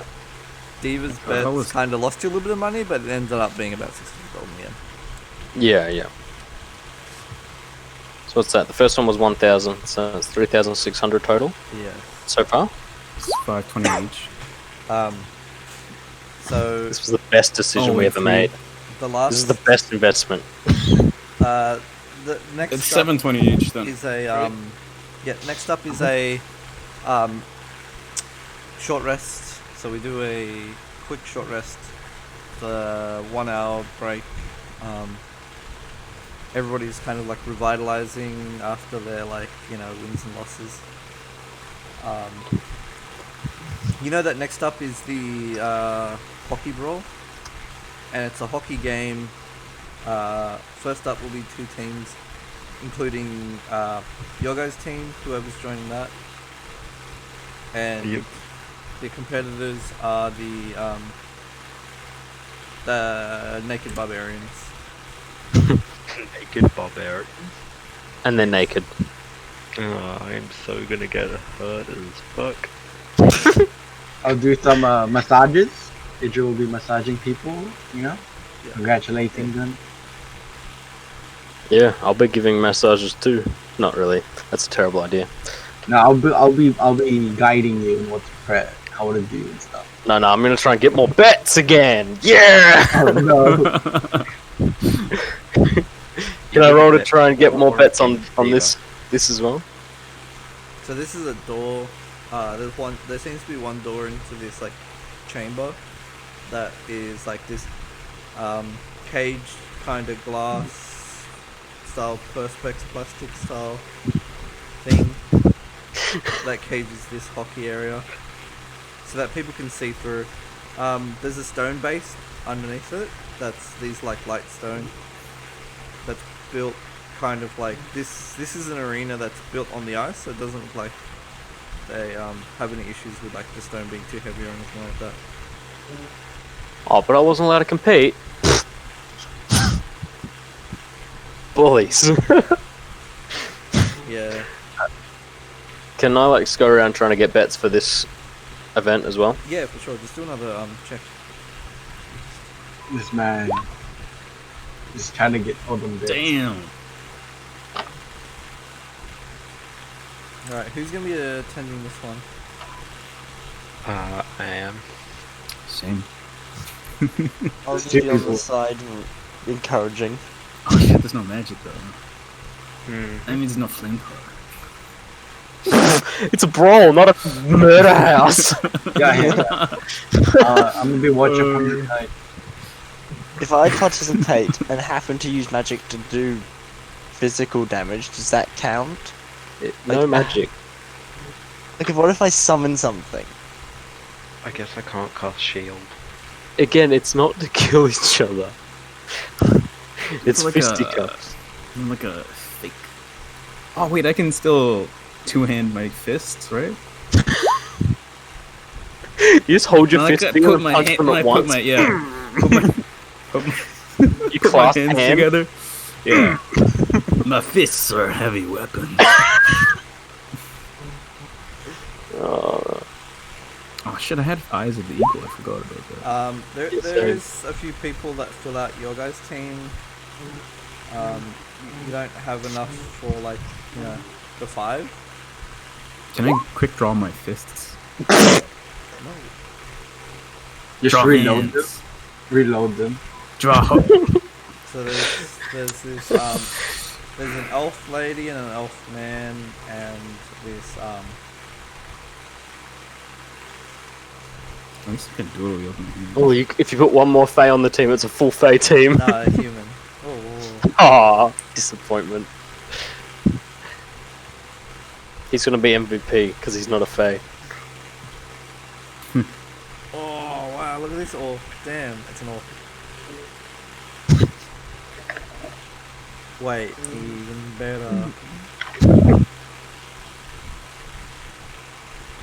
Diva's bets kind of lost you a little bit of money, but it ended up being about 600 gold in the end. Yeah. So what's that? The first one was 1,000, so it's 3,600 total Yeah. so far. It's 520 each. So This was the best decision we ever made. the last This is the best investment. the next It's up 720 each then. is a next up is a short rest. So we do a quick short rest, the 1 hour break. Everybody's kind of like revitalizing after their, like, you know, wins and losses. You know that next up is the hockey brawl, and it's a hockey game. First up will be 2 teams, including Yogo's team, whoever's joining that, and Yep. the competitors are the naked barbarians. Naked barbarian. And they're naked. Oh, I'm so gonna get hurt as fuck. I'll do some massages. Idra will be massaging people, you know, Yeah. congratulating them. Yeah, I'll be giving massages too. Not really. That's a terrible idea. No, I'll be guiding you on what to prep, how to do and stuff. No, I'm gonna try and get more bets again. Yeah. Oh no! Can I roll to try and get more bets on this as well? So this is a door. There seems to be one door into this like chamber that is like this caged kind of glass style perspex plastic style thing that cages this hockey area so that people can see through. There's a stone base underneath it. That's these like light stone that's built kind of like this. This is an arena that's built on the ice, so it doesn't look like they have any issues with like the stone being too heavy or anything like that. Oh, but I wasn't allowed to compete. Bullies. Yeah. Can I like just go around trying to get bets for this event as well? Yeah, for sure. Just do another check. This man is trying to get all them bits. Damn. Alright, who's gonna be attending this one? I am. Same. I'll just Two be on people. the side encouraging. Oh yeah, there's no magic though. Hmm. That means no flamethrower. It's a brawl, not a murder house. Yeah. I'm gonna be watching from the side. If I participate and happen to use magic to do physical damage, does that count? No magic. Like, what if I summon something? I guess I can't cast shield. Again, it's not to kill each other. It's like fisticuffs. like a fake. Oh wait, I can still two-hand my fists, right? You just hold your Like, fist together and punch them at once. put my You put my clasp hands hand. together. Yeah. My fists are heavy weapons. Oh shit! I had Eyes of the Eagle. I forgot about that. Yes, there's a few people that fill out your guys' team. You don't have enough for like, you know, the 5. Can I quick draw my fists? No. Just Draw reload them. hands. Reload them. Draw. So there's this there's an elf lady and an elf man and this At least I can dual wield my hands. Oh, if you put one more Fae on the team, it's a full Fae team. no, a human. Oh. Ah, disappointment. He's gonna be MVP because he's not a Fae. Oh wow, look at this orc. Damn, it's an orc. Wait, even better.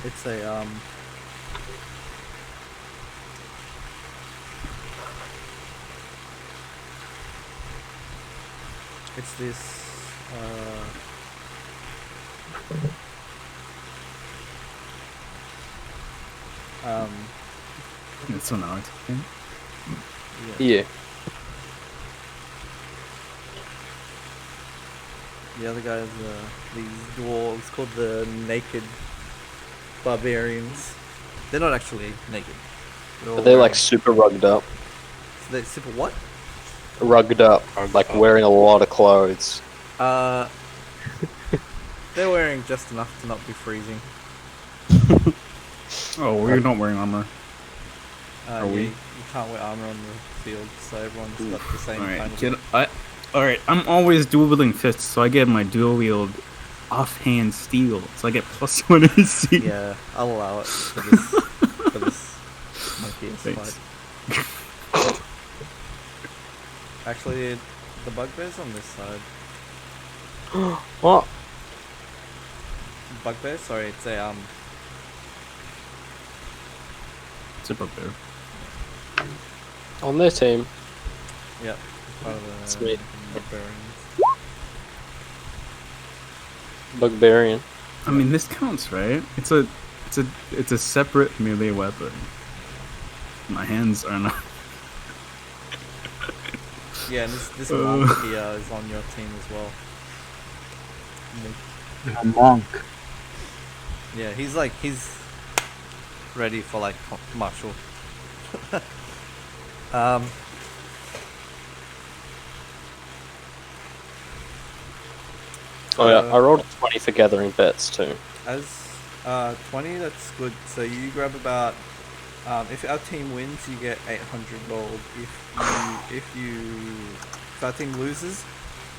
It's a it's this It's an art. Yeah. the other guys these dwarves called the naked barbarians. They're not actually naked. But all they're like wearing- super rugged up. they're super what? Rugged up. Like wearing a lot of clothes. They're wearing just enough to not be freezing. Oh, we're not wearing armor. Are we? You can't wear armor on the field, so everyone's got the same kind of. Alright, I'm always dual wielding fists, so I get my dual wield offhand steel, so I get +1 AC. Yeah, I'll allow it for this for this monkey Thanks. fight. Actually, the bugbear's on this side. What? Bugbear? Sorry, it's a It's a bugbear. On their team. yeah, part of the Sweet. barbarians. Bugbarian. I mean, this counts, right? It's a separate melee weapon. My hands are not. Yeah, and this monk here is on your team as well. A monk. Yeah, he's ready for like martial. Oh yeah, I rolled a 20 for gathering bets too. As 20, that's good. So you grab about if our team wins, you get 800 gold. If our team loses,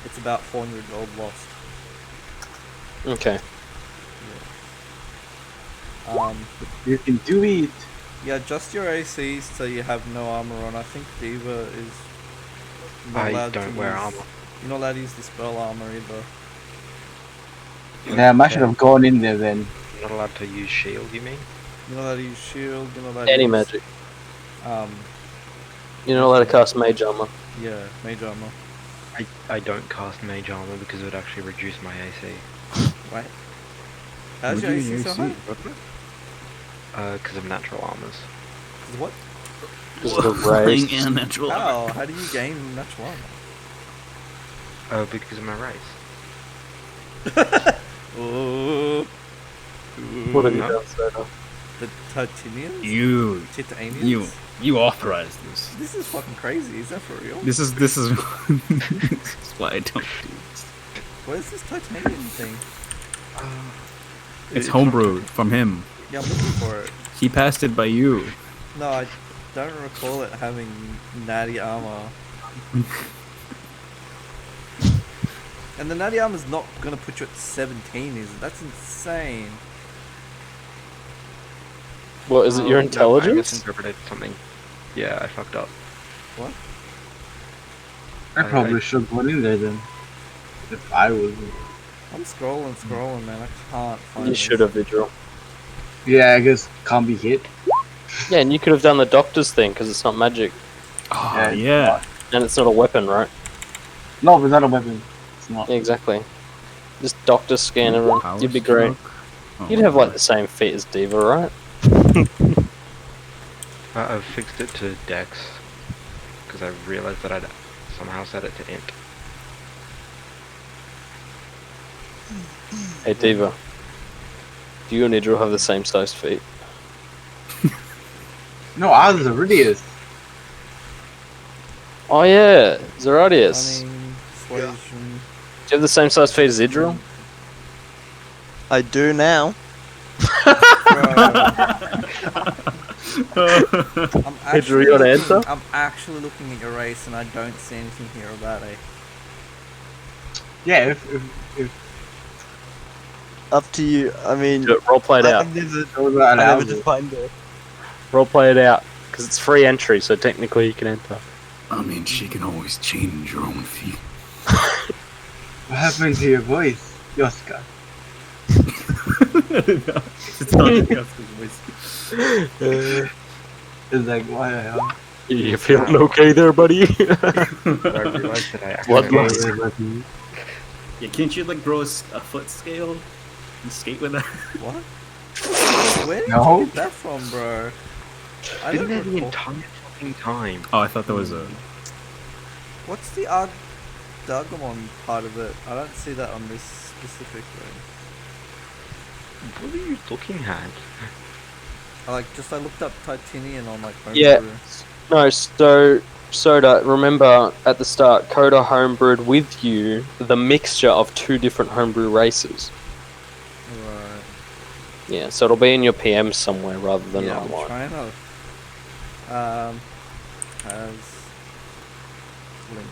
it's about 400 gold lost. Okay. You can do it. Yeah, adjust your ACs so you have no armor on. I think Diva is not I allowed don't to wear use- armor. You're not allowed to use the spell armor either. Damn, I should have gone in there then. I'm not allowed to use shield, you mean? You're not allowed to use shield. You're not allowed Any to use, magic. Um, You're not allowed to cast mage armor. yeah, mage armor. I don't cast mage armor because it would actually reduce my AC. Wait. How's Would your you AC use so AC? Because of natural armors. What? Because of the raise. and natural. How? How do you gain natural armor? Because of my race. Oh, What have you No. done, Souda? the Titanians? You Titanians? you authorized this. This is fucking crazy. Is that for real? This is this is why I don't do this. Where's this Titanian thing? It's homebrewed from him. Yeah, I'm looking for it. He passed it by you. No, I don't recall it having natty armor. And the natty armor's not gonna put you at 17, is it? That's insane. What, is it your No, I intelligence? misinterpreted something. Yeah, I fucked up. What? I probably should go in there then. If I was. I'm scrolling, man. I can't find You this. should have, Vigil. Yeah, I guess can't be hit. Yeah, and you could have done the doctor's thing because it's not magic Oh, yeah. and it's not a weapon, right? No, but it's not a weapon. It's not. Yeah, exactly. Just doctor scan everyone. Power You'd be great. stroke. Oh, You'd have like the same feet as Diva, right? I've fixed it to Dex because I realized that I'd somehow set it to Int. Hey Diva, do you and Idril have the same sized feet? No, ours is Iridius. Oh yeah, Zeradius. Cunning, persuasion. Do you have the same sized feet as Idril? I do now. I'm Idril, you want to answer? I'm actually looking at your race and I don't see anything here about a. Yeah, if Up to you. I mean, Roleplay it out. I never, those are I never allowed. defined it. Roleplay it out. Because it's free entry, so technically you can enter. I mean, she can always change her own feet. What happened to your voice, Yoska? It's not Yoska's voice. It's like, what the hell? You feeling okay there, buddy? I realized that I What actually loss? Yeah, can't you like grow a foot scale and skate with that? What? Where did No. you get that from, bro? I been don't there the recall. entire fucking time. Oh, I thought that was a. What's the Dargamon part of it? I don't see that on this specifically. What are you looking at? I looked up Titanian on like Homebrew. Yeah. No, so Soda, remember at the start, Coda homebrewed with you the mixture of two different homebrew races. Right. Yeah, so it'll be in your PM somewhere rather than Yeah, I'm online. trying to. Has link.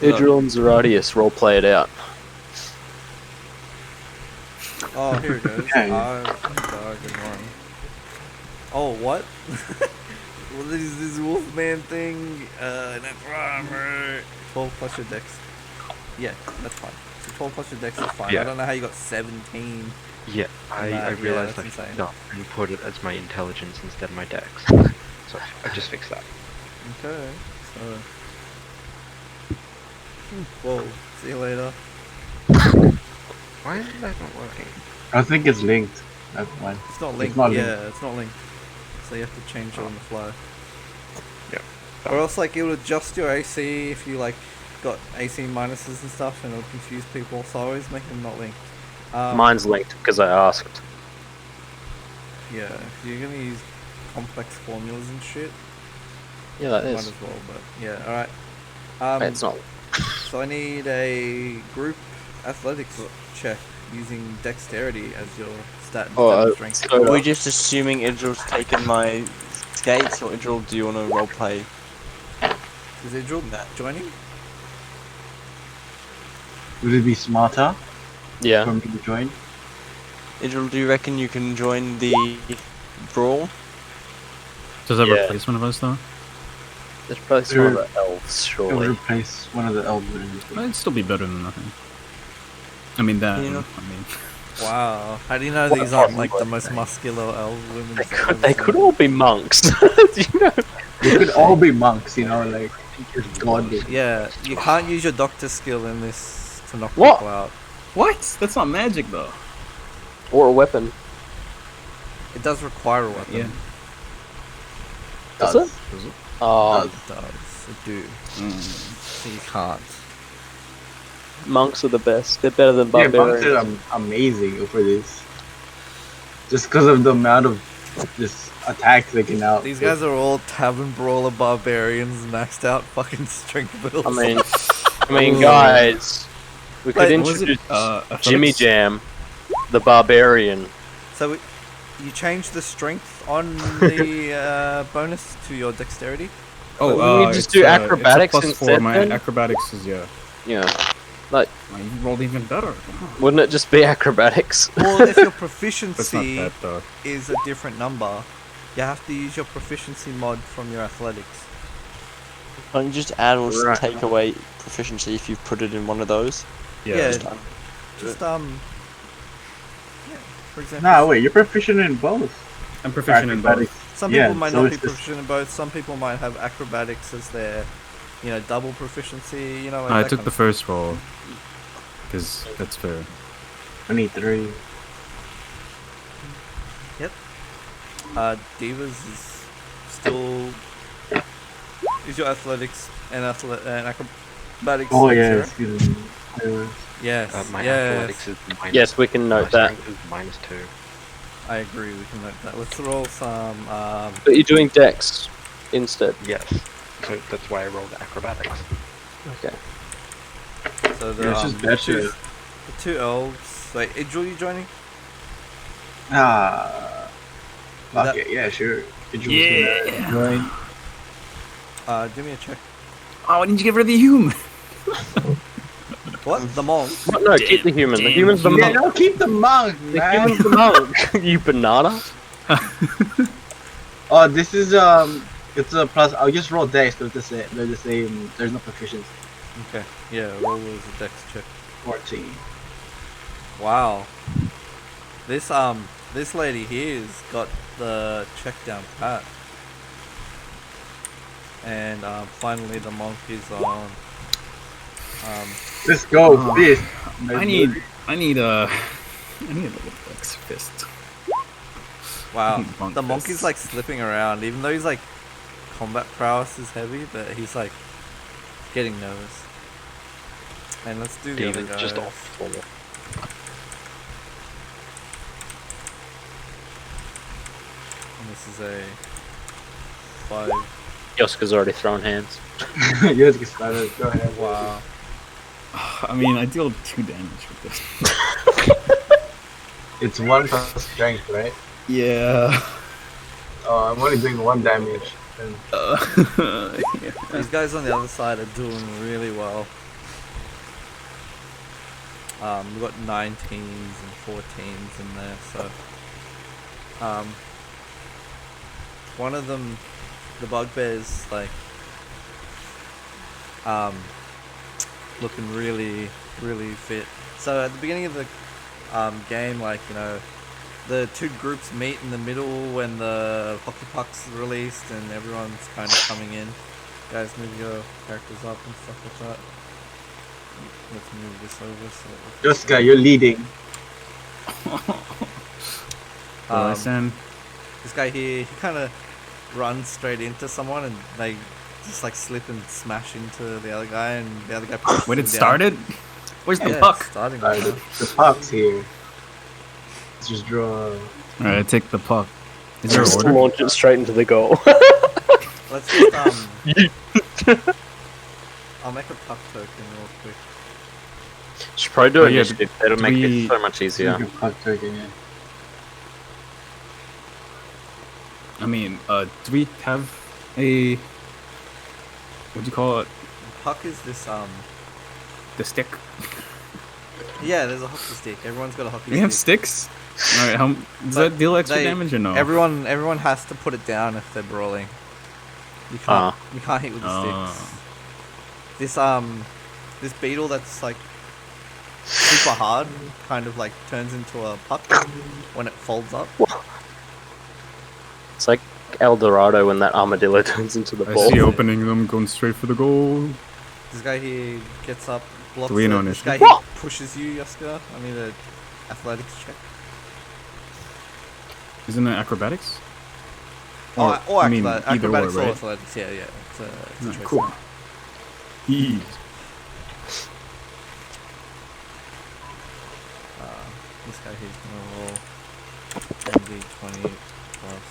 Idril and Zeradius roleplay it out. Oh, here it goes. Okay. Dargamon. Oh, what? What is this Wolfman thing? That's armor. 12 plus your dex. Yeah, that's fine. So 12 plus your dex is fine. Yeah. I don't know how you got 17. Yeah, I yeah, realized that's I insane. no, and put it as my intelligence instead of my dex. So I just fixed that. Okay. So. Whoa. See you later. Why is that not working? I think it's linked. That's why. It's not linked. not yeah, linked. it's not linked. So you have to change it on the fly. Yeah. Or else, like, it would adjust your AC if you, like, got AC minuses and stuff, and it'll confuse people. So I always make them not linked. Mine's linked because I asked. Yeah, if you're gonna use complex formulas and shit, Yeah, that might is. as well. But yeah, all right. Hey, it's not. So I need a group athletics check using dexterity as your stat and Oh, strength. so- Are we just assuming Idril's taken my skates, or Idril, do you want to roleplay? Is Idril Nah. joining? Would it be smarter for Yeah. me to join? Idril, do you reckon you can join the brawl? Does that Yeah. replace one of us though? There's probably some of the elves, It would surely. replace one of the elders. It'd still be better than nothing. I mean that. You know- I mean, Wow. How do you know What these a aren't like the possible most thing. muscular elf women? They could all be monks. Do you know? They could all be monks, you know, like just godly. Yeah, you can't use your doctor skill in this to knock What? people out. what? That's not magic though. Or a weapon. It does require a weapon. Yeah. Does it? Oh, It does. It do. So you can't. monks are the best. They're better than Yeah, monks barbarians. are amazing for this. Just because of the amount of just attacks they can out. These guys are all tavern brawler barbarians, maxed out fucking strength builds. I mean, guys, we could Wait, What was it? introduce Jimmy athletics? Jam, the barbarian. So you change the strength on the bonus to your dexterity. Oh, We just do it's a acrobatics +4. instead My then? acrobatics is yeah. Yeah. Well, you rolled even better. Wouldn't it just be acrobatics? Well, if your That's not proficiency bad though. is a different number, you have to use your proficiency mod from your athletics. Can't you just add or Right. take away proficiency if you put it in one of those? Yeah. Just, Yeah, for example. Nah, wait, you're proficient in both. I'm proficient in both. Acrobatics. Some Yeah, people might so not be it's just- proficient in both. Some people might have acrobatics as their, double proficiency. Like I that took kind the of- first roll because that's fair. 23. Divas is still. Is your athletics and acrobatics? Oh, still yeah, zero? excuse me. Yes. My yes. athletics is minus. Yes, we can my note that. strength is -2. I agree. We can note that. Let's roll some. But you're doing dex instead. Yes. So that's why I rolled acrobatics. Okay. So Yeah, it's just better. The two elves. Wait, Idril, you joining? Fuck That- it, yeah, sure. Did you Yeah. join? Give me a check. Oh, why didn't you give her the human? What? The monk? What? No, keep the human. The human's the Yeah, monk. no, keep the monk, The man. human's the monk. You banana. Oh, this is it's a plus. I'll just roll dice. They're the same. They're the same. There's no proficiency. Okay. Yeah. Roll was a dex check. 14. Wow. This lady here's got the check down pat. And finally the monk is on. Let's go, Oh, fist. I need a little dex fist. Wow. Monk The monk fists. is like slipping around, even though he's like combat prowess is heavy, but he's like getting nervous. And let's do the other Even guy. just off floor. And this is a 5. Yoska's already thrown hands. You guys get started. Go ahead. Wow. I mean, I deal 2 damage with this. It's 1 plus strength, right? Yeah. Oh, I'm only doing 1 damage. And These guys on the other side are doing really well. We've got 19s and 14s in there, so one of them, the bugbear's like looking really fit. So at the beginning of the game, the two groups meet in the middle when the hockey puck's released and everyone's kind of coming in. Guys, move your characters up and stuff like that. Let's move this over. So Joska, you're leading. Listen. this guy here, he kind of runs straight into someone and they just like slip and smash into the other guy, and the other guy pushes Wait, him it down. started? Where's the Yeah, puck? it's starting Alright, now. the puck's here. Let's just draw. Alright, take the puck. Is there Just order? launch it straight into the goal. Let's just I'll make a puck token real quick. Should probably do Oh, it. yeah, That'll make we- it so much easier. Take a puck token, yeah. I mean, do we have a... What do you call it? Puck is this The stick? yeah, there's a hockey stick. Everyone's got a hockey We have stick. sticks? Alright, how... Does But that deal extra they- damage or no? Everyone has to put it down if they're brawling. You can't hit with the sticks. This beetle that's like super hard kind of like turns into a puck when it folds up. It's like El Dorado when that armadillo turns into the I ball. see opening them, going straight for the goal. This guy here gets up, blocks Do we it. know This guy initiative? here pushes you, Yaska. I need a athletics check. Isn't it acrobatics? Or I mean, acrobatics either or, or right? athletics. Yeah. It's a choice. Cool. Ease. This guy here's gonna roll 1d20 plus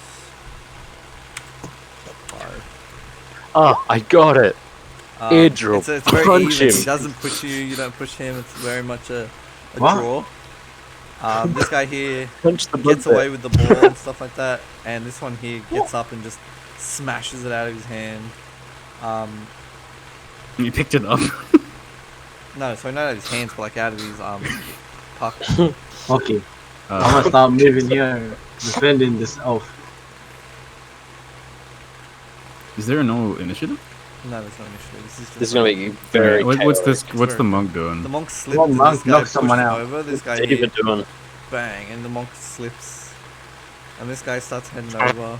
5. Oh, I got it. Idril, It's very punch even. him. He doesn't push you. You don't push him. It's very much a What? draw. This guy here Punch the gets bugbear. away with the ball and stuff like that, and this one here gets up and just smashes it out of his hand. You picked it up. No, so not out of his hands, but like out of his puck. Okay, I'm Uh, gonna stop moving here, defending this elf. is there no initiative? No, there's no initiative. This is just This is gonna like- make you very. What's this? chaotic. What's the very- monk doing? The monk Come slipped. on, and monk, this guy knock pushed someone him out. over. This What's guy David here, doing? bang, and the monk slips, and this guy starts heading over.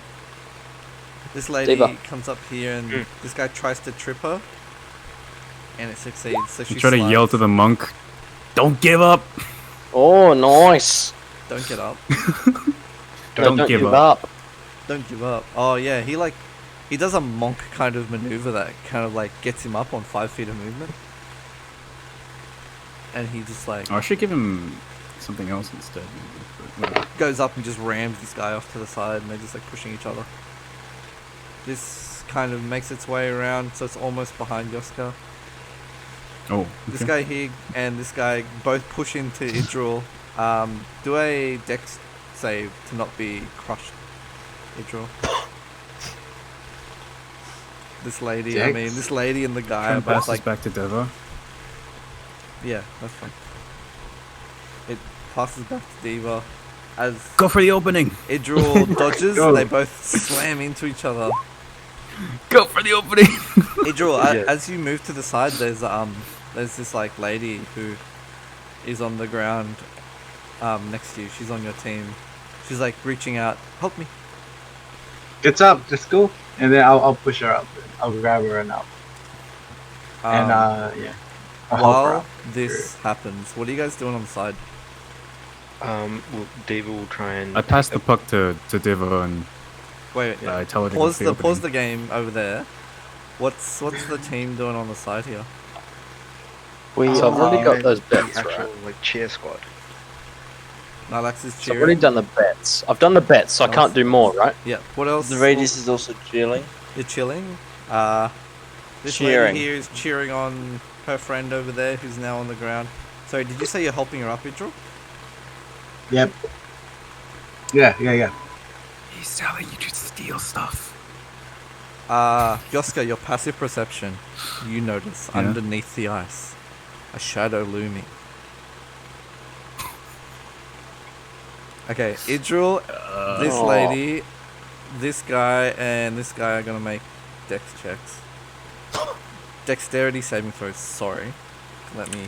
This lady Diva. comes up here, and this guy tries to trip her, and it succeeds. So she You try to yell slides. to the monk, "Don't give up! Oh, nice. Don't get up. Don't give up." Don't give up. Oh yeah, he does a monk kind of maneuver that kind of like gets him up on 5 feet of movement, and he just like Oh, I should give him something else instead. Maybe, but whatever. goes up and just rams this guy off to the side, and they're just like pushing each other. This kind of makes its way around, so it's almost behind Yoska. Oh, This okay. guy here and this guy both push into Idril. Do a dex save to not be crushed, Idril. This lady, Dex? this lady and the guy Try are and both pass like, this back to Deva. yeah, that's fine. It passes back to Diva. As Go for the opening. Idril dodges, Go. they both slam into each other. Go for the opening. Idril, Yeah. as you move to the side, there's this like lady who is on the ground next to you. She's on your team. She's like reaching out, help me. Gets up, let's go, and then I'll push her up. I'll grab her and up, and yeah. I'll help her While up. this happens, what are you guys doing on the side? Well, David will try and. I passed the puck to Deva and Wait, I tell her to pause go for pause opening. the game over there. What's the team doing on the side here? So I've already got those bets, the actual right? like cheer squad. Nylax is So I've already cheering. done the bets. I've done the bets, so I can't do more, right? Yeah. What else? The Radius is also chilling. You're chilling. This Cheering. lady here is cheering on her friend over there, who's now on the ground. Sorry, did you say you're helping her up, Idril? Yep. Yeah. He's telling you to steal stuff. Yoska, your passive perception. You notice Yeah? underneath the ice a shadow looming. Okay, Idril, this Oh. lady, this guy, and this guy are gonna make dex checks. Dexterity saving throws, sorry. Let me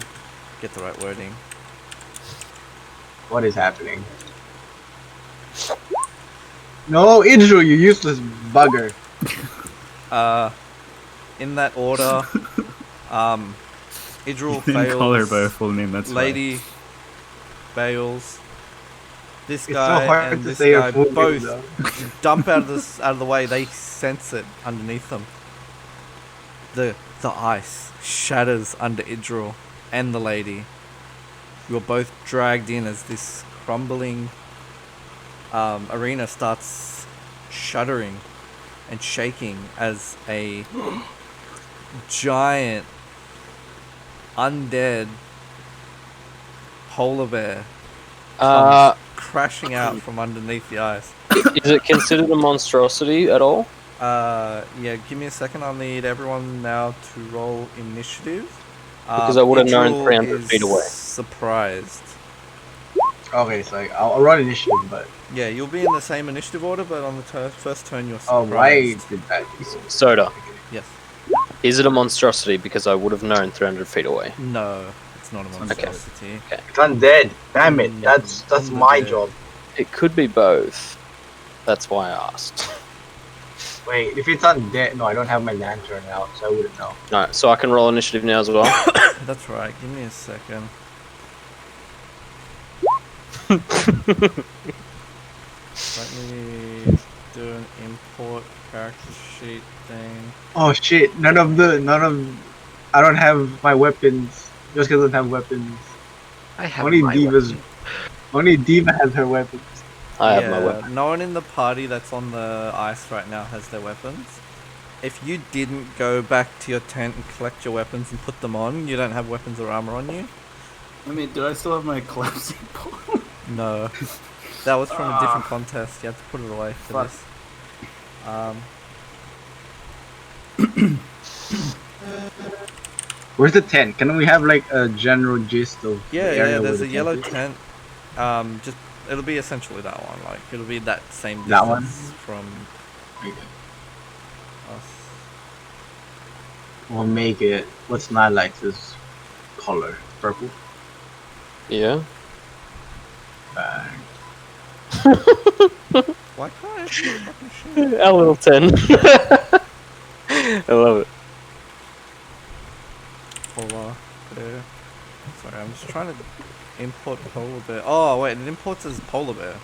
get the right wording. What is happening? No, Idril, you useless bugger. In that order, Idril You didn't call her by her fails, full name. That's lady fails, this It's guy so hard and to this say guy your full name, both though. dump out of the way. They sense it underneath them. The ice shatters under Idril and the lady. You're both dragged in as this crumbling arena starts shuddering and shaking as a giant undead polar bear Uh, crashing out from underneath the ice. is it considered a monstrosity at all? Yeah, give me a second. I'll need everyone now to roll initiative. Because I would've known Idril 300 is feet away. Surprised. Okay, so I'll run initiative, but Yeah, you'll be in the same initiative order, but on the first turn you're oh, surprised. why did that? Soda. Yes. Is it a monstrosity because I would have known 300 feet away? No, it's not a monstrosity. It's undead. Damn it, Mm, that's my undead. job. It could be both. That's why I asked. Wait, if it's undead, no, I don't have my lantern out, so I wouldn't know. Alright, so I can roll initiative now as well. That's right. Give me a second. Let me do an import character sheet thing. Oh shit! I don't have my weapons. Just doesn't have weapons. I have Only my Diva's. weapon. Only Diva has her weapons. I have my weapon. No one in the party that's on the ice right now has their weapons. If you didn't go back to your tent and collect your weapons and put them on, you don't have weapons or armor on you. I mean, do I still have my collapsing pole? No. That was from a different contest. You have to put it away for Fuck. this. Where's the tent? Can we have like a general gist of the Yeah, area yeah. where There's the a yellow is? tent. Just it'll be essentially that one. Like it'll be that same That one? distance from Okay. us. We'll make it. What's Nilex's color? Purple. Yeah. Bang. Why can't I see the fucking shit? Our little 10. I love it. Polar bear. Sorry, I'm just trying to import polar bear. Oh wait, it imports as polar bear.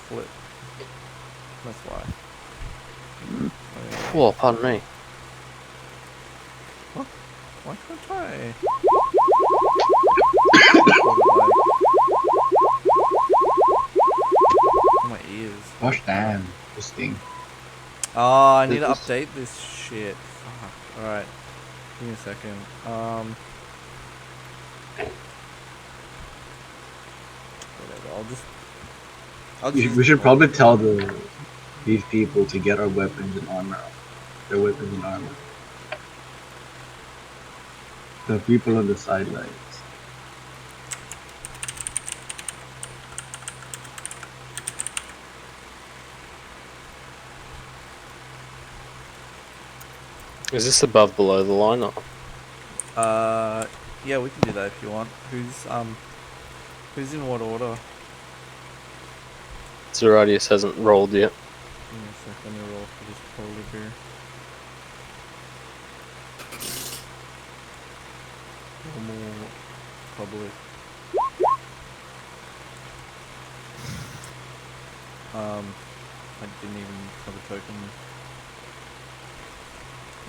Flip. That's why. Wait, Oh, pardon me. why can't I? Oh, my ears. Gosh damn, this thing. Oh, I need to This- update this shit. Fuck. Alright. Give me a second. Whatever, We should probably tell these people to get our weapons and armor. Their weapons and armor. The people on the sidelines. Is this above below the line? Or? Yeah, we can do that if you want. Who's in what order? Zeradius hasn't rolled yet. Give me a second, let me roll for this polar bear. Normal, public. I didn't even have a token.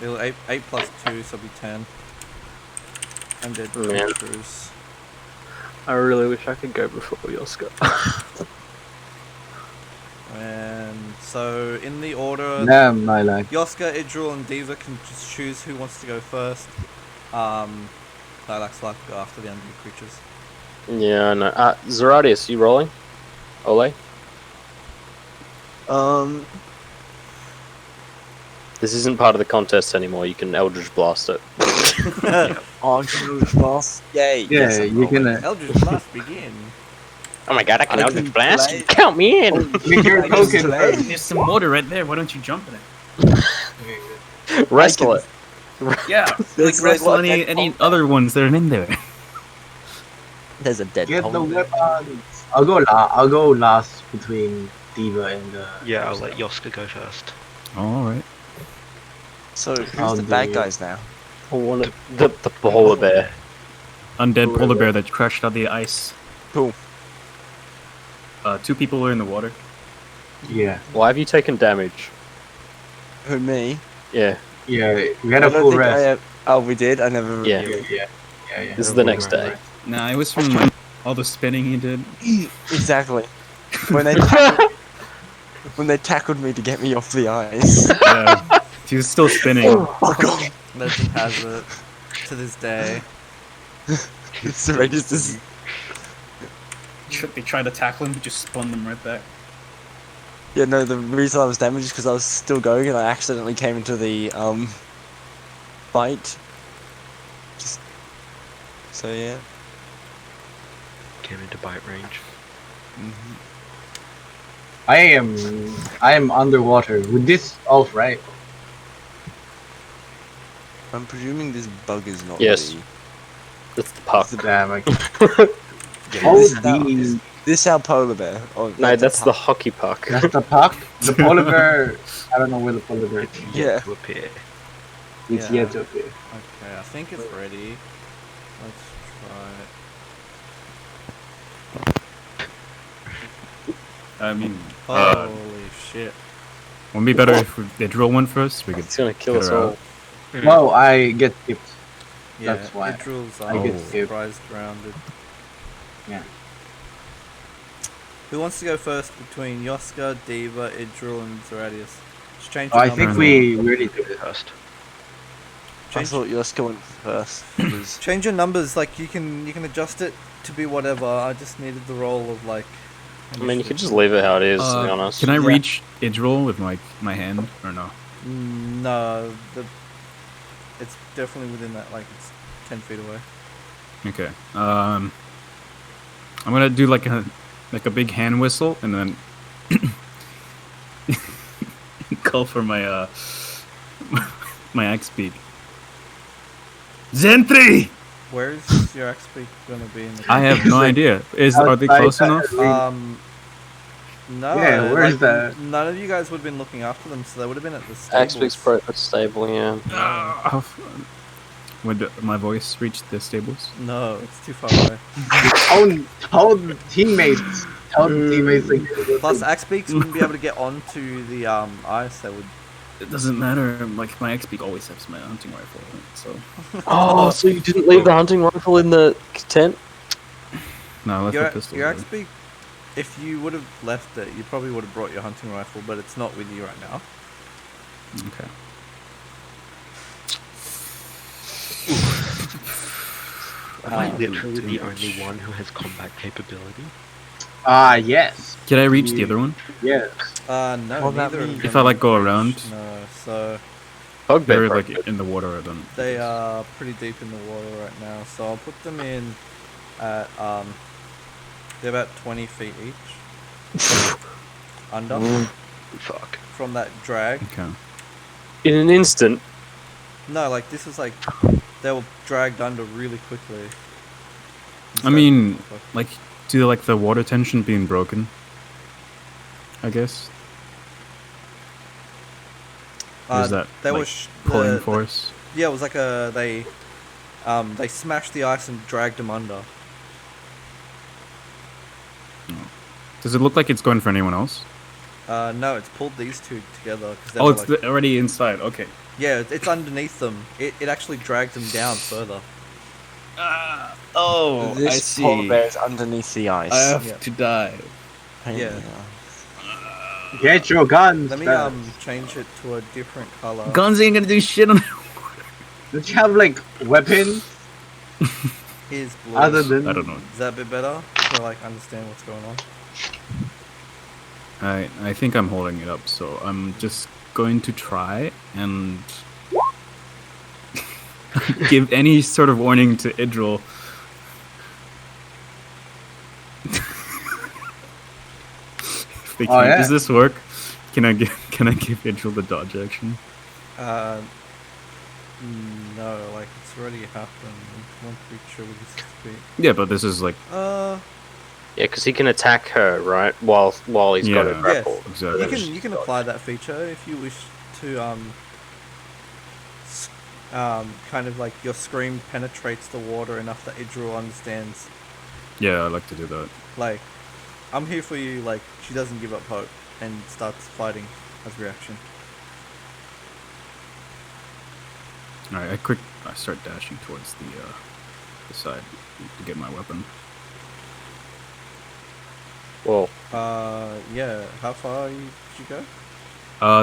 It'll 8 plus 2, so it'll be 10. Undead Man. creatures. I really wish I could go before Yoska. And so, in the order, Damn, Nilak. Yoska, Idril, and Diva can just choose who wants to go first. Lilacs like to go after the undead creatures. Yeah, I know. Zeradius, you rolling? Ole? This isn't part of the contest anymore. You can Eldritch Blast it. On Blast. Yay. Yeah, yes, I'm you're rolling. gonna Eldritch Blast begin. Oh my god, I can I Eldritch can Blast? play. Count me in! make your I just token play. first. There's some water right there. Why don't you jump in it? Wrestle it. Yeah, like There's wrestle like any other ones that are in there. There's a dead Get the polar bear. weapons. I'll go last between Diva and Yeah, I'll let Yoska go first. All right. So who's I'll the do bad it. guys now? The polar bear. Undead polar bear that crashed out the ice. Cool. 2 people were in the water. Yeah, Why have you taken damage? Who, me? Yeah, yeah. We had I a don't full think rest. Oh, we did? I never... Yeah. Yeah. This is the next day. Nah, it was from like, all the spinning he did. Exactly. When they tackled me to get me off the ice. Yeah, he was still spinning. Legend has it to this day. It's the just They tried to tackle him, but just spun them right back. Yeah, no, the reason I was damaged is because I was still going and I accidentally came into the, fight. So, yeah. Came into bite range. I am underwater. With this off, right? I'm presuming this bug is not Yes. the... That's the puck. Damn. I Yeah, Oh, this, now, the- this our polar bear? Oh, No, that's the hockey puck. That's the puck. The polar bear. I don't know where the polar bear is. Yeah. To appear. It's Yeah. yet to appear. Okay, I think it's ready. Let's try it. I mean, Holy shit. wouldn't be better if they drill one first. We could. It's gonna kill Get us her all. out. No, I get tipped. Yeah, That's why. Idril's I get saved. surprised rounded. Yeah. Who wants to go first between Yoska, Diva, Idril, and Zeradius? Just change Oh, your I think numbers. we already did it. First. I Change, thought Yoska went first. Because change your numbers. Like you can adjust it to be whatever. I just needed the roll of like. I mean, you could just leave it how it is, to be honest. Can I Yeah. reach Idril with my hand or no? No, the It's definitely within that. Like it's 10 feet away. Okay. I'm gonna do like a big hand whistle and then call for my my axe beak. Zentri! Where is your axe beak gonna be in the? I have no idea. Are they close enough? No. Yeah, where's that? None of you guys would have been looking after them, so they would have been at the Axbeak's stables. stable, yeah. Would my voice reach the stables? No, it's too far away. Tell the teammates. Like, Plus, axe beaks wouldn't be able to get onto the ice. They would. It doesn't matter. Like my axe beak always has my hunting rifle. So Oh, so you didn't leave the hunting rifle in the tent? no, I left the pistol. Your there. axe beak. If you would have left it, you probably would have brought your hunting rifle, but it's not with you right now. Okay. Am I literally the only one who has combat capability? yes. Can I reach the other one? Yes. No, What about neither of me? them If I like go reach. around, No, so they're Bugbear. like in the water. I don't. they are pretty deep in the water right now. So I'll put them in at they're about 20 feet each. Under Fuck. from that drag. Okay. In an instant. No, like this is like they were dragged under really quickly. I mean, like, do like the water tension being broken? I guess. Or is that they like, were pulling force? Yeah, it was like they smashed the ice and dragged him under. Does it look like it's going for anyone else? No, it's pulled these two together. Cause they Oh, were, it's like, already inside. Okay. yeah, it's underneath them. It actually dragged them down further. Oh, This polar bear is underneath the ice. Yeah. to die. Yeah. Get your guns. Let me back. change it to a different color. Guns ain't gonna do shit on. Don't you have like weapons Here's blue. other than? I don't know. Is that a bit better to like understand what's going on? I think I'm holding it up, so I'm just going to try and give any sort of warning to Idril. If they can't- Yeah. Does this work? Can I give Idril the dodge action? No, like it's already happened. One creature with a 6 feet. Yeah, but this is like Yeah, because he can attack her, right? While he's got Yeah. it grappled. exactly. you can apply that feature if you wish to kind of like your scream penetrates the water enough that Idril understands. Yeah, I like to do that. Like, I'm here for you. Like, she doesn't give up hope and starts fighting as reaction. All right, I start dashing towards the side to get my weapon. Well, Yeah. How far did you go?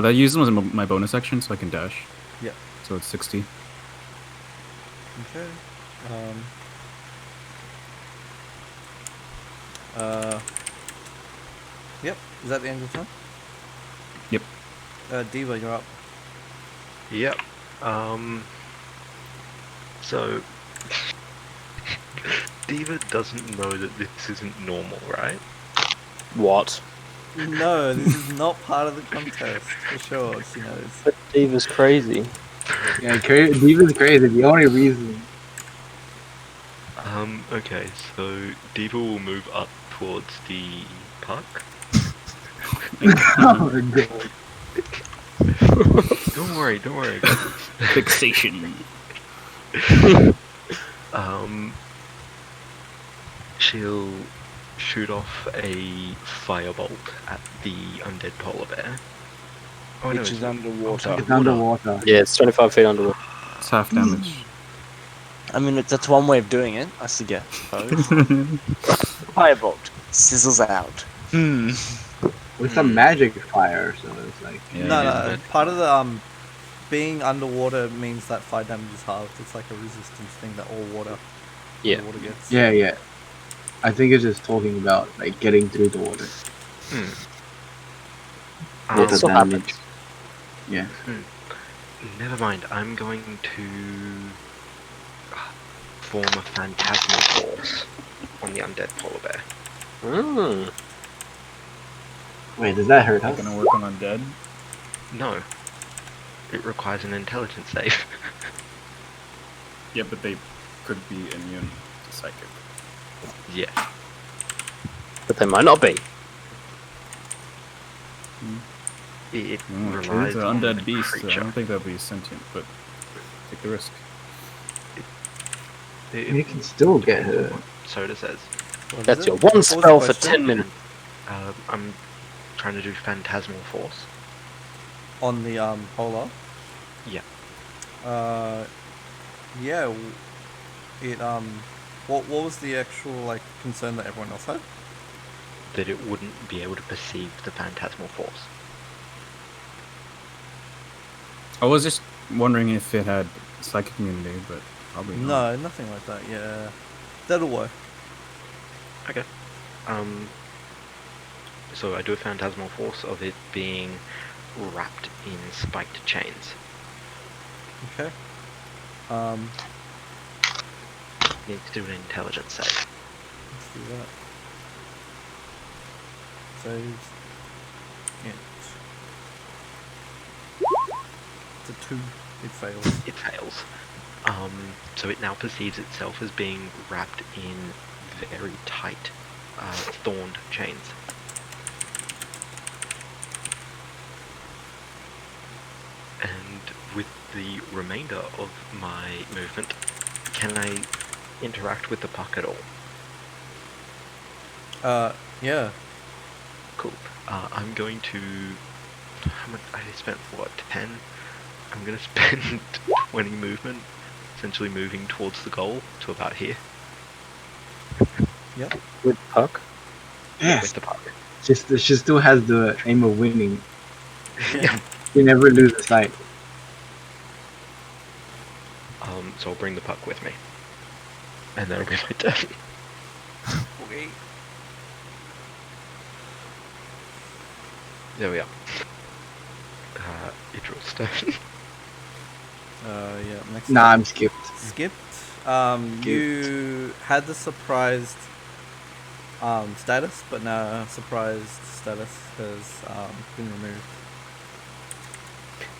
That uses my bonus action, so I can dash. Yeah. So it's 60. Okay. Yep. Is that the end of the turn? Yep. Diva, you're up. Yep. So Diva doesn't know that this isn't normal, right? what? No, this is not part of the contest for sure. She knows. But Diva's crazy. Yeah, Diva's crazy. The only reason. Okay, so Diva will move up towards the park. Oh my god. Don't worry. Fixation. She'll shoot off a firebolt at the undead polar bear. Oh, Which is it's underwater. It's underwater. Yeah, it's 25 feet underwater. It's half damage. I mean, that's one way of doing it, I suppose. Firebolt sizzles out. With some magic fire, so it's like. Yeah, No. Part of the being underwater means that fire damage is halved. It's like a resistance thing that all water water gets. Yeah. I think it's just talking about like getting through the water. Yeah, it Water still damage. happens. Yeah. Never mind. I'm going to form a phantasmal force on the undead polar bear. Mm. Wait, does that hurt Not us? gonna work on undead. No. It requires an intelligence save. Yeah, but they could be immune to psychic. Yeah. But they might not be. It True, relies it's an on undead the beast. I creature. don't think that'll be sentient, but take the risk. You can still get hurt. Soda says. What is That's it? your What one was the spell for question? 10 minutes. I'm trying to do phantasmal force. On the polar. Yeah. Yeah. It what was the actual like concern that everyone else had? That it wouldn't be able to perceive the phantasmal force. I was just wondering if it had psychic immunity, but probably not. No, nothing like that. Yeah, that'll work. Okay. So I do a phantasmal force of it being wrapped in spiked chains. Okay. Need to do an intelligence save. Let's do that. Saves. It. It's a 2. It fails. It fails. So it now perceives itself as being wrapped in very tight, thorned chains. And with the remainder of my movement, can I interact with the puck at all? Yeah. Cool. I'm going to... How much? I spent, what, 10? I'm going to spend 20 movement, essentially moving towards the goal to about here Yep. With puck. with Yes. the puck. She still has the aim of winning. Yeah. You never lose the sight. So I'll bring the puck with me. And that'll be my turn. Okay. There we are. Idril's turn. Yeah. Next. Nah, up. I'm skipped. Skipped. You had the surprised status, but now surprised status has been removed.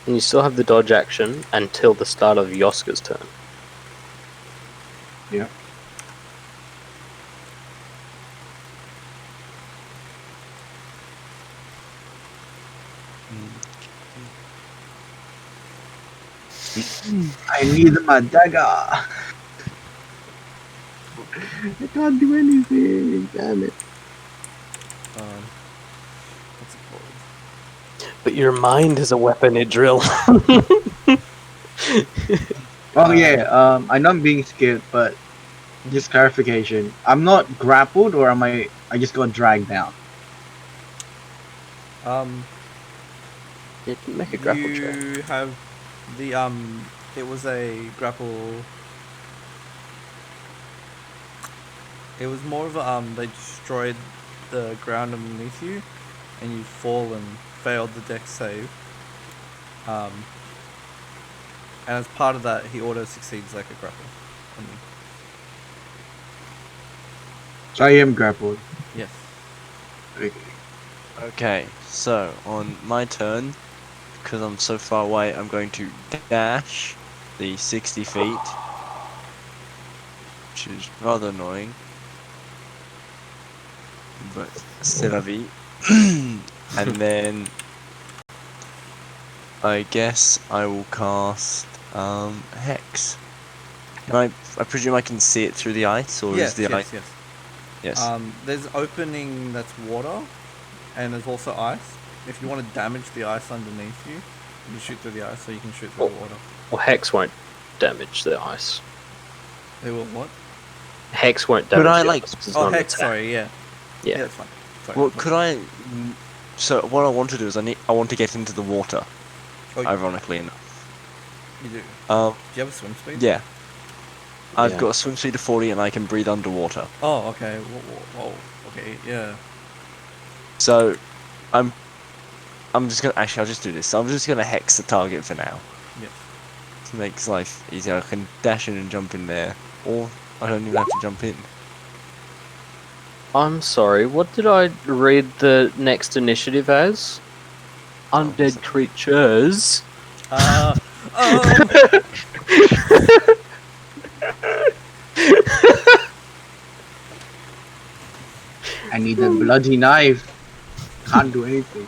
And you still have the dodge action until the start of Yoska's turn. Yeah. I need my dagger. I can't do anything. Damn it. What's it called? But your mind is a weapon, Idril. Oh yeah. I know I'm being skipped, but just clarification. I'm not grappled, or am I? I just got dragged down. You can make a grapple check. You have the it was a grapple. It was more of a they destroyed the ground underneath you, and you fall and failed the dex save. And as part of that, he auto succeeds like a grapple. on you. So I am grappled. Yes. Okay. Okay, so on my turn, because I'm so far away, I'm going to dash the 60 feet, which is rather annoying, but c'est la vie. And then I guess I will cast Hex. Can I presume I can see it through the ice, or Yes. is the Yes. ice? Yes. Yes. There's an opening that's water, and there's also ice. If you want to damage the ice underneath you, you can shoot through the ice, so you can shoot through the water. Well, Hex won't damage the ice. They will what? Hex won't Could damage I, the like- ice 'cause it's Oh, not an hex. attack. Sorry. Yeah. Yeah. That's fine. Sorry. Well, could I? So what I want to do is I want to get into the water. Oh, Ironically enough. you do. Um, Do you have a swim speed? yeah. I've Yeah. got a swim speed of 40 and I can breathe underwater. Oh, okay. Whoa. Okay. Yeah. So, I'm just gonna I'll just do this. I'm just gonna hex the target for now. Yes. To make life easier, I can dash in and jump in there, or I don't even have to jump in. I'm sorry, what did I read the next initiative as? Undead creatures. I need a bloody knife. Can't do anything.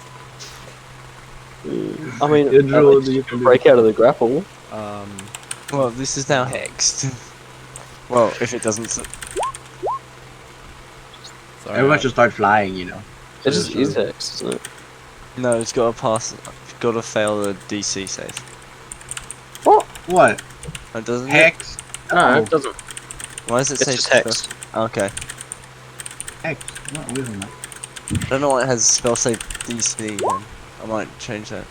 I mean, You at drew least the- you can break out of the grapple. Well, this is now hexed. Well, if it doesn't. Sorry. Everyone should start flying, you know. It just is hex, isn't it? No, it's got to pass. It's got to fail the DC save. What? Oh, doesn't Hex? No, Oh, it doesn't. it? Why does it It's say just spell- hex. Okay. Hex. What? Wait a minute. I don't know why it has spell save DC. Then I might change that.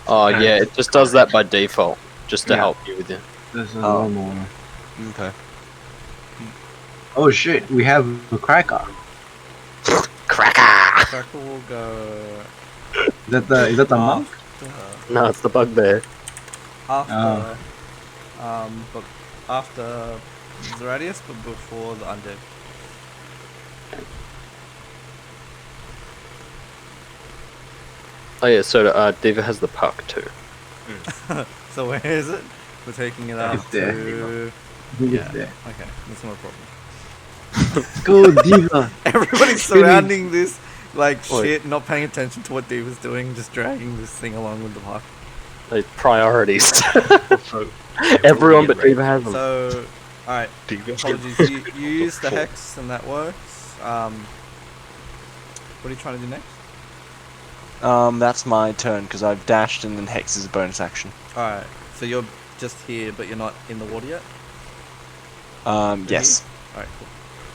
Oh yeah, it just does that by default, just to Yeah. help you with it. This is Oh. normal one. Okay. Oh shit, we have a cracker. Cracker will go Is that the monk? No, it's the bugbear. after, but after Zeradius, but before the undead. Oh yeah, so Diva has the puck too. So where is it? We're taking it out It's there. to... I think Yeah. it's there. Okay, that's not a problem. Go, Diva! Everybody's surrounding this like Oi. shit, not paying attention to what Diva's doing, just dragging this thing along with the puck. Like priorities. So, Everyone but Diva has them. So, alright, apologies. You use the hex and that works. What are you trying to do next? That's my turn because I've dashed and then hex is a bonus action. Alright, so you're just here, but you're not in the water yet? Yes. Alright, cool.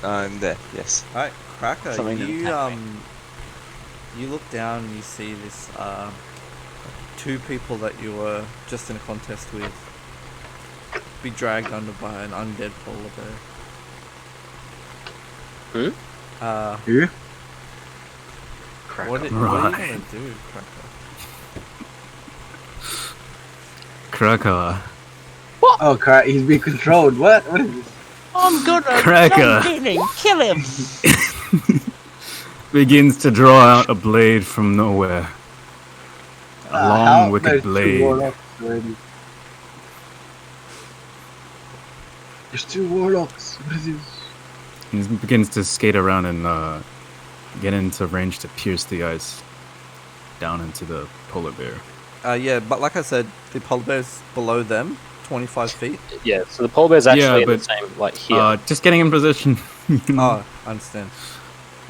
I'm there. Yes. Alright, Cracker, Something didn't you happen. you look down and you see this two people that you were just in a contest with be dragged under by an undead polar bear. Who? What are you Right. gonna do, Cracker? Cracker. Oh crap, he's being controlled. What? What is this? I'm gonna Cracker. kill him. Begins to draw out a blade from nowhere. A long, How? wicked There's two blade. warlocks already. There's two warlocks. What is this? And he begins to skate around and get into range to pierce the ice down into the polar bear. Yeah, but like I said, the polar bear's below them, 25 feet. Yeah, so the polar bear's actually Yeah, in the but, same, like here. Just getting in position. Oh, I understand.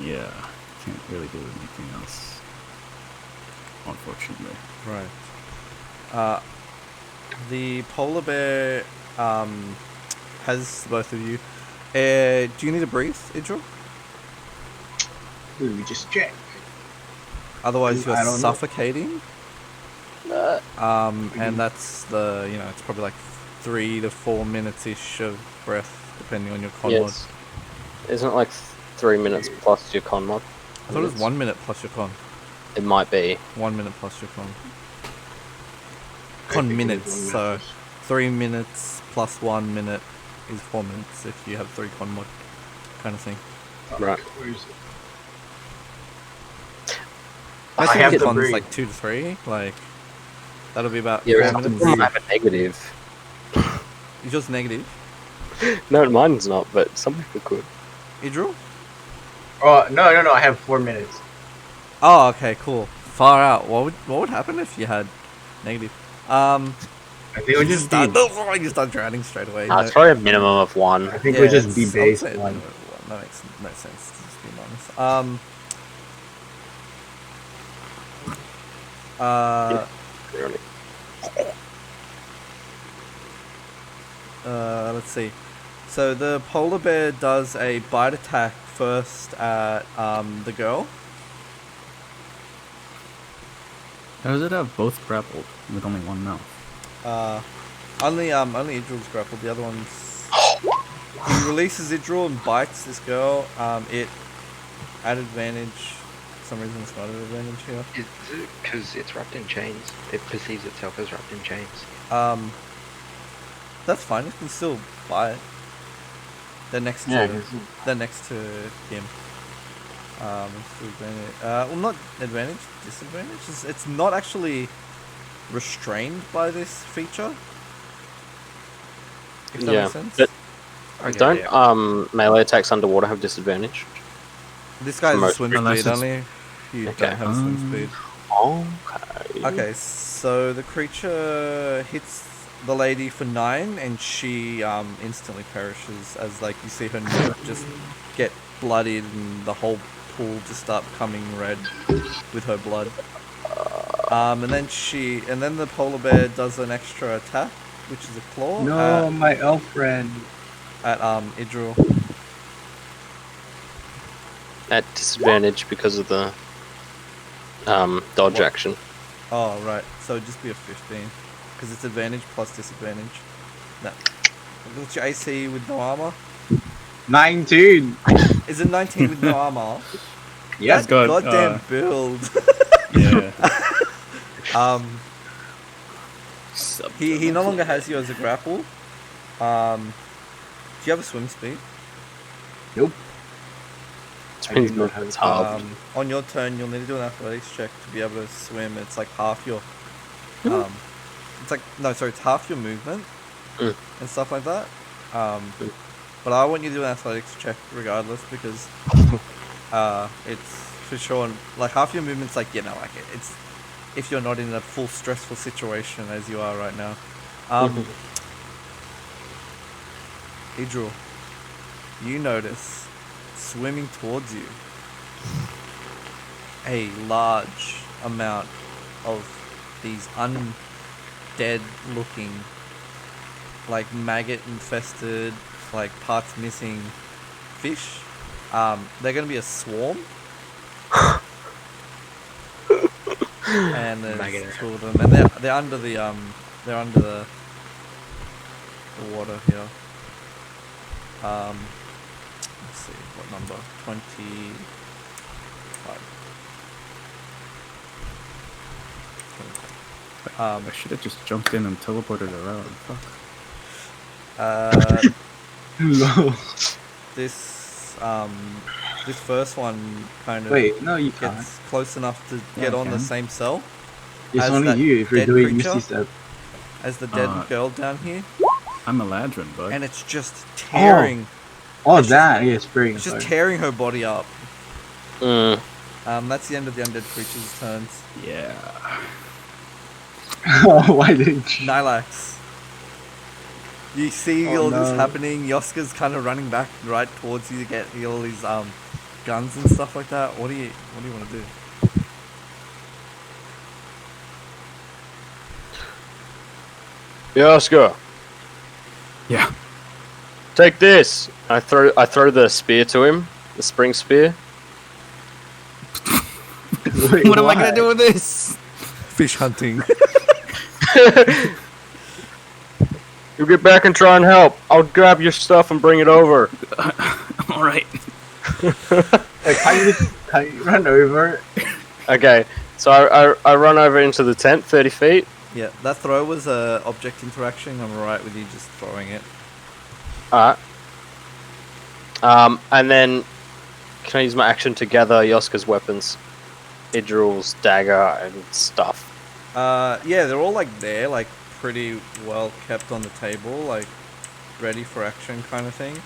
Yeah, can't really do anything else. Unfortunately. Right. The polar bear has both of you. Do you need to breathe, Idril? Let me just check. Otherwise, you're I don't know. suffocating. And that's it's probably like 3 to 4 minutes ish of breath, depending on your con mod. Yes. Isn't it like 3 minutes plus your con mod? I thought it was 1 minute plus your con. It might be. 1 minute plus your con. I Con think it minutes, is 1 so minute. 3 minutes plus 1 minute is 4 minutes if you have 3 con mod, kind of thing. Right. Where is it? I I think have it to con's breathe. like 2 to 3, like that'll be about Yeah, 4 it's minutes. might have a negative. It's just negative. No, mine's not, but some people could. Idril? Oh no! I have 4 minutes. Oh, okay, cool. Far out. What would happen if you had negative? I think we You just start, be. you start drowning straight away. It's probably a minimum of 1. I think we just be it's- based I'll say on. that makes no sense. To just be honest. Let's see. So the polar bear does a bite attack first at the girl. How does it have both grappled with only one mouth? Only Idril's grappled. The other one's. He releases Idril and bites this girl. It at advantage some reason it's not an advantage here. Is it because it's wrapped in chains? It perceives itself as wrapped in chains. That's fine. You can still buy it. They're next to. Yeah, 'cause- They're next to him. It's to advantage. Well, not advantage. Disadvantage. It's not actually restrained by this feature. If that Yeah, makes sense. but Okay, don't yeah. melee attacks underwater have disadvantage? This guy's a most- swim unless speed it's- only. You Okay. don't have swim speed. Okay. Okay, so the creature hits the lady for 9, and she instantly perishes as like you see her neck just get bloodied, and the whole pool just start becoming red with her blood. And then the polar bear does an extra attack, which is a claw No, my elf friend. at Idril. At disadvantage because of the dodge What? action. Oh right, so it'd just be a 15 because it's advantage plus disadvantage. No, what's your AC with no armor? 19. Is it 19 with no armor? Yeah. That's got, goddamn build. Yeah. He no longer has you as a grapple. Do you have a swim speed? Nope. It's I been do not have it's a hard. On your turn, you'll need to do an athletics check to be able to swim. It's like half your, it's half your movement Mm. and stuff like that. But I want you to do an athletics check regardless because it's for sure like half your movement's like it's if you're not in a full stressful situation as you are right now. Idril, you notice swimming towards you a large amount of these undead looking, like maggot infested, like parts missing fish. They're gonna be a swarm. And there's Maggot. 2 of them, and they're under the water here. Let's see, what number? 25. I should have just jumped in and teleported around. Fuck. No. This first one kind of Wait, no, you can't. gets close enough to Yeah, get I on the can. same cell It's as only that you if you're dead doing creature? Misty Step. as the dead girl down here, I'm a ladrin, bud. and it's just tearing. Oh, It's that, yeah, spring. It's just sorry. tearing her body up. Mm. That's the end of the undead creature's turns. Yeah. Oh, why didn't you? Nylax. You see Oh, all this no. happening. Yoska's kind of running back right towards you to get all these guns and stuff like that. What do you want to do? Yeah, Oscar, Yeah. take this. I throw the spear to him, the spring spear. Wait, What am I gonna why? do with this? Fish hunting. You get back and try and help. I'll grab your stuff and bring it over. All right. Like, can't you run over? Okay, so I run over into the tent, 30 feet. Yeah, that throw was a object interaction. I'm alright with you just throwing it. Alright. And then can I use my action to gather Yoska's weapons? Idril's dagger and stuff. Yeah, they're all like there, like pretty well kept on the table, like ready for action kind of thing.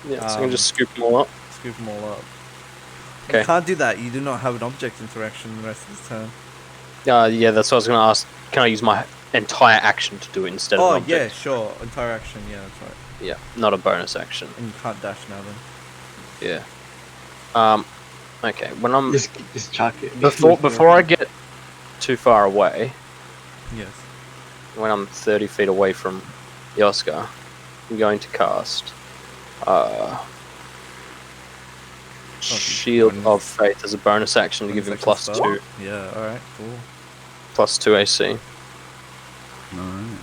Yeah, so I can just scoop them all up. Scoop them all up. Okay. You can't do that. You do not have an object interaction the rest of the turn. Yeah, that's what I was gonna ask. Can I use my entire action to do it instead of Oh an yeah, object? sure. Entire action. Yeah, that's right. Yeah, not a bonus action. And you can't dash now then. Yeah. Okay, when I'm Just chuck it. before I get too far away, Yes. when I'm 30 feet away from Yoska, I'm going to cast Shield bonus. of Faith as a bonus action to give him Bonus action +2, spell? Yeah. All right. Cool. +2 AC. All right.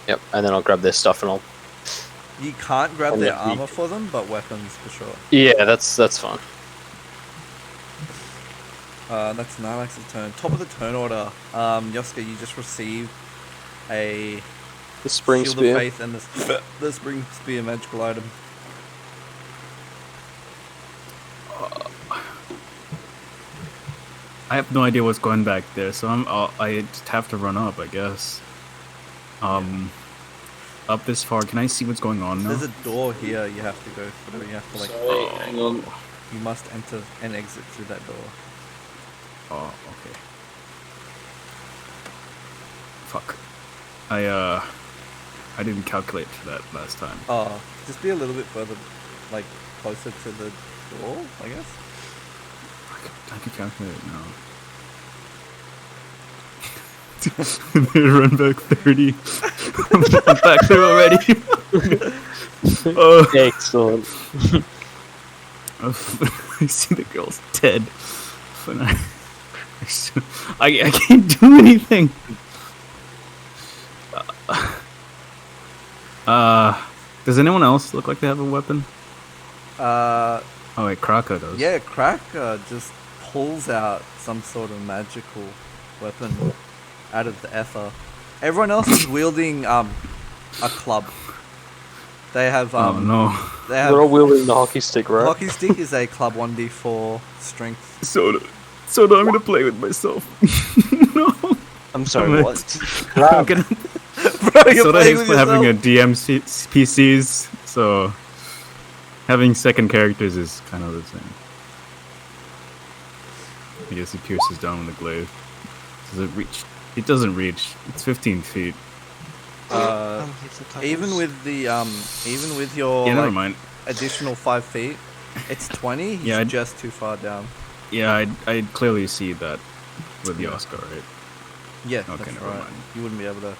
Yep, and then I'll grab their stuff and I'll. You can't grab And their then you- armor for them, but weapons for sure. Yeah, that's fine. That's Nylax's turn. Top of the turn order. Yoska, you just received a The spring Shield spear. of Faith and the Spring Spear magical item. I have no idea what's going back there, so I just have to run up, I guess. Up this far, can I see what's going on now? There's a door here you have to go through. You have to like. Sorry, hang on. You must enter and exit through that door. Oh, okay. Fuck. I didn't calculate for that last time. Oh, just be a little bit further, like closer to the door, I guess. I can calculate it now. Run back 30. I'm back there already. Excellent. I see the girl's dead. But I can't do anything. Does anyone else look like they have a weapon? Oh wait, Kraka does. Yeah, Cracker just pulls out some sort of magical weapon out of the ether. Everyone else is wielding a club. They have Oh no. they have They're all wielding the hockey stick, right? hockey stick is a club 1d4 strength. Soda, I'm gonna play with myself. No. I'm sorry, I'm what? I'm gonna. Bro, you're Soda playing hates with having a yourself. PCs, so having second characters is kind of the same. I guess he pierces down with the glaive. Does it reach? It doesn't reach. It's 15 feet. Even with the even with your Yeah, never like, mind. additional 5 feet, it's 20. He's Yeah, just too far down. Yeah, I clearly see that with the Oscar, right? Yeah, Okay, that's never right. mind. You wouldn't be able to.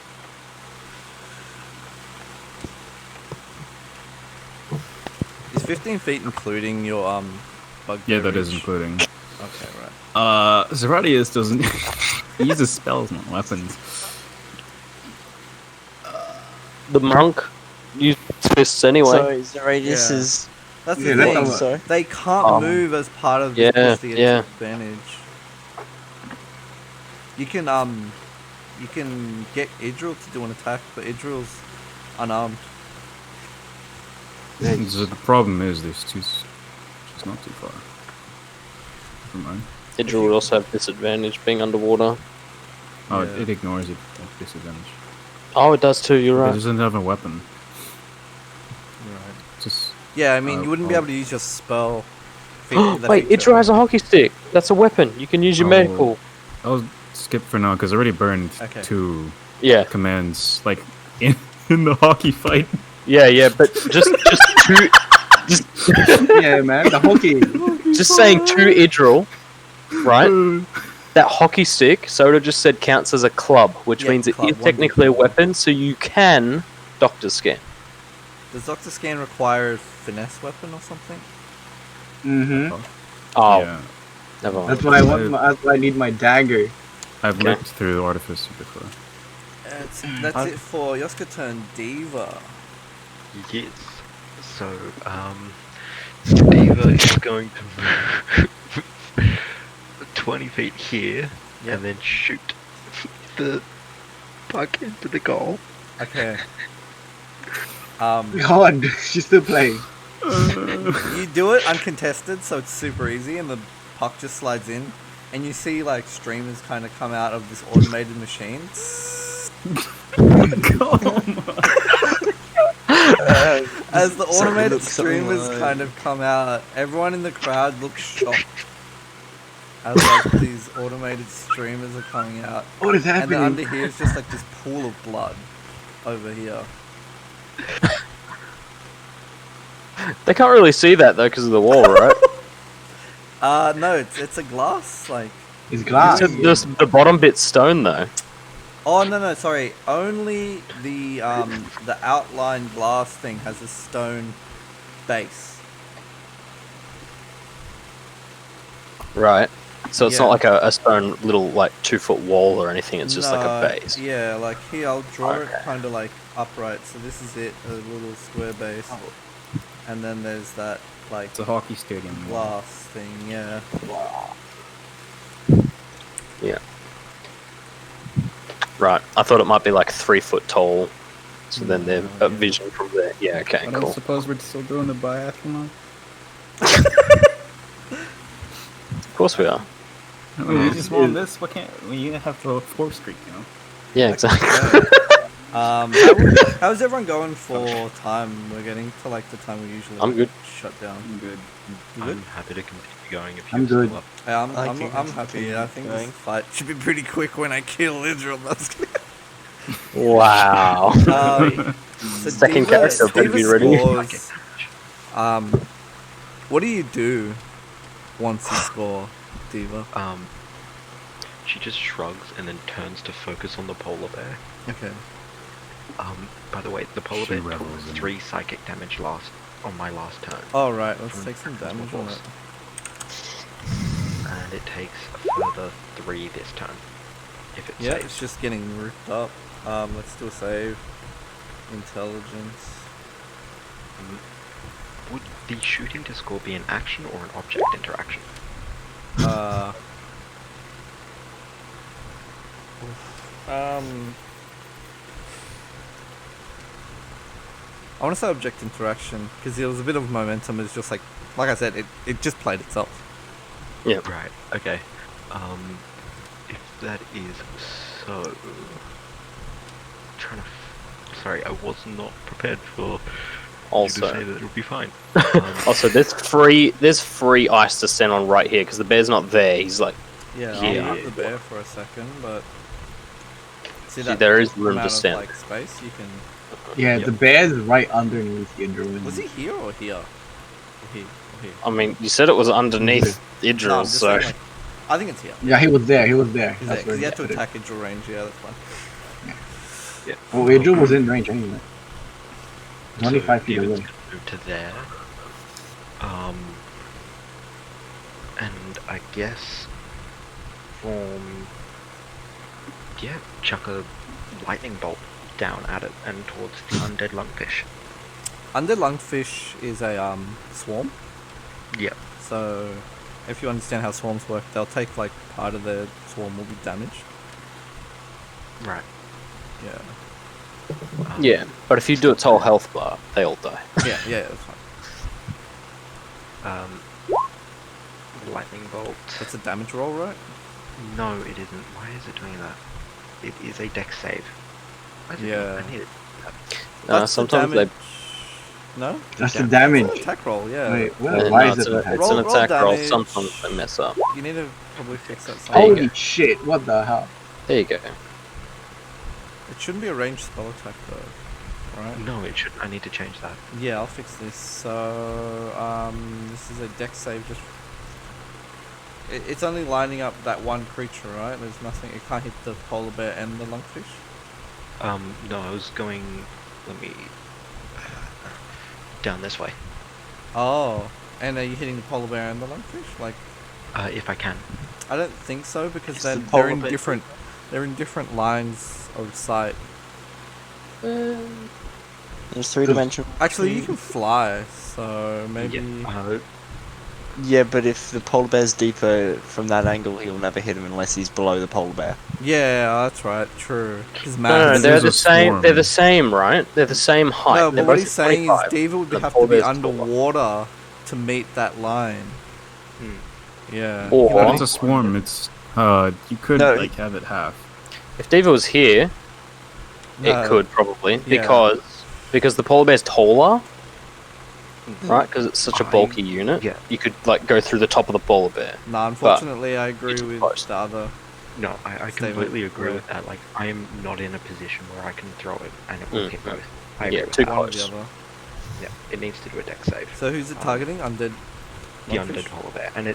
Is 15 feet including your bug? Yeah, that is beverage? including. Okay, right. Zeratius doesn't he uses spells, not weapons. The monk used fists anyway. Sorry, Zeradius Yeah. is. That's Yeah, the that's thing. not- Sorry. They can't Um, move as part of yeah, the yeah. advantage. You can get Idril to do an attack, but Idril's unarmed. So the problem is there's two. She's not too far. Never mind. Idril would also have disadvantage being underwater. Oh, Yeah. it ignores it at disadvantage. Oh, it does too, you're It right. doesn't have a weapon. Right. Just Yeah, I mean, you wouldn't be oh. able to use your spell. Wait, Idril has a hockey stick. That's a weapon. You can use your Oh. medical. I'll skip for now because I already burned Okay. 2 Yeah, commands like in the hockey fight. yeah, but just two, Yeah, man, the hockey. just saying two Idril, right? That hockey stick, Soda just said counts as a club, which Yeah, means it club, is technically a 1d4. weapon, so you can Doctor Scan. Does Doctor Scan require a finesse weapon or something? Mm-hmm. Oh, Yeah, never mind. That's why I want. That's why I need my dagger. I've Okay. looked through Artificer before. That's it for Yoska turn Diva. Yes. So, Diva is going to move 20 feet here Yep. and then shoot the puck into the goal. Okay. God, she's still playing. You do it uncontested, so it's super easy, and the puck just slides in, and you see like streamers kind of come out of this automated machine. As the Sorry, automated look so streamers alive. kind of come out, everyone in the crowd looks shocked. As like these automated streamers are coming out, What is and happening? then under here is just like this pool of blood over here. They can't really see that though because of the wall, right? No, it's a glass like. It's glass. So the bottom bit's stone though. Oh no, sorry. Only the outline glass thing has a stone base. Right. So it's Yeah. not like a stone little like 2-foot wall or anything. It's just like a No, base. Yeah, like here I'll draw it Okay. kind of like upright. So this is it, a little square base, and then there's that like It's a hockey stadium. glass thing. Yeah. Right. I thought it might be like 3 foot tall. So then they've a vision from there. Yeah, okay, I don't cool. suppose we're still doing the biathlon. Of course we are. I mean, we just won this. What can't we have the 4 streak? You know. Yeah, exactly. How's everyone going for time? We're getting to like the time we usually I'm good. shut down. I'm good. You good? I'm happy to continue going if I'm you're good. still up. Yeah, I I'm can happy. continue I think going. this fight should be pretty quick when I kill Israel. Wow. So Second character, better be ready. Scores, what do you do once you score, Diva? She just shrugs and then turns to focus on the polar bear. Okay. By the way, the polar She bear took revels in 3 psychic damage on my last turn, All right. Let's From take some damage on it. and it takes a further 3 this turn. If it Yeah, saves. it's just getting ripped up. Let's do a save. Intelligence. Would the shooting to score be an action or an object interaction? I want to say object interaction because there was a bit of momentum. It's just like I said, it just played itself. Yeah. Right. Okay. If that is so, trying to. Sorry, I was not prepared for you to Also, say that it would be fine. also, there's free ice to stand on right here because the bear's not there. He's like, Yeah, Yeah. I'll move the bear for a second, but see there is room to amount stand. Of, like space you can. Yeah, Yep. the bear's right underneath the drone. Was he here or here? Or here? Or here? I mean, you said it was underneath No, I'm Idril, just so saying, like, I think it's here. Yeah, he was there. He was there. He's there, That's 'cause where he had to put it. attack Idril range. Yeah, that's fine. Well, Adriel was in range anyway. So 25 feet David's away. gonna move to there. And I guess chuck a lightning bolt down at it and towards the undead lungfish. Undead lungfish is a swarm. Yep. So, if you understand how swarms work, they'll take like part of their swarm will be damaged. Right. Yeah. yeah. But if you do its whole health bar, they all die. Yeah, that's fine. Lightning bolt. That's a damage roll, right? No, it isn't. Why is it doing that? It is a dex save. Why is it Yeah. not? I need it. No, That's the sometimes they. damage. No? That's the Yeah. damage. Attack roll, yeah. Wait, well, No, why it's is it an, attack? it's an Roll attack roll. damage. Sometimes they mess up. You need to probably fix that There you somewhere. Holy shit, what the hell? There you go. It shouldn't be a ranged spell attack though, right? No, it should. I need to change that. Yeah, I'll fix this. So, this is a dex save. Just it's only lining up that one creature, right? There's nothing. It can't hit the polar bear and the lungfish. No, I was going. Let me. Down this way. Oh, and are you hitting the polar bear and the lungfish? Like, If I can. I don't think so because Is they're, the they're polar in bear- different. They're in different lines of sight. There's 3-dimensional. Actually, you can fly, so maybe. Yeah. Yeah, but if the polar bear's deeper from that angle, he'll never hit him unless he's below the polar bear. Yeah, that's right. True. Because No, This they're is a the same. swarm. They're the same, right? They're the same height. No, They're but what both he's saying is 25. Diva would The have to polar be bear's taller. underwater to meet that line. Yeah. Or- He would It's a swarm. It's you could No. like have it half. If Diva was here, No. it could probably Yeah. because the polar bear's taller, right? Because it's such a I- bulky unit. yeah. You could like go through the top of the polar bear. Nah, unfortunately, I agree it's with close. the other. No, I Stay completely with- agree yeah. with that. Like, I am not in a position where I can throw it and it will hit both. I agree Yeah, with too that. One or the close. other. Yeah, it needs to do a dex save. So who's it targeting? Undead. The lungfish? undead polar bear, and the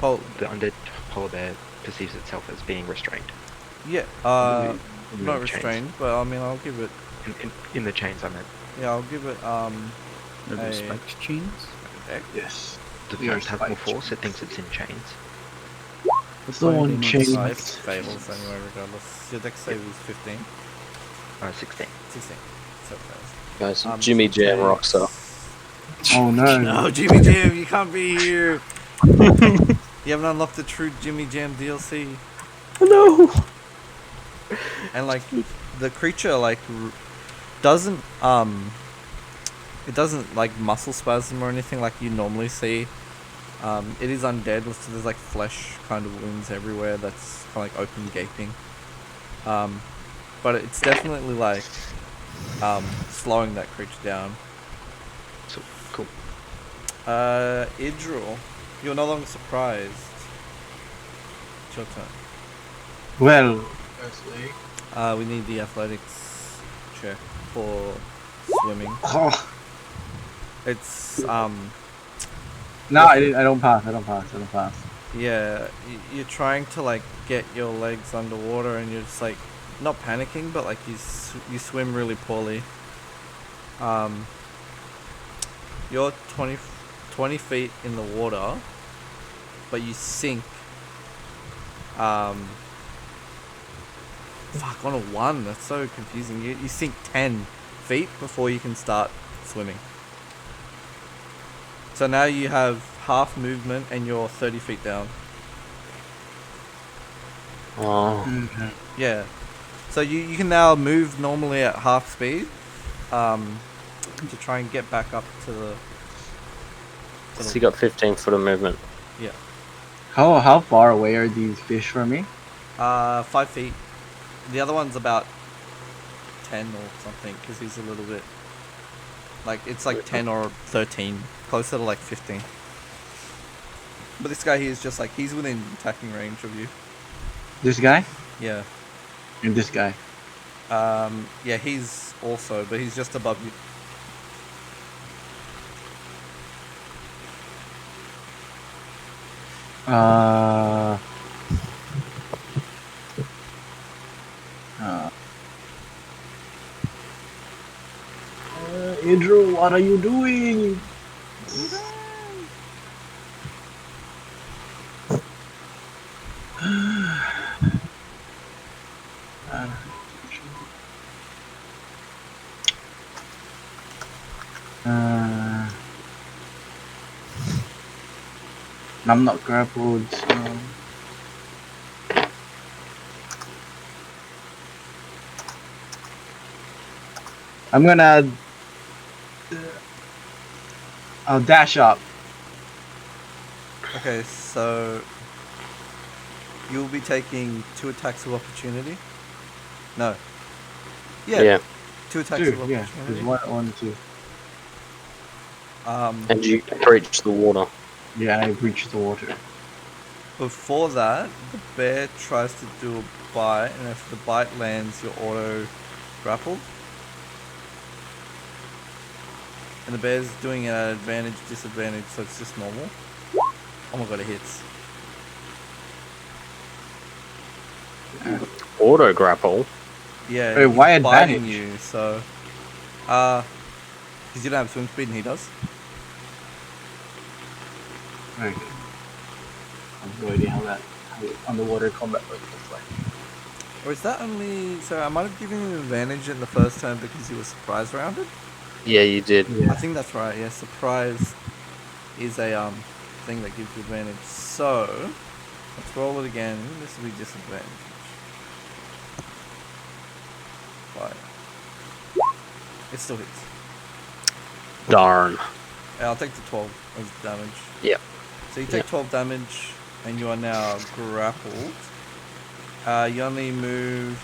undead polar bear perceives itself as being restrained. Yeah. In Not the chains. restrained, but I mean, I'll give it. In the chains, I meant. Yeah, I'll give it. Are Hey. there spiked chains? Deck. Yes. The We are phantasmal spiked. force, it thinks it's in chains. What's the one chain? It fails anyway, regardless. Your deck save is 15. 16. 16. So it fails. Guys, Jimmy Jam rocks up. Oh no. No, Jimmy Jam, you can't be here. You haven't unlocked the true Jimmy Jam DLC. No. And like the creature like doesn't it doesn't like muscle spasm or anything like you normally see. It is undead, so there's like flesh kind of wounds everywhere that's kind of like open gaping. But it's definitely like slowing that creature down. So cool. Idril, you're no longer surprised. It's your turn. Well, firstly. We need the athletics check for swimming. Oh, It's no, I don't pass. I don't pass. yeah, you're trying to like get your legs underwater, and you're just like not panicking, but like you swim really poorly. You're 20 feet in the water, but you sink. Fuck, on a 1, that's so confusing. You sink 10 feet before you can start swimming. So now you have half movement and you're 30 feet down. Oh. Okay. Yeah. So you can now move normally at half speed to try and get back up to the... So you got 15 foot of movement. Yeah. How far away are these fish from me? 5 feet. The other one's about 10 or something, because he's a little bit... Like, it's like 10 or 13. Closer to like 15. But this guy here is just like, he's within attacking range of you. This guy Yeah. and this guy. Yeah, he's also, but he's just above you. Andrew, what are you doing? I'm not grappled, so... I'm gonna... I'll dash up. Okay, so you'll be taking 2 attacks of opportunity. No. Yeah. 2 attacks of Yeah, opportunity. there's one, two. And you breach the water. Yeah, I breached the water. Before that, the bear tries to do a bite, and if the bite lands, you're auto grappled. And the bear's doing it at advantage, disadvantage, so it's just normal. Oh my god, it hits. Auto grapple. Yeah, Wait, why he's biting advantage? you, so... because you don't have swim speed and he does. Right. I have no idea how underwater combat looks like. Or is that only... So I might have given you advantage in the first turn because you were surprise rounded? Yeah, you did. Yeah. I think that's right, yeah. Surprise is a thing that gives you advantage. So, let's roll it again. This will be disadvantage. 5. It still hits. Darn. Yeah, I'll take the 12 as damage. Yep. So you take 12 damage, and you are now grappled. You only moved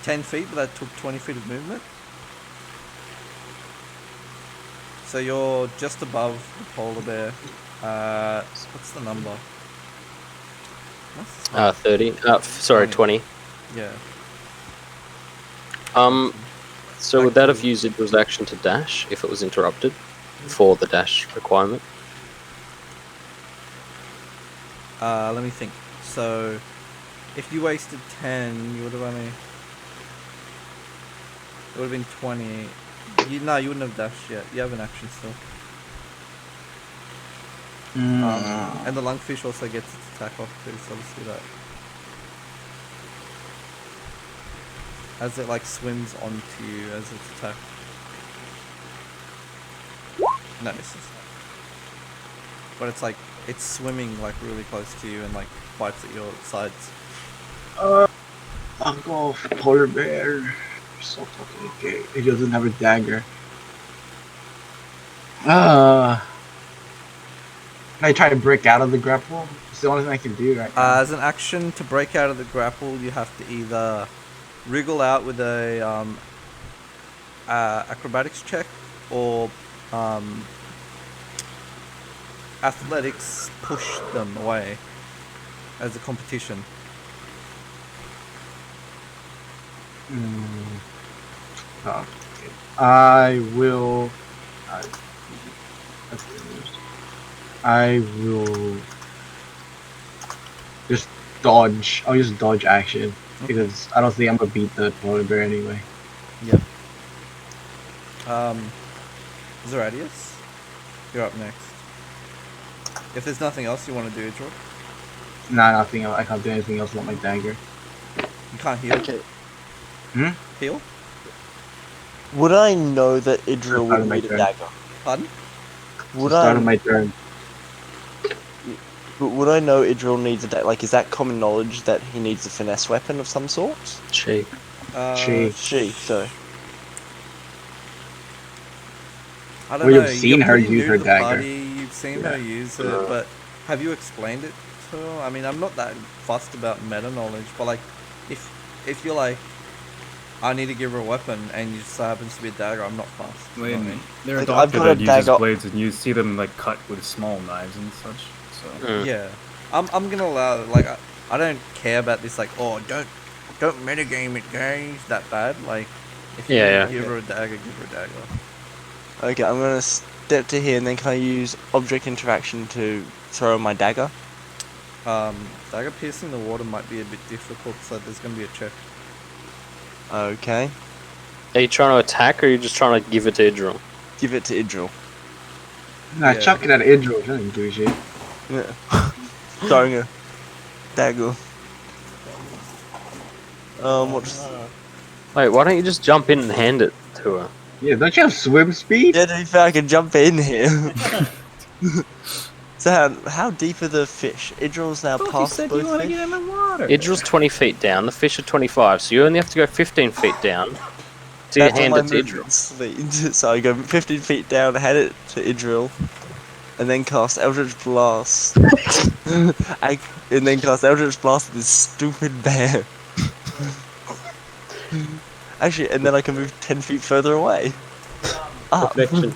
10 feet, but that took 20 feet of movement. So you're just above the polar bear. What's the number? What's this number? 30. Sorry, 20. Yeah. So would that have used Idra's action to dash if it was interrupted for the dash requirement? Let me think. So, if you wasted 10, you would have only... It would have been 20. You wouldn't have dashed yet. You have an action still. And the lungfish also gets its attack off too, so let's do that. As it like swims onto you as its attack. No, misses. But it's like, it's swimming like really close to you and like bites at your sides. I'll go for polar bear. You're so fucking okay. He doesn't have a dagger. Can I try to break out of the grapple? It's the only thing I can do right now. As an action to break out of the grapple, you have to either wriggle out with a acrobatics check or athletics push them away as a competition. Okay. I will. I will just dodge. I'll just dodge action because I don't think I'm gonna beat the polar bear anyway. Yep. Zeradius, you're up next. If there's nothing else you want to do, Idril, Nah, nothing. I can't do anything else without my dagger. you can't heal. Okay. Heal? Would I know that Idril Start would of my need a turn. dagger? Pardon? Would Start I? of my turn. But would I know Idril needs a dagger? Like, is that common knowledge that he needs a finesse weapon of some sort? She. So. I don't Well, know. you've seen you're her pretty use new her to the dagger. Party. You've seen her use it, but have you explained it to her? I mean, I'm not that fussed about meta knowledge, but like, if you're like, I need to give her a weapon, and you just happens to be a dagger, I'm not fussed. You know what I mean? They're a Like, I've doctor got a that uses dagger- blades, and you see them like cut with small knives and such. So Yeah, I'm gonna allow. Like, I don't care about this. Like, oh, don't metagame it, guys. That bad. Like, if you Yeah. give her a dagger, give her a dagger. Okay, I'm gonna step to here, and then can I use object interaction to throw my dagger? Dagger piercing the water might be a bit difficult, so there's gonna be a check. Okay. Are you trying to attack, or are you just trying to give it to Idril? Give it to Idril. Nah, Yeah. chuck it at Idril. She doesn't give a shit. Yeah. Throwing a dagger. What's... Wait, why don't you just jump in and hand it to her? Yeah, don't you have swim speed? Yeah, to be fair, I can jump in here. So how deep are the fish? Idril's now past both fish. in the water. Idril's 20 feet down, the fish are 25, so you only have to go 15 feet down to That's hand on it my to Idril. movement speed. So I go 15 feet down, hand it to Idril, and then cast Eldritch Blast. And then cast Eldritch Blast at this stupid bear. Actually, and then I can move 10 feet further away. Up. Perfection.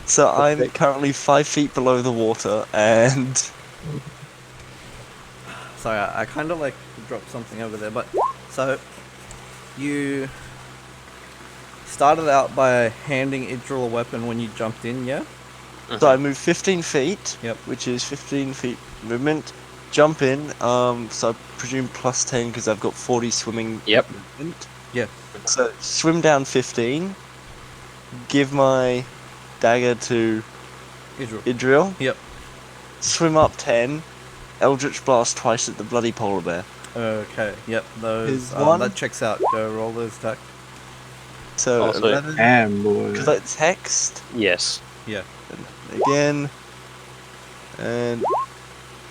So I'm currently 5 feet below the water, and Sorry, I kind of like dropped something over there, but so you started out by handing Idril a weapon when you jumped in, yeah? so I move 15 feet, Yep. which is 15 feet movement. Jump in, so I presume plus 10 because I've got 40 swimming Yep. movement. Yeah. So swim down 15, give my dagger to Idril. Idril, Yep. swim up 10, Eldritch Blast twice at the bloody polar bear. Okay. Yep. Those. Is one- That checks out. Go roll those attack. So Also- 11, Damn, boy. because that's hext, Yes. again, and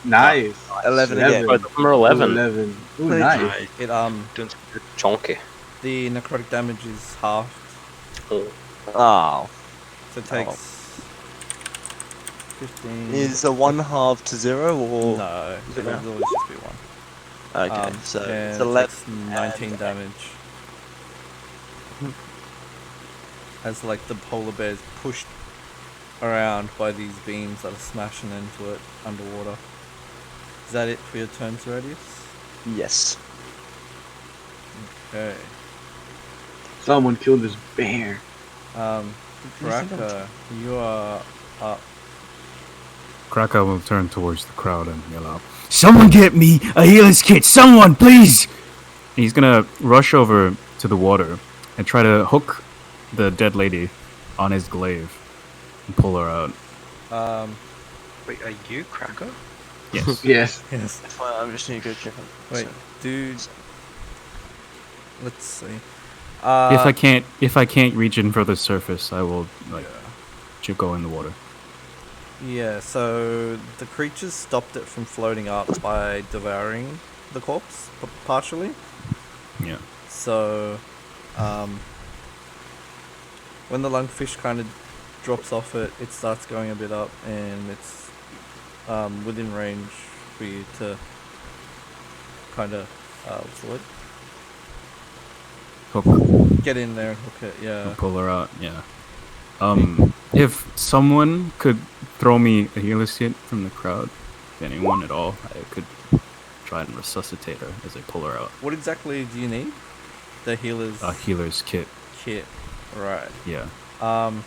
Nice. 11 again. Both of them are 11. 11. Ooh, Pretty nice. Nice. It Doing some good. Chonky. the necrotic damage is halved, Oh. so it takes 15. Is a 1 half to 0 or? No, Is it it'll now? always just be one. Okay, so yeah, it's it 11. takes 19 damage. As like the polar bear's pushed around by these beams that are smashing into it underwater. Is that it for your turn, Radius? Yes. Okay. Someone killed this bear. Baraka, you are up. Krakow will turn towards the crowd and yell out, "Someone get me a healer's kit! Someone, please!" And he's gonna rush over to the water and try to hook the dead lady on his glaive and pull her out. Wait, are you Cracker? Yes. Yes. Yes. Well, I'm just need to go check on. Wait, dude. Let's see. If I can't reach in for the surface, I will like go in the water. Yeah, so the creatures stopped it from floating up by devouring the corpse partially. Yeah. So, when the lungfish kind of drops off it, it starts going a bit up, and it's within range for you to kind of what's the word? Hook. Get in there and hook it. Yeah. Pull her out. Yeah. If someone could throw me a healer's kit from the crowd, if anyone at all, I could try and resuscitate her as I pull her out. What exactly do you need? The healer's A healer's kit. kit. Right. Yeah. Um.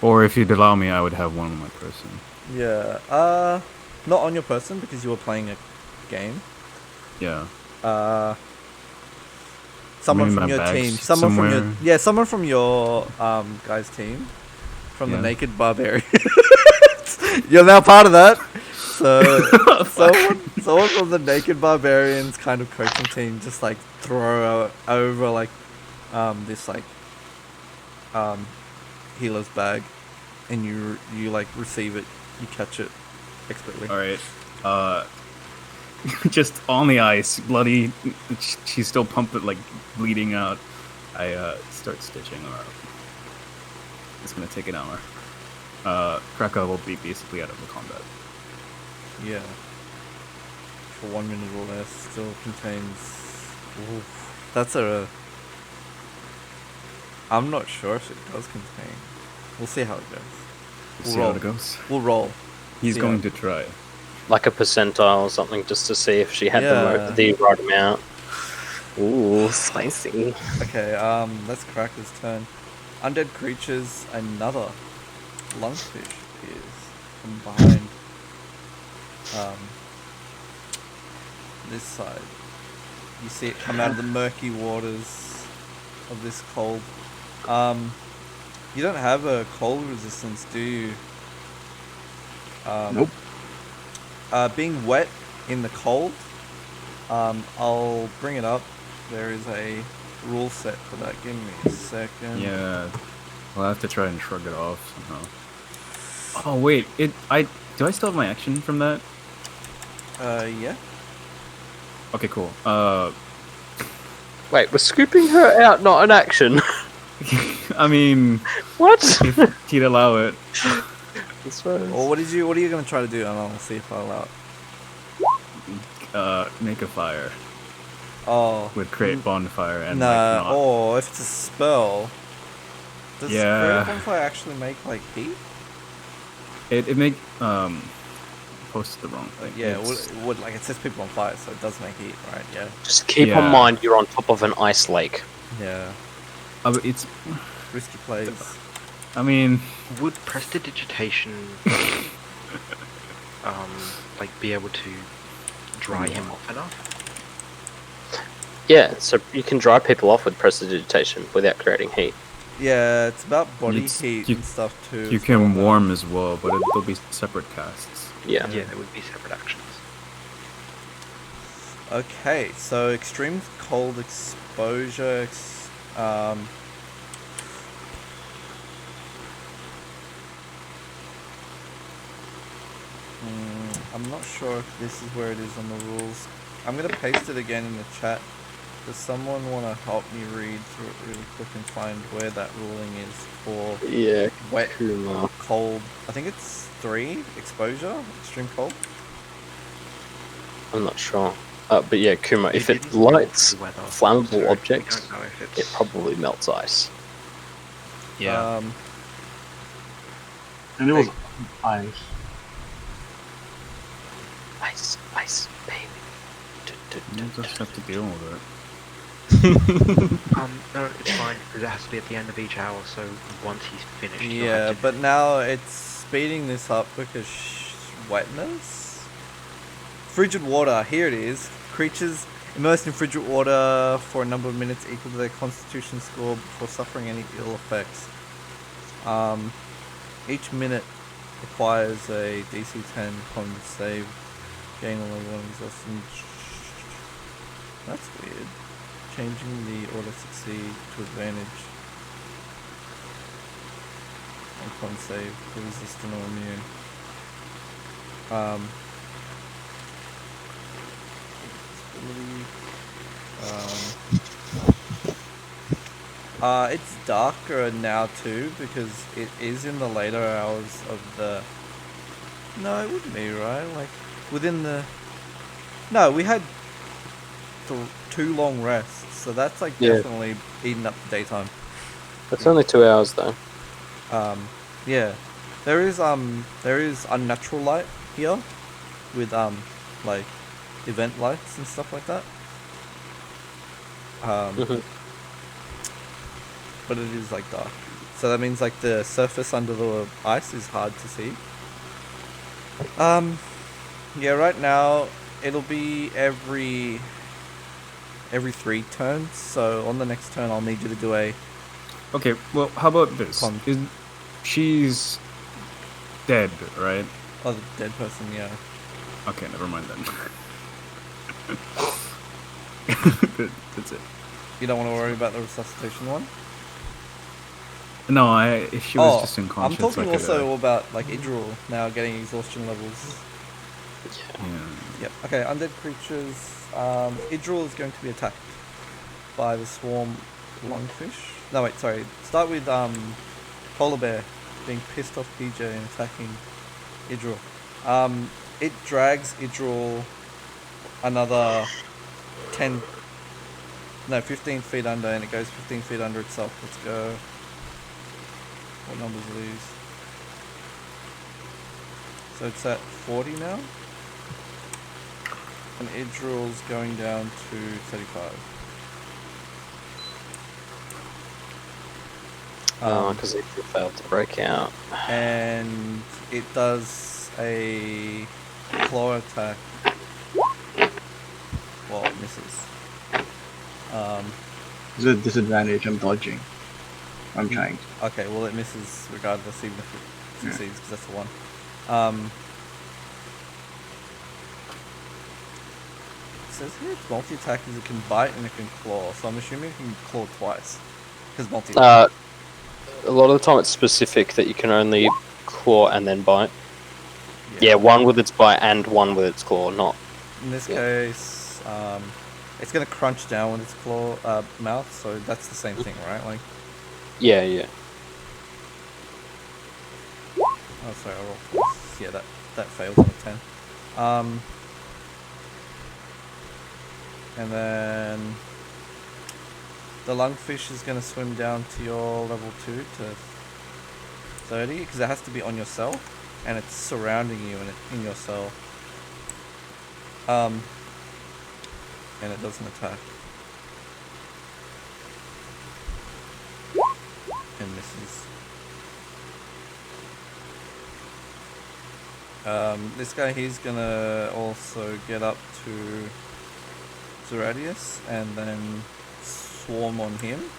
Or if you'd allow me, I would have one on my person. Yeah. Not on your person because you were playing a game. Yeah. Someone Maybe from my your bags team. Someone from somewhere. your someone from your guys' team. From the Yeah. Naked Barbarian. You're now part of that. So someone from the Naked Barbarians kind of coaching team just like throw over like this like healer's bag, and you like receive it, you catch it expertly. All right. Just on the ice, bloody. She's still pumping, like bleeding out. I start stitching her up. It's gonna take an hour. Krakow will be basically out of the combat. Yeah. For 1 minute or less, still contains. Oof. That's a. I'm not sure if it does contain. We'll see how it goes. We'll See roll. how it goes. We'll roll. He's See going how- to try. Like a percentile or something, just to see if she had Yeah. the right amount. Ooh, spicy. Okay, let's Cracker's turn. Undead creatures, another lungfish appears from behind this side. You see it come out of the murky waters of this cold. You don't have a cold resistance, do you? Nope. Being wet in the cold, I'll bring it up. There is a rule set for that. Give me a second. Yeah. We'll have to try and shrug it off somehow. Oh wait, do I still have my action from that? Yeah. Okay, cool. Wait, we're scooping her out, not an action. I mean, What? if he'd allow it. That's right. Or what are you gonna try to do? And I'll see if I allow it. Make a fire. Oh. Would create bonfire and Nah. like not. Or if it's a spell. Does Yeah. create bonfire actually make like heat? It make posted the wrong thing. Yeah, It's- it would like it says people on fire, so it does make heat, right? Yeah. Just keep Yeah. in mind you're on top of an ice lake. Yeah. but it's. Risky plays. I mean, Would prestidigitation like be able to dry him off enough? Yeah, so you can dry people off with prestidigitation without creating heat. Yeah, it's about body It's- heat you- and stuff too. you as can well. warm as well, but they'll be separate casts. Yeah. Yeah, there would be separate actions. Okay, so extreme cold exposure. I'm not sure if this is where it is on the rules. I'm gonna paste it again in the chat. Does someone want to help me read through it really quick and find where that ruling is for Yeah, wet, Kuma. cold? I think it's 3 exposure, extreme cold. I'm not sure. But yeah, Kuma, if It it didn't roll lights the weather, flammable so objects, we don't know if it it's probably melts ice. And it was ice. Ice, ice, baby. We'll just have to deal with it. no, it's fine because it has to be at the end of each hour. So once he's finished, he'll Yeah, have to- but now it's speeding this up because wetness. Frigid water, here it is. Creatures immersed in frigid water for a number of minutes equal to their constitution score before suffering any ill effects. Each minute requires a DC 10 con save. Gain a level 1 exhaustion. That's weird. Changing the order succeed to advantage. On con save for resistant or immune. It's darker now too because it is in the later hours of the. No, it wouldn't be right. Like within the. No, we had 2 long rests, so that's like Yeah. definitely eating up the daytime. That's only 2 hours though. Yeah, there is unnatural light here, with like event lights and stuff like that. Mhm. But it is like dark, so that means like the surface under the ice is hard to see. Yeah, right now it'll be every 3 turns. So on the next turn, I'll need you to do a. Okay, well, how about this? Con. She's dead, right? Oh, the dead person, yeah. Okay, never mind then. That's it. You don't want to worry about the resuscitation one? No, if she was just I'm unconscious, talking I could, also about like Idril now getting exhaustion levels. yeah. Yep. Okay, undead creatures. Idril is going to be attacked by the swarm lungfish. No, wait, sorry. Start with polar bear being pissed off PJ and attacking Idril. It drags Idril another 15 feet under, and it goes 15 feet under itself. Let's go. What numbers are these? So it's at 40 now. And Idril's going down to 35. Because it failed to break out. And it does a claw attack. Well, it misses. There's a disadvantage. I'm dodging. I'm trying. Okay, well it misses regardless, even if it succeeds, because that's the one. It says here it's multi-attack because it can bite and it can claw, so I'm assuming it can claw twice. Because multi-attack. A lot of the time it's specific that you can only claw and then bite. Yeah, one with its bite and one with its claw, not... In this case, it's going to crunch down with its claw mouth, so that's the same thing, right? Like. Yeah, yeah. Oh, sorry, I rolled twice. Yeah, that fails on a 10. And then the lungfish is going to swim down to your level 2 to 30, because it has to be on your cell, and it's surrounding you in your cell. And it doesn't attack. And misses. This guy here's gonna also get up to Zeradius and then swarm on him,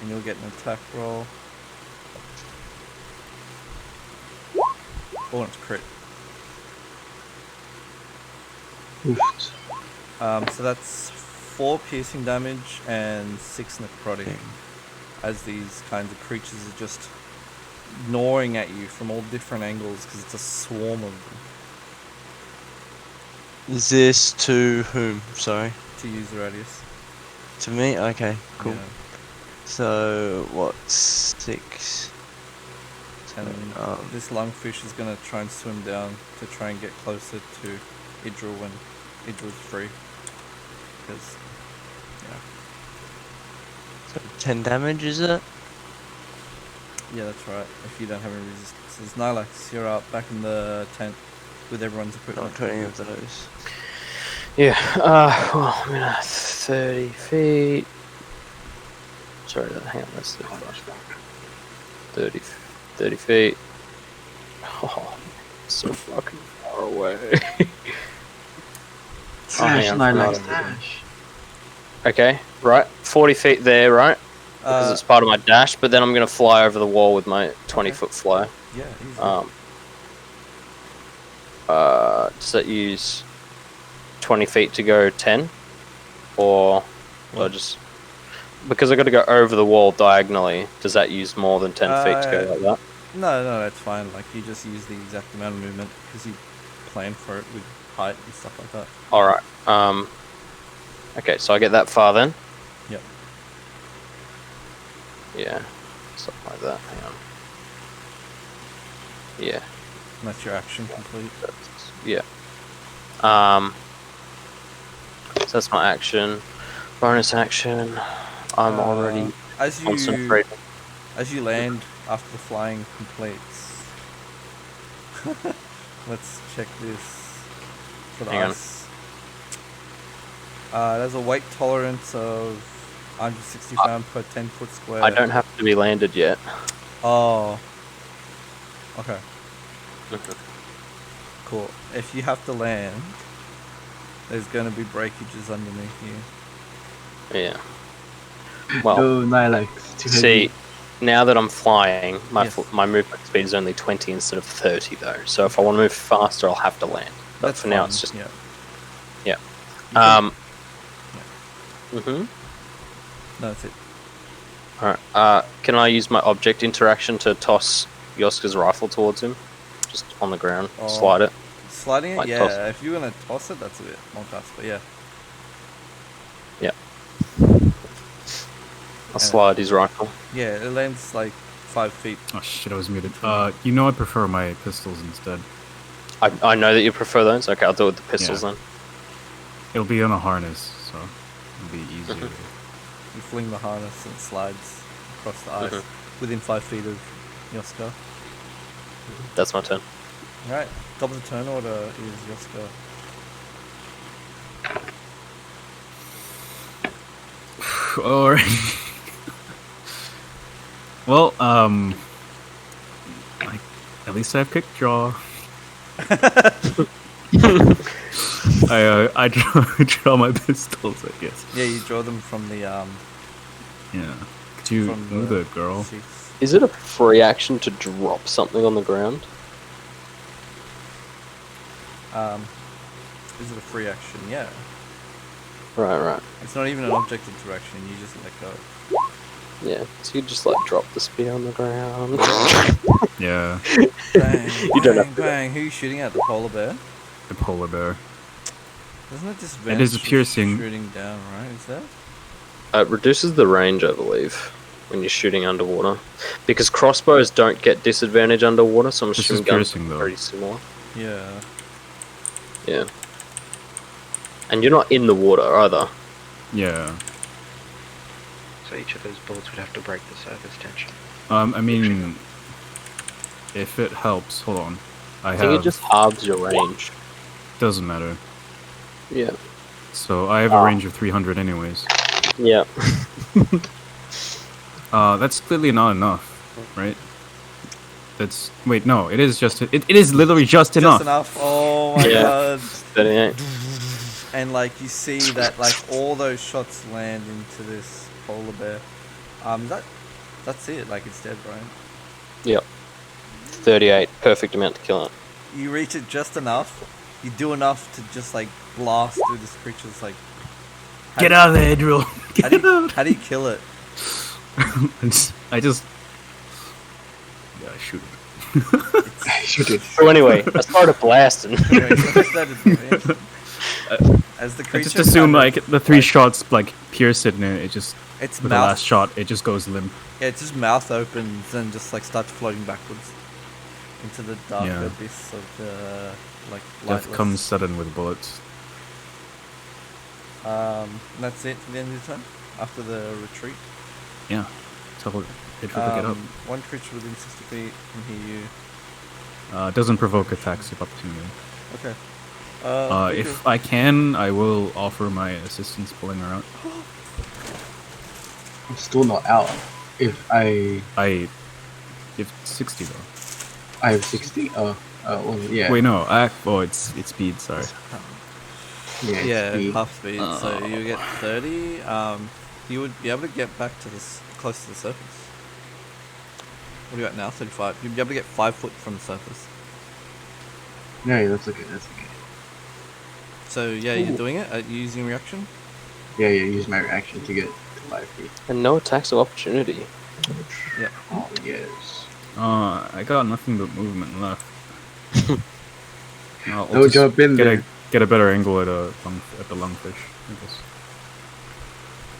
and you'll get an attack roll. Oh, it's crit. Oofed. So that's 4 piercing damage and 6 necrotic, as these kinds of creatures are just gnawing at you from all different angles because it's a swarm of them. Is this to whom? Sorry. To use Radius. To me? Okay, cool. Yeah. So, what, 6? And this lungfish is going to try and swim down to try and get closer to Idril when Idril's free. Because, So 10 damage, is it? yeah, that's right. If you don't have any resistances. Nylax, you're up back in the tent with everyone's equipment. Not 20 of those. Yeah, well, I'm gonna 30 feet. Sorry, hang on, that's 30 feet. Oh, so fucking far away. Slash, hang on, Nylax, not slash. Okay, right, 40 feet there, right? Because it's part of my dash, but then I'm gonna fly over the wall with my 20-foot fly. Yeah, easy. Does that use 20 feet to go 10? Or do I just... Because I got to go over the wall diagonally, does that use more than 10 feet to go like that? No, that's fine. Like, you just use the exact amount of movement because you plan for it with height and stuff like that. Alright, Okay, so I get that far then? Yep. Yeah. Something like that. Hang on. Yeah. And that's your action complete. Yeah. So that's my action. Bonus action. I'm already as you concentrating. as you land after the flying completes. Let's check this for the Hang on. ice. There's a weight tolerance of 160 pounds per 10-foot square. I don't have to be landed yet. Oh. Okay. Mhm. Cool. If you have to land, there's going to be breakages underneath you. Yeah. Well, No, Nilex. Too see, heavy. now that I'm flying, my Yes. my movement speed is only 20 instead of 30 though. So if I want to move faster, I'll have to land. But That's for now, fine, it's just yeah. yeah. You can- Mhm. No, that's it. All right. Can I use my object interaction to toss Yoska's rifle towards him, just on the ground, Oh. slide it? Sliding it, Like yeah. toss. If you're gonna toss it, that's a bit more fast, but yeah. I'll slide his rifle. Yeah, it lands like 5 feet. Oh shit, I was muted. You know I prefer my pistols instead. I know that you prefer those. Okay, I'll do it with the pistols Yeah. then. It'll be on a harness, so it'll be easier. You fling the harness and it slides across the ice within 5 feet of Yoska. That's my turn. Alright, top of the turn order is Yoska. Alright. Well, at least I have quick draw. I draw my pistols, I guess. Yeah, you draw them from the Yeah. Could you from move the girl? seats. Is it a free action to drop something on the ground? Is it a free action? Yeah. Right. It's not even an object interaction, you just let go. Yeah. So you just like drop the spear on the ground. Yeah, Bang, You don't bang, have to. bang. Who are you shooting at? The polar bear? the polar bear. Doesn't it just It is a vanish piercing. shooting down, right? Is that? It reduces the range, I believe, when you're shooting underwater. Because crossbows don't get disadvantage underwater, so I'm This is assuming guns piercing, are though. pretty similar. Yeah. Yeah. And you're not in the water either. Yeah. So each of those bullets would have to break the surface tension. I mean, if it helps, hold on. I think it just halves your range. doesn't matter. Yeah. So I have a range of 300 anyways. Yeah. That's clearly not enough, right? That's wait, no, it is just it is literally just enough. Just enough. Oh my Yeah. god. 38. And like you see that like all those shots land into this polar bear. That's it. Like it's dead, right? Yep. 38. Perfect amount to kill it. You reach it just enough. You do enough to just like blast through this creature's like. Get out of there, Drill. How do you kill it? I just yeah, I shoot it. Shoot it. So anyway, I started blasting. Anyway, so that's that advantage. As the I creature. just assume kind of, like the three shots like pierce it and it just its with the mouth. last shot it just goes limp. Yeah, its just mouth opens and just like starts floating backwards into the dark Yeah. abyss of the like Death lightless. comes sudden with bullets. And that's it for the end of the turn. After the retreat. Yeah. So it will get up. One creature within 60 feet can hear you. Doesn't provoke attacks of opportunity. Okay. If I can, I will offer my assistance pulling her out. I'm still not out. If I If 60 though. I have 60. Well, yeah. Wait, no. It's speed. Sorry. Yeah. Yeah, speed. half speed. So you get 30. You would be able to get back to this close to the surface. What are you at now? 35. You'd be able to get 5 foot from the surface. No, yeah, that's okay. That's okay. So yeah, you're doing it. Are you using reaction? Yeah, use my reaction to get to 5 feet. And no attacks of opportunity. Yeah. Oh yes. I got nothing but movement left. I'll Don't just jump in there. Get a better angle at the lungfish, I guess.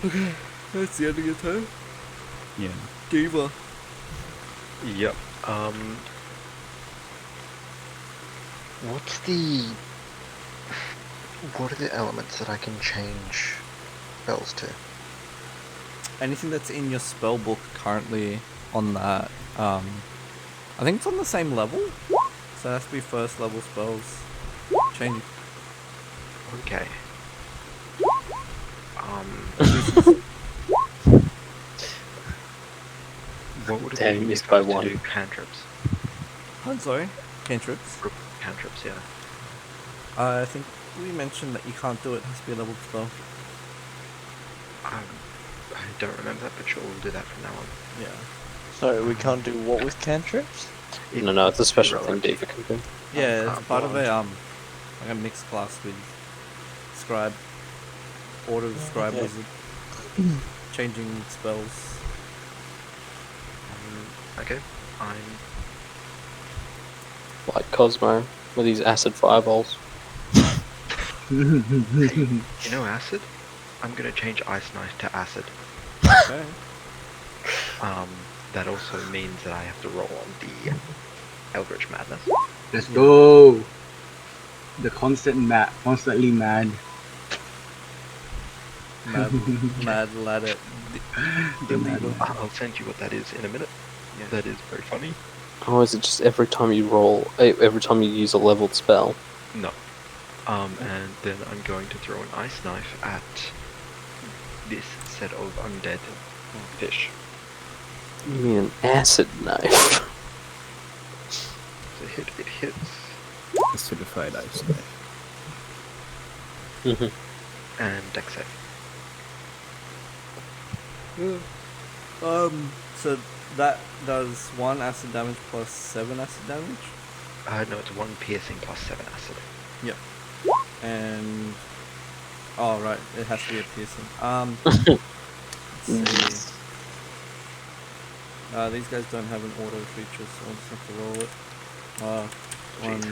Okay, that's the end of your turn. Yeah. Diva. Yep. What are the elements that I can change spells to? Anything that's in your spell book currently on that, I think it's on the same level. So it has to be first level spells. Change. Okay. What would it Damn, be you missed if by I was to one. do cantrips? I'm sorry. Cantrips. Cantrips, yeah. I think we mentioned that you can't do it. It has to be a level spell. I don't remember that, but sure, we'll do that from now on. Yeah. Sorry, we can't do what with cantrips? No, it's a special thing Irrelevant. Diva can do. Yeah, it's part of a blonde. like a mixed class with scribe, order of scribe Okay. wizard, changing spells. Okay, I'm Like Cosmo with his acid fireballs. You know acid? I'm gonna change ice knife to acid. Okay. That also means that I have to roll on the Eldritch Madness. Let's go. The constantly mad. Mad ladder. The mad. I'll send you what that is in a minute. Yeah. That is very funny. Or is it just every time you roll, every time you use a leveled spell? No. And then I'm going to throw an ice knife at this set of undead fish. You mean an acid knife? So it hits, A certified ice knife. and dex save. So that does 1 acid damage plus 7 acid damage. No, it's 1 piercing plus 7 acid. Yep. And oh right, it has to be a piercing. Let's see. These guys don't have an auto feature, so I'll just have to roll it. One.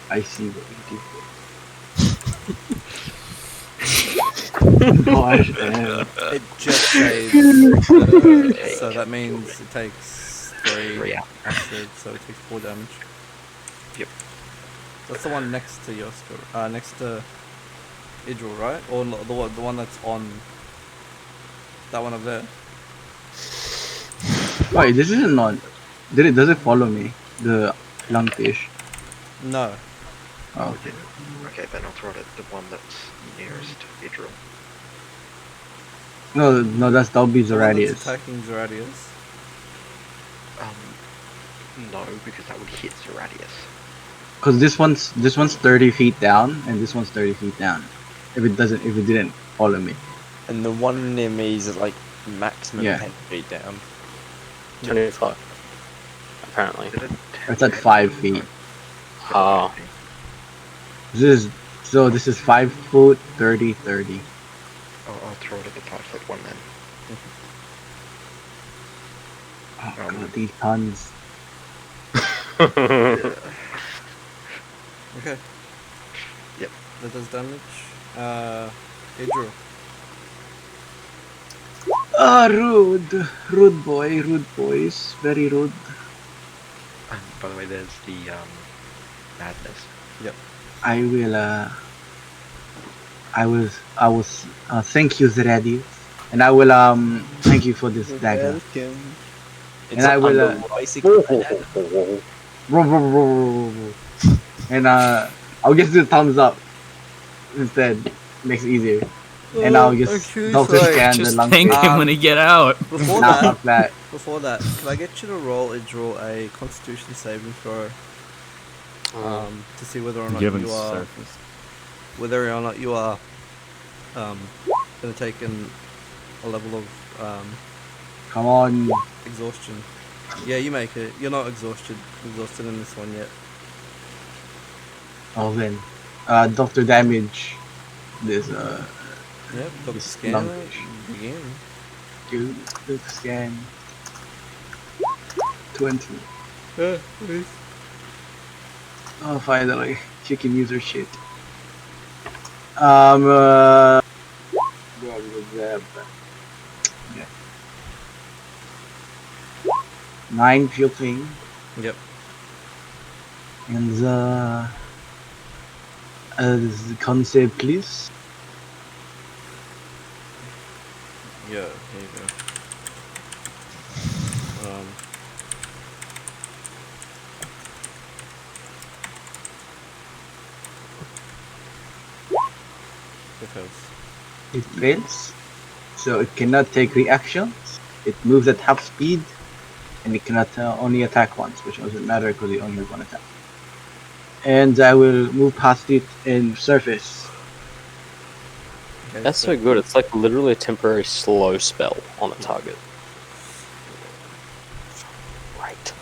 I see what you did. Gosh, damn. It just saves. So that means it takes 3 Yeah. acid, so it takes 4 damage. Yep. That's the one next to Yosko, next to Idril, right? Or no, the one that's on that one up there. Wait, this isn't on. Does it follow me? The lungfish. No. Oh. Okay, then I'll throw it at the one that's nearest Idril. No, that'll be The one that's Zoradius. attacking Zoradius. No, because that would hit Zoradius. Cause this one's 30 feet down, and this one's 30 feet down. If it didn't follow me. And the one near me is at like maximum Yeah. 10 feet down. 25. Apparently. Is it a 10 It's at feet? 5 feet. Ah. This is 5 foot 30. I'll throw it at the 5-foot one then. Oh god, these puns. Okay. Yep. That does damage. Idril. Ah, rude boys, very rude. And by the way, there's the madness. Yep. I will thank you, Zeradi, and I will thank you for this dagger. Welcome. And I will, and I'll just do thumbs up instead. Makes it easier. And I'll just Doctor scan the Just lung. thank fish. him when he get out. Before Nah, that, fuck that. can I get you to roll Idril a Constitution saving throw? To see whether or not Given you are surface. gonna take a level of Come on. exhaustion. Yeah, you make it. You're not exhausted in this one yet. Oh then, Doctor damage. This Yep, Dr. This Scanner, lungfish. begin. dude, Doctor scan. 20. Please. Oh, finally, she can use her shit. Yeah. 9 filtering Yep. and the concept, please. Yeah, here you go. Because It fails, so it cannot take reactions. It moves at half speed, and it cannot only attack once, which doesn't matter because it only has one attack. And I will move past it and surface. okay, That's so good. It's like literally a temporary slow spell on a target. Right.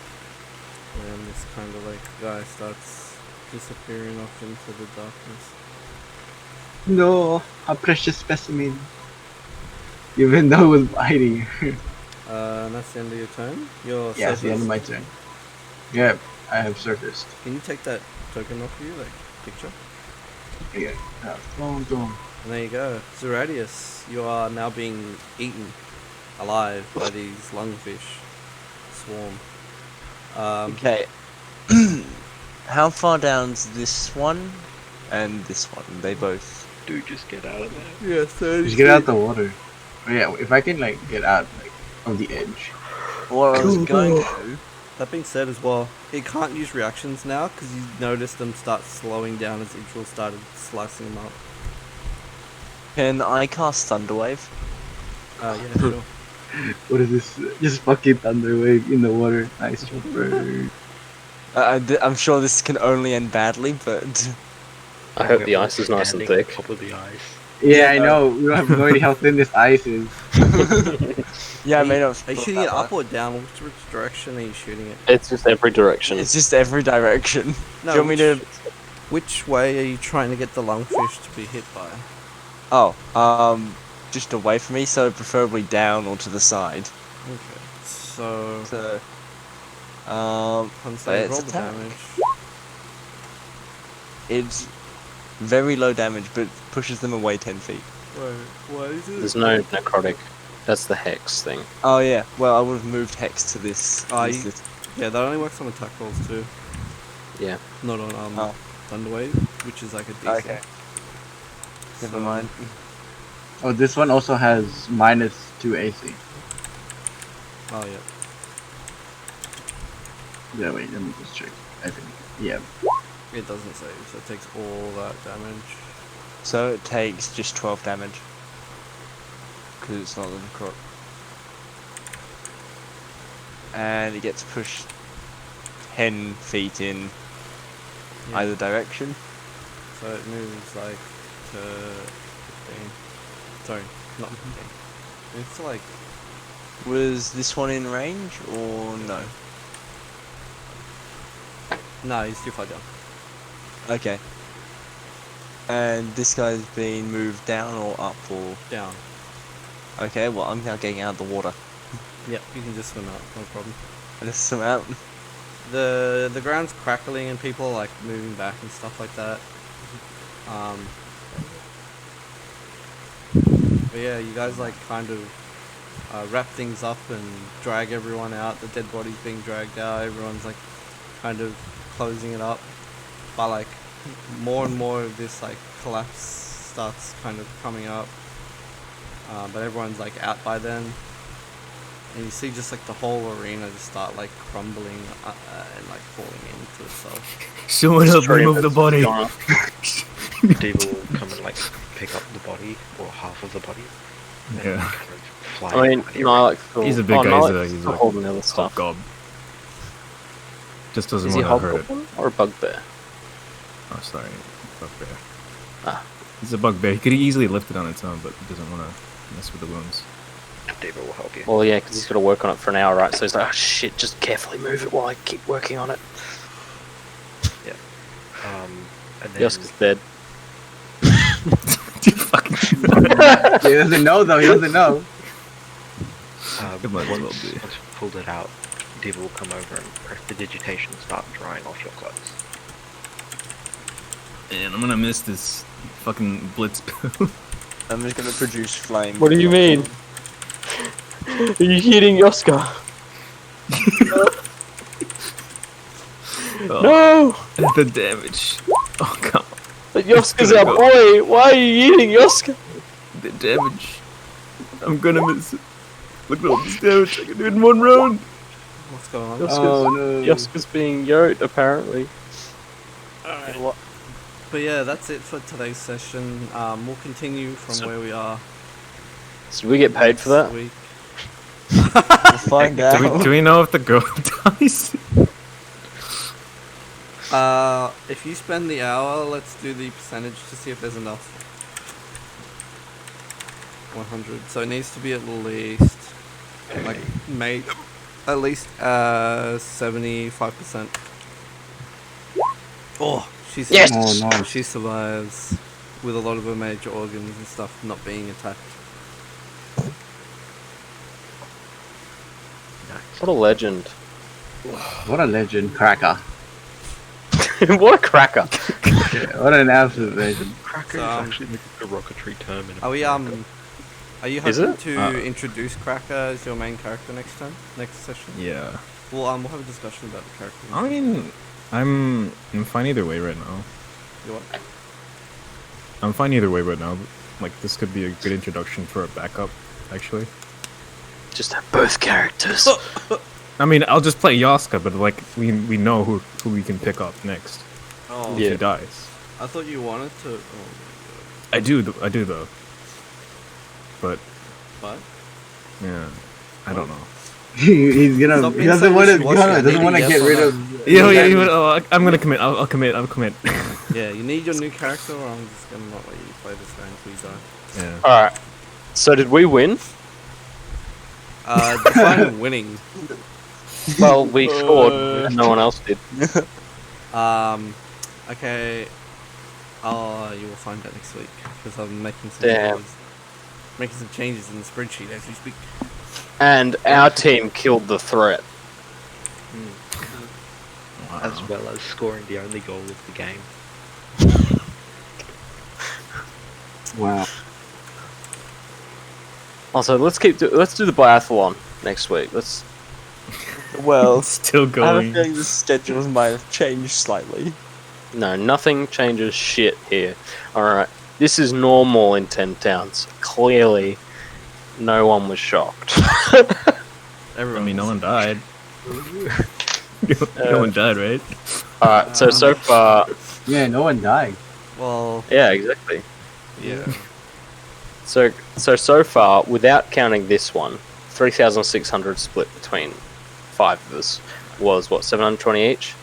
And this kind of like guy starts disappearing off into the darkness. No, a precious specimen. Even though it was biting. And that's the end of your turn. Your Yeah, it's the end of my turn. Yeah, I have surfaced. Can you take that token off you, like picture? Yeah. Don't. And there you go. Zeradius, you are now being eaten alive by these lungfish swarm. Okay. How far down's this one and this one? They both. Dude, just get out of there. Yeah, 30 Just get out the water. Oh, yeah, if I can like get out like of the edge. What I was going to do. That being said as well, he can't use reactions now because you noticed them start slowing down as Idril started slicing them up. Can I cast Thunderwave? Yeah, sure. What is this? Just fucking thunder wave in the water. Nice bird. I'm sure this can only end badly, but I hope the ice is nice and Standing thick. on top of the ice. Yeah, I know. We don't have no idea how thin this ice is. yeah, I Are may you, not. are you shooting it up or down? Which direction are you shooting it? It's just every direction. It's just every direction. No, Do you want me to? Which way are you trying to get the lungfish to be hit by? Oh, just away from me, so preferably down or to the side. Okay, so So, Constantine, let's roll the attack. damage. It's very low damage, but pushes them away 10 feet. Wait, what is it? There's no necrotic. That's the hex thing. Oh yeah, well I would have moved Hex to this. Ah, this- you- Yeah, that only works on attack rolls too. Yeah. Not on Oh. Thunderwave, which is like a DC. Okay. Never mind. Oh, this one also has -2 AC. Oh yeah. Yeah, wait, let me just check. I think. Yeah. It doesn't save, so it takes all that damage. So it takes just 12 damage. Because it's not the necrotic. And it gets pushed 10 feet in Yeah. either direction. So it moves like to 15. Sorry, not 15. It's like Was this one in range or no? no, he's too far down. Okay. And this guy's been moved down or up or... Down. Okay, well I'm now getting out of the water. Yeah, you can just swim out, no problem. I just swim out. The ground's crackling and people are like moving back and stuff like that. But yeah, you guys like kind of wrap things up and drag everyone out. The dead body's being dragged out. Everyone's like kind of closing it up. But like more and more of this like collapse starts kind of coming up. But everyone's like out by then. And you see just like the whole arena just start like crumbling and like falling into itself. Someone help remove the body. Diva will come and like pick up the body or half of the body. And Yeah. kind of fly. I mean, out the no, I arena. like Phil. He's a big oh, guy. no, He's like like holding the other stuff. Hobgob. Just doesn't Is he want to hurt it. hobgoblin or a bugbear? Oh, sorry. Bugbear. Ah. He's a bugbear. He could easily lift it on its own, but he doesn't want to mess with the wounds. Diva will help you. Well, yeah, because he's got to work on it for an hour, right? So he's like, oh shit, just carefully move it while I keep working on it. And then Yoska's dead. You fucking He doesn't know though. He doesn't know. It might as well once be. you've pulled it out, Diva will come over and press the digitation and start drying off your clothes. Man, I'm gonna miss this fucking blitz poo. I'm just gonna produce flame. What do you mean? Are you hitting Yoska? No! The damage. Oh god. But Yoska's gonna our go. boy! Why are you hitting Yoska? The damage. I'm gonna miss it. Look at all this damage I can do in one round. What's going on? Yoska's, Oh no. Yoska's being yoked, apparently. But yeah, that's it for today's session. We'll continue from where we are. So we get paid for that? Week. We'll find out. Do we know if the girl dies? If you spend the hour, let's do the percentage to see if there's enough. 100. So it needs to be at least, like, at least 75%. Oh, she's Yes! Oh no. she survives with a lot of her major organs and stuff not being attacked. What a legend. What a legend, cracker. What a cracker. Yeah, what an absolute legend. Cracker So, is actually like a derogatory term in Are we America. Are you Is hoping it? to introduce Cracker as your main character next session? Yeah. Well, we'll have a discussion about the character. I mean, I'm fine either way right now. You what? I'm fine either way right now. Like, this could be a good introduction for a backup, actually. Just have both characters. I mean, I'll just play Yaska, but like, we know who we can pick up next Oh, if Yeah. he dies. I thought you wanted to. Oh, I do though. But what? yeah, I don't know. He's gonna. Stop He being doesn't so want to. wishy-washy. Doesn't want to Yes get or rid no? of. I'm gonna commit. I'll commit. Yeah, you need your new character, or I'm just gonna not let you play this game until you die. Yeah. Alright. So did we win? Define winning. Well, we scored. No one else did. Okay. You will find out next week because I'm making some Damn. changes in the spreadsheet as we speak. And our team killed the threat. As well as scoring the only goal of the game. Wow. Also, let's do the biathlon next week. Let's. Well, Still I have a going. feeling the schedules might have changed slightly. No, nothing changes shit here. Alright. This is normal in 10 towns. Clearly, no one was shocked. I Everyone. mean, no one died. No one died, right? Alright, so far. Yeah, no one died. Well, Yeah, exactly. yeah. So far, without counting this one, 3,600 split between 5 of us was what, 720 each?